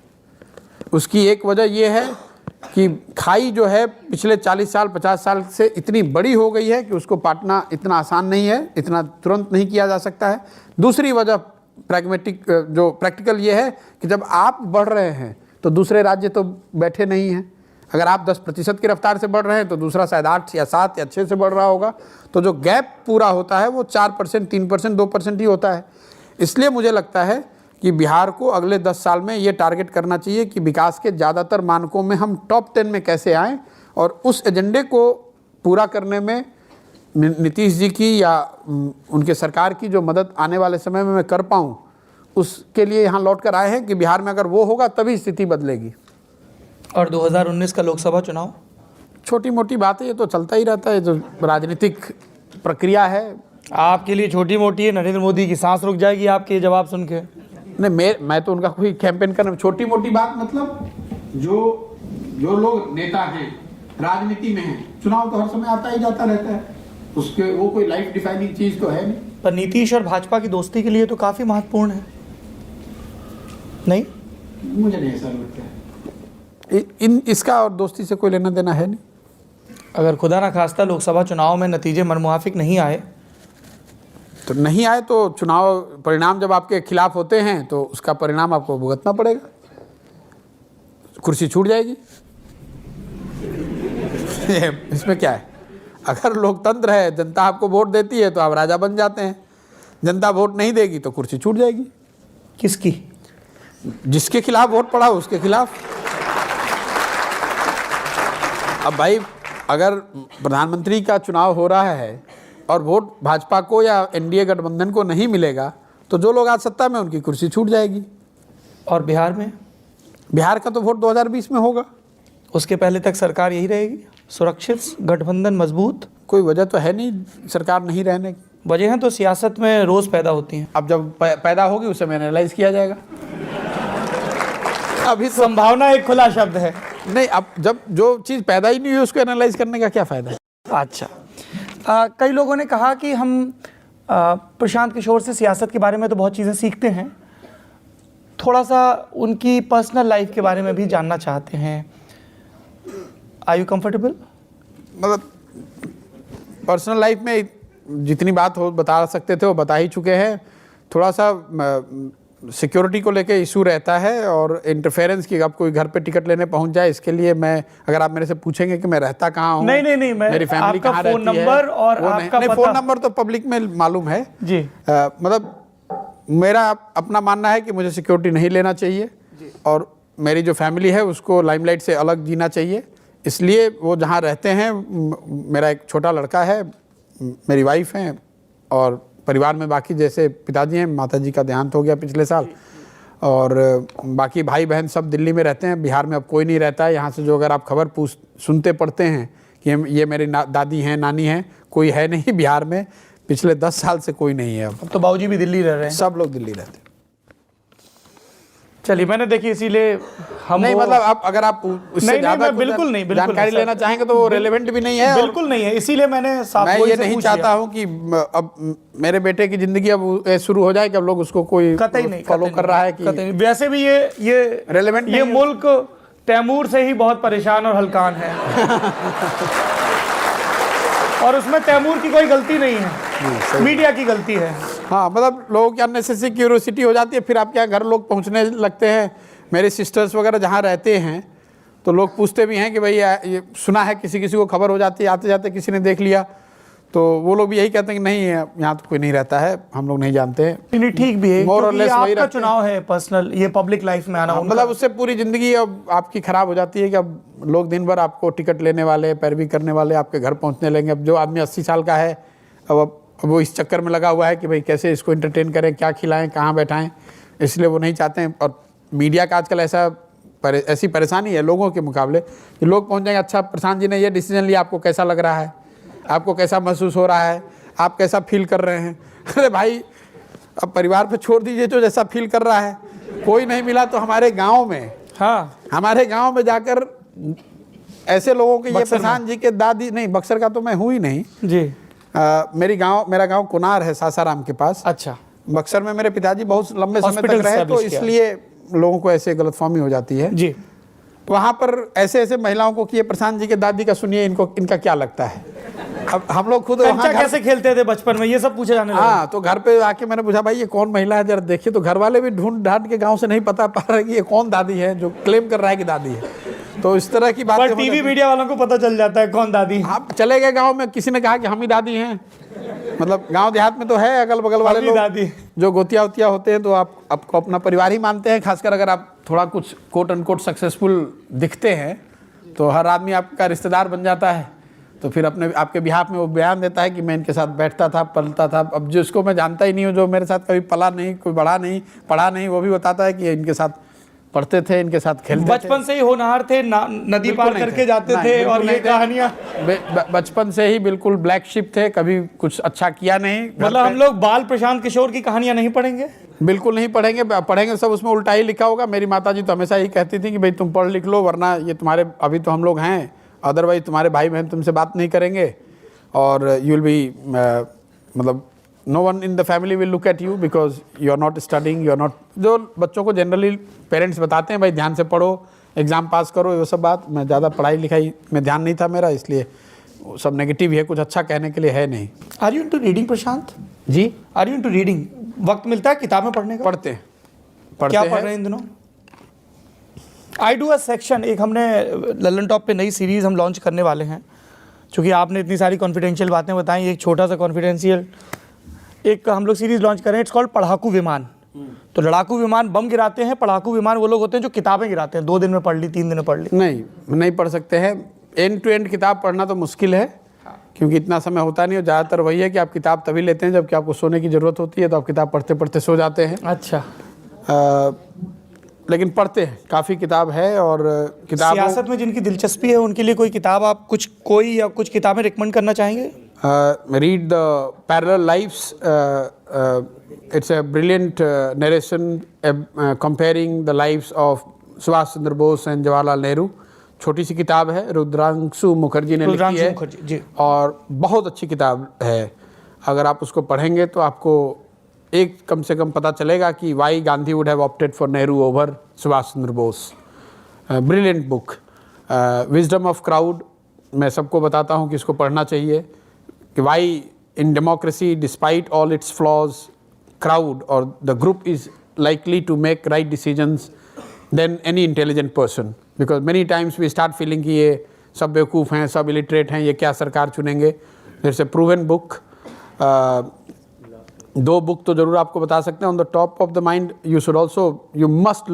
[SPEAKER 2] उसकी एक वजह यह है कि खाई जो है पिछले 40 साल 50 साल से इतनी बड़ी हो गई है कि उसको पाटना इतना आसान नहीं है, इतना तुरंत नहीं किया जा सकता है। दूसरी वजह प्रैक्टिकल ये है कि जब आप बढ़ रहे हैं तो दूसरे राज्य तो बैठे नहीं हैं। अगर आप 10% की रफ्तार से बढ़ रहे हैं तो दूसरा शायद 8 या 7 या 6 से बढ़ रहा होगा। तो जो गैप पूरा होता है वो 4%, 3%, 2% ही होता है। इसलिए मुझे लगता है कि बिहार को अगले 10 साल में ये टारगेट करना चाहिए कि विकास के ज़्यादातर मानकों में हम टॉप 10 में कैसे आएँ, और उस एजेंडे को पूरा करने में नीतीश जी की या उनके सरकार की जो मदद आने वाले समय में मैं कर पाऊँ, उसके लिए यहाँ लौट कर आए हैं कि बिहार में अगर वो होगा तभी स्थिति बदलेगी।
[SPEAKER 1] और 2019 का लोकसभा चुनाव
[SPEAKER 2] छोटी मोटी बातें, ये तो चलता ही रहता है, जो राजनीतिक प्रक्रिया है।
[SPEAKER 1] आपके लिए छोटी मोटी है, नरेंद्र मोदी की सांस रुक जाएगी आपके ये जवाब सुन के।
[SPEAKER 2] नहीं, मैं तो उनका कोई कैंपेन करना, छोटी मोटी बात मतलब जो लोग नेता हैं राजनीति में हैं, चुनाव तो हर समय आता ही जाता रहता है, उसके वो कोई लाइफ डिफाइनिंग चीज तो है नहीं।
[SPEAKER 1] पर नीतीश और भाजपा की दोस्ती के लिए तो काफी महत्वपूर्ण है, नहीं?
[SPEAKER 2] मुझे नहीं ऐसा लगता है। इसका और दोस्ती से कोई लेना देना है नहीं।
[SPEAKER 1] अगर खुदा ना खास्ता लोकसभा चुनाव में नतीजे मनमुआफिक नहीं आए
[SPEAKER 2] तो चुनाव परिणाम जब आपके खिलाफ होते हैं तो उसका परिणाम आपको भुगतना पड़ेगा, कुर्सी छूट जाएगी। इसमें क्या है? अगर लोकतंत्र है, जनता आपको वोट देती है तो आप राजा बन जाते हैं, जनता वोट नहीं देगी तो कुर्सी छूट जाएगी।
[SPEAKER 1] किसकी?
[SPEAKER 2] जिसके खिलाफ वोट पड़ा उसके खिलाफ। अब भाई अगर प्रधानमंत्री का चुनाव हो रहा है और वोट भाजपा को या एनडीए गठबंधन को नहीं मिलेगा तो जो लोग आज सत्ता में उनकी कुर्सी छूट जाएगी।
[SPEAKER 1] और बिहार में?
[SPEAKER 2] बिहार का तो वोट 2020 में होगा,
[SPEAKER 1] उसके पहले तक सरकार यही रहेगी, सुरक्षित, गठबंधन मजबूत?
[SPEAKER 2] कोई वजह तो है नहीं सरकार नहीं रहने की।
[SPEAKER 1] वजह तो सियासत में रोज पैदा होती हैं।
[SPEAKER 2] अब जब पैदा होगी उसे में एनालाइज किया जाएगा।
[SPEAKER 1] अभी संभावना एक खुला शब्द है।
[SPEAKER 2] नहीं, अब जब जो चीज़ पैदा ही नहीं हुई उसको एनालाइज करने का क्या फ़ायदा है?
[SPEAKER 1] अच्छा, कई लोगों ने कहा कि हम प्रशांत किशोर से सियासत के बारे में तो बहुत चीज़ें सीखते हैं, थोड़ा सा उनकी पर्सनल लाइफ के बारे में भी जानना चाहते हैं। Are you comfortable?
[SPEAKER 2] मतलब पर्सनल लाइफ में जितनी बात हो बता सकते थे वो बता ही चुके हैं। थोड़ा सा सिक्योरिटी को लेके इशू रहता है और इंटरफेरेंस की, अब कोई घर पे टिकट लेने पहुंच जाए, इसके लिए मैं, अगर आप मेरे से पूछेंगे कि मैं रहता कहाँ हूँ,
[SPEAKER 1] नहीं,
[SPEAKER 2] मेरी फैमिली कहाँ रहती है,
[SPEAKER 1] फोन नंबर और आपका पता।
[SPEAKER 2] फोन नंबर तो पब्लिक में मालूम है
[SPEAKER 1] जी।
[SPEAKER 2] मतलब मेरा अपना मानना है कि मुझे सिक्योरिटी नहीं लेना चाहिए और मेरी जो फैमिली है उसको लाइमलाइट से अलग जीना चाहिए। इसलिए वो जहाँ रहते हैं, मेरा एक छोटा लड़का है, मेरी वाइफ हैं और परिवार में बाकी जैसे पिताजी हैं, माताजी का देहांत हो गया पिछले साल, और बाकी भाई बहन सब दिल्ली में रहते हैं। बिहार में अब कोई नहीं रहता है। यहाँ से जो अगर आप खबर सुनते पढ़ते हैं कि ये मेरी दादी हैं, नानी हैं, कोई है नहीं बिहार में, पिछले 10 साल से कोई नहीं है। अब
[SPEAKER 1] तो बाबूजी भी दिल्ली रह रहे हैं?
[SPEAKER 2] सब लोग दिल्ली रहते हैं।
[SPEAKER 1] चलिए, मैंने देखी, इसीलिए हम
[SPEAKER 2] नहीं, मतलब आप अगर आप उससे
[SPEAKER 1] नहीं,
[SPEAKER 2] ज़्यादा
[SPEAKER 1] मैं बिल्कुल नहीं, बिल्कुल
[SPEAKER 2] जानकारी
[SPEAKER 1] नहीं,
[SPEAKER 2] लेना चाहेंगे तो वो रेलेवेंट भी नहीं है। और
[SPEAKER 1] बिल्कुल नहीं है, इसीलिए मैंने साफ
[SPEAKER 2] मैं
[SPEAKER 1] गोई
[SPEAKER 2] ये
[SPEAKER 1] से
[SPEAKER 2] नहीं
[SPEAKER 1] पूछ
[SPEAKER 2] चाहता
[SPEAKER 1] लिया।
[SPEAKER 2] हूँ कि अब मेरे बेटे की ज़िंदगी अब शुरू हो जाए कि अब लोग उसको कोई
[SPEAKER 1] कतई नहीं,
[SPEAKER 2] फॉलो
[SPEAKER 1] कतई
[SPEAKER 2] कर रहा है कि
[SPEAKER 1] कतई नहीं। वैसे भी ये
[SPEAKER 2] Relevant
[SPEAKER 1] ये
[SPEAKER 2] नहीं है।
[SPEAKER 1] मुल्क तैमूर से ही बहुत परेशान और हलकान है। और उसमें तैमूर की कोई गलती नहीं है, मीडिया की गलती है।
[SPEAKER 2] हाँ, मतलब लोगों की अननेसेसरी क्यूरियोसिटी हो जाती है, फिर आपके यहाँ घर लोग पहुँचने लगते हैं। मेरे सिस्टर्स वगैरह जहाँ रहते हैं तो लोग पूछते भी हैं कि भाई ये सुना है, किसी किसी को खबर हो जाती है, आते जाते किसी ने देख लिया, तो वो लोग भी यही कहते हैं कि नहीं, यहाँ तो कोई नहीं रहता है, हम लोग नहीं जानते हैं।
[SPEAKER 1] नहीं, ठीक भी है,
[SPEAKER 2] More or
[SPEAKER 1] क्योंकि ये
[SPEAKER 2] less वही
[SPEAKER 1] आपका
[SPEAKER 2] रखते हैं।
[SPEAKER 1] चुनाव है पर्सनल, ये पब्लिक लाइफ में आना उनका।
[SPEAKER 2] मतलब उससे पूरी ज़िंदगी अब आपकी ख़राब हो जाती है कि अब लोग दिन भर आपको टिकट लेने वाले, पैरवी करने वाले आपके घर पहुँचने लगेंगे। अब जो आदमी 80 साल का है अब वो इस चक्कर में लगा हुआ है कि भाई कैसे इसको एंटरटेन करें, क्या खिलाएं, कहाँ बैठाएं, इसलिए वो नहीं चाहते हैं। और मीडिया का आजकल ऐसी परेशानी है लोगों के मुकाबले कि लोग पहुँच जाएंगे, अच्छा प्रशांत जी ने ये डिसीजन लिया, आपको कैसा लग रहा है, आपको कैसा महसूस हो रहा है, आप कैसा फील कर रहे हैं। अरे भाई, अब परिवार पे छोड़ दीजिए जो जैसा फील कर रहा है। कोई नहीं मिला तो हमारे गांव में,
[SPEAKER 1] हाँ,
[SPEAKER 2] हमारे गांव में जाकर ऐसे लोगों के, ये प्रशांत जी के दादी, नहीं बक्सर का तो मैं हूँ ही नहीं
[SPEAKER 1] जी,
[SPEAKER 2] मेरा गांव कुनार है सासाराम के पास।
[SPEAKER 1] अच्छा,
[SPEAKER 2] बक्सर में मेरे पिताजी बहुत लंबे समय
[SPEAKER 1] हॉस्पिटल
[SPEAKER 2] तक रहे, तो
[SPEAKER 1] establish किया।
[SPEAKER 2] इसलिए लोगों को ऐसे गलतफहमी हो जाती है
[SPEAKER 1] जी,
[SPEAKER 2] वहाँ पर ऐसे ऐसे महिलाओं को कि ये प्रशांत जी के दादी का सुनिए, इनका क्या लगता है। अब हम लोग खुद वहाँ
[SPEAKER 1] कंचा कैसे खेलते थे बचपन में, ये सब पूछे जाने लगे।
[SPEAKER 2] हाँ, तो घर पे आके मैंने पूछा भाई ये कौन महिला है, जरा देखिए। तो घर वाले भी ढूंढ ढांढ के गांव से नहीं पता पा रहे कि ये कौन दादी है जो क्लेम कर रहा है कि दादी है। तो इस तरह की बातें
[SPEAKER 1] पर टीवी मीडिया वालों को पता चल जाता है कौन दादी।
[SPEAKER 2] आप चले गए गांव में, किसी ने कहा कि हम ही दादी हैं। मतलब गांव देहात में तो है, अगल बगल वाले लोग
[SPEAKER 1] दादी
[SPEAKER 2] जो गोतिया उतिया होते हैं तो आपको अपना परिवार ही मानते हैं। खासकर अगर आप थोड़ा कुछ कोट अनकोट सक्सेसफुल दिखते हैं तो हर आदमी आपका रिश्तेदार बन जाता है। तो फिर आपके बिहाफ में वो बयान देता है कि मैं इनके साथ बैठता था, पलता था। अब जिसको मैं जानता ही नहीं हूँ, जो मेरे साथ कभी पला नहीं, कोई बड़ा नहीं, पढ़ा नहीं, वो भी बताता है कि इनके साथ पढ़ते थे, इनके साथ खेलते थे।
[SPEAKER 1] बचपन से ही होनहार थे, नदी पार करके जाते थे, और ये कहानियां
[SPEAKER 2] बचपन से ही बिल्कुल ब्लैक शिप थे, कभी कुछ अच्छा किया नहीं।
[SPEAKER 1] मतलब हम लोग बाल प्रशांत किशोर की कहानियां नहीं पढ़ेंगे,
[SPEAKER 2] बिल्कुल नहीं पढ़ेंगे सब उसमें उल्टा ही लिखा होगा। मेरी माताजी तो हमेशा ही कहती थी कि भाई तुम पढ़ लिख लो, वरना ये तुम्हारे, अभी तो हम लोग हैं, अदरवाइज तुम्हारे भाई बहन तुमसे बात नहीं करेंगे, और यू विल बी, मतलब no one in the family will look at you because you are not studying, you are not. जो बच्चों को जनरली पेरेंट्स बताते हैं भाई ध्यान से पढ़ो, एग्ज़ाम पास करो, ये सब बात। मैं ज़्यादा पढ़ाई लिखाई में ध्यान नहीं था मेरा, इसलिए सब नेगेटिव है, कुछ अच्छा कहने के लिए है नहीं।
[SPEAKER 1] Are you into reading Prashant
[SPEAKER 2] ji,
[SPEAKER 1] are you into reading? वक्त मिलता है किताबें पढ़ने का?
[SPEAKER 2] पढ़ते हैं।
[SPEAKER 1] क्या पढ़ रहे हैं इन दिनों? आई डू अ सेक्शन, एक हमने ललन टॉप पे नई सीरीज हम लॉन्च करने वाले हैं। क्योंकि आपने इतनी सारी कॉन्फिडेंशियल बातें बताई, एक छोटा सा कॉन्फिडेंशियल एक हम लोग सीरीज लॉन्च कर रहे हैं, इट्स कॉल्ड पढ़ाकू विमान। तो लड़ाकू विमान बम गिराते हैं, पढ़ाकू विमान वो लोग होते हैं जो किताबें गिराते हैं, 2 दिन में पढ़ ली, 3 दिन में पढ़ ली।
[SPEAKER 2] नहीं पढ़ सकते हैं। एंड टू एंड किताब पढ़ना तो मुश्किल है, क्योंकि इतना समय होता नहीं। और ज़्यादातर वही है कि आप किताब तभी लेते हैं जबकि आपको सोने की ज़रूरत होती है, तो आप किताब पढ़ते पढ़ते सो जाते हैं।
[SPEAKER 1] अच्छा,
[SPEAKER 2] लेकिन पढ़ते हैं, काफ़ी किताब है। और किताब
[SPEAKER 1] सियासत में जिनकी दिलचस्पी है उनके लिए कोई किताब आप कुछ किताबें रिकमेंड करना चाहेंगे?
[SPEAKER 2] read the parallel lives. It's a brilliant narration comparing the lives of Subhash Chandra Bose and Jawaharlal Nehru. छोटी सी किताब है, रुद्रांशु मुखर्जी ने लिखी है,
[SPEAKER 1] जी।
[SPEAKER 2] और बहुत अच्छी किताब है। अगर आप उसको पढ़ेंगे तो आपको एक कम से कम पता चलेगा कि why Gandhi would have opted for Nehru over Subhash Chandra Bose. Brilliant book. Wisdom of crowd मैं सबको बताता हूँ कि इसको पढ़ना चाहिए, कि why in democracy despite all its flaws crowd or the group is likely to make right decisions than any intelligent person, because many times we start feeling कि ये सब बेवकूफ़ हैं, सब illiterate हैं, ये क्या सरकार चुनेंगे। there's a proven book. 2 book तो ज़रूर आपको बता सकते हैं। on the top of the mind you must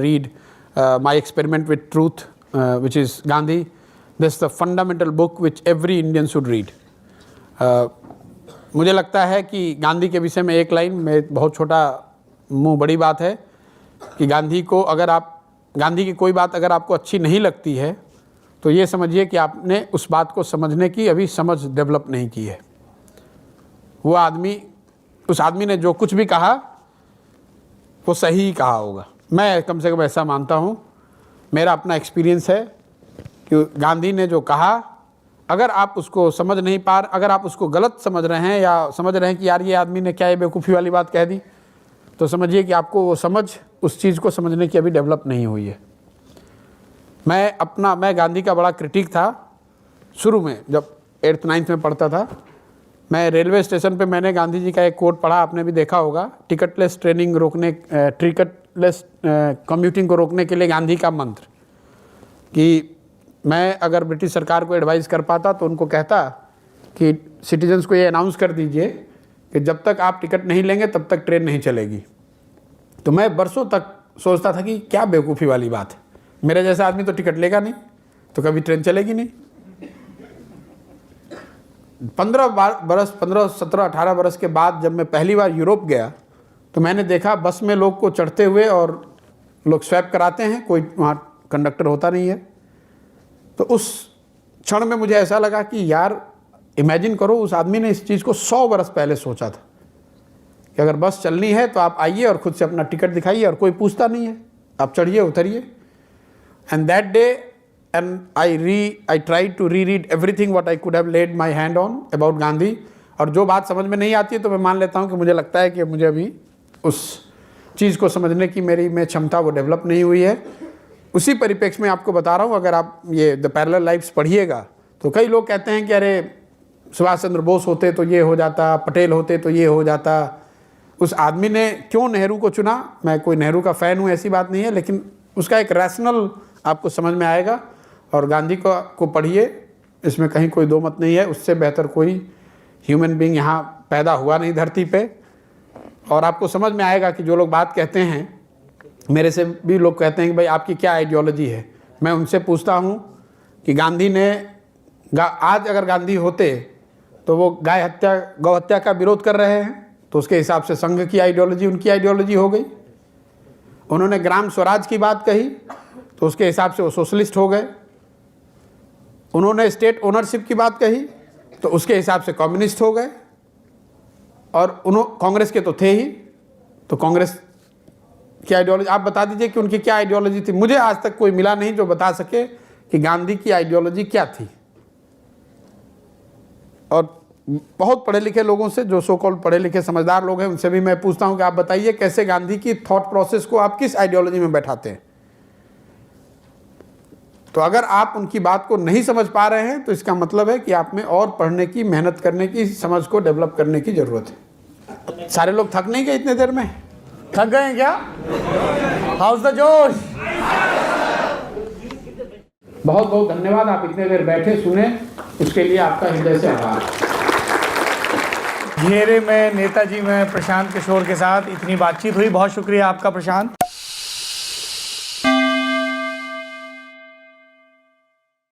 [SPEAKER 2] read My Experiment with Truth, which is Gandhi. This is the fundamental book which every Indian should read. मुझे लगता है कि गांधी के विषय में एक लाइन में, बहुत छोटा मुंह बड़ी बात है, कि गांधी की कोई बात अगर आपको अच्छी नहीं लगती है तो ये समझिए कि आपने उस बात को समझने की अभी समझ डेवलप नहीं की है। उस आदमी ने जो कुछ भी कहा वो सही ही कहा होगा। मैं कम से कम ऐसा मानता हूँ, मेरा अपना एक्सपीरियंस है कि गांधी ने जो कहा, अगर आप उसको समझ नहीं पा रहे, अगर आप उसको गलत समझ रहे हैं या समझ रहे हैं कि यार ये आदमी ने क्या ये बेवकूफ़ी वाली बात कह दी, तो समझिए कि आपको वो समझ उस चीज़ को समझने की अभी डेवलप नहीं हुई है। मैं गांधी का बड़ा क्रिटिक था शुरू में, जब 8th 9th में पढ़ता था। मैं रेलवे स्टेशन पे मैंने गांधी जी का एक कोट पढ़ा, आपने भी देखा होगा, टिकटलेस कम्यूटिंग को रोकने के लिए गांधी का मंत्र, कि मैं अगर ब्रिटिश सरकार को एडवाइस कर पाता तो उनको कहता कि सिटीजन्स को ये अनाउंस कर दीजिए कि जब तक आप टिकट नहीं लेंगे तब तक ट्रेन नहीं चलेगी। तो मैं बरसों तक सोचता था कि क्या बेवकूफ़ी वाली बात है, मेरे जैसा आदमी तो टिकट लेगा नहीं तो कभी ट्रेन चलेगी नहीं। 17-18 बरस के बाद जब मैं पहली बार यूरोप गया तो मैंने देखा बस में लोग को चढ़ते हुए और लोग स्वैप कराते हैं, कोई वहाँ कंडक्टर होता नहीं है। तो उस क्षण में मुझे ऐसा लगा कि यार इमेजिन करो, उस आदमी ने इस चीज़ को 100 बरस पहले सोचा था कि अगर बस चलनी है तो आप आइए और खुद से अपना टिकट दिखाइए और कोई पूछता नहीं है, आप चढ़िए उतरिए। And that day and I tried to reread everything what I could have laid my hand on about Gandhi. और जो बात समझ में नहीं आती है तो मैं मान लेता हूँ कि मुझे लगता है कि मुझे अभी उस चीज़ को समझने की मेरी में क्षमता वो डेवलप नहीं हुई है। उसी परिप्रेक्ष्य में आपको बता रहा हूँ, अगर आप ये द पैरेलल लाइफ्स पढ़िएगा तो कई लोग कहते हैं कि अरे सुभाष चंद्र बोस होते तो ये हो जाता, पटेल होते तो ये हो जाता। उस आदमी ने क्यों नेहरू को चुना, मैं कोई नेहरू का फ़ैन हूँ ऐसी बात नहीं है, लेकिन उसका एक रैशनल आपको समझ में आएगा। और गांधी को पढ़िए, इसमें कहीं कोई दो मत नहीं है, उससे बेहतर कोई ह्यूमन बीइंग यहाँ पैदा हुआ नहीं धरती पे। और आपको समझ में आएगा कि जो लोग बात कहते हैं, मेरे से भी लोग कहते हैं कि भाई आपकी क्या आइडियोलॉजी है। मैं उनसे पूछता हूँ कि गांधी ने आज अगर गांधी होते तो वो गौ हत्या का विरोध कर रहे हैं तो उसके हिसाब से संघ की आइडियोलॉजी उनकी आइडियोलॉजी हो गई। उन्होंने ग्राम स्वराज की बात कही तो उसके हिसाब से वो सोशलिस्ट हो गए। उन्होंने स्टेट ओनरशिप की बात कही तो उसके हिसाब से कम्युनिस्ट हो गए। और कांग्रेस के तो थे ही, तो कांग्रेस की आइडियोलॉजी आप बता दीजिए कि उनकी क्या आइडियोलॉजी थी। मुझे आज तक कोई मिला नहीं जो बता सके कि गांधी की आइडियोलॉजी क्या थी। और बहुत पढ़े लिखे लोगों से, जो सो कॉल्ड पढ़े लिखे समझदार लोग हैं, उनसे भी मैं पूछता हूं कि आप बताइए कैसे गांधी की थॉट प्रोसेस को आप किस आइडियोलॉजी में बैठाते हैं। तो अगर आप उनकी बात को नहीं समझ पा रहे हैं तो इसका मतलब है कि आप में और पढ़ने की, मेहनत करने की, समझ को डेवलप करने की जरूरत है। सारे लोग थक नहीं गए इतने देर में?
[SPEAKER 1] थक गए हैं क्या? हाउस द जोश।
[SPEAKER 2] बहुत बहुत धन्यवाद, आप इतने देर बैठे सुने, उसके लिए आपका हृदय से आभार।
[SPEAKER 1] घेरे में नेताजी में प्रशांत किशोर के साथ इतनी बातचीत हुई, बहुत शुक्रिया आपका प्रशांत।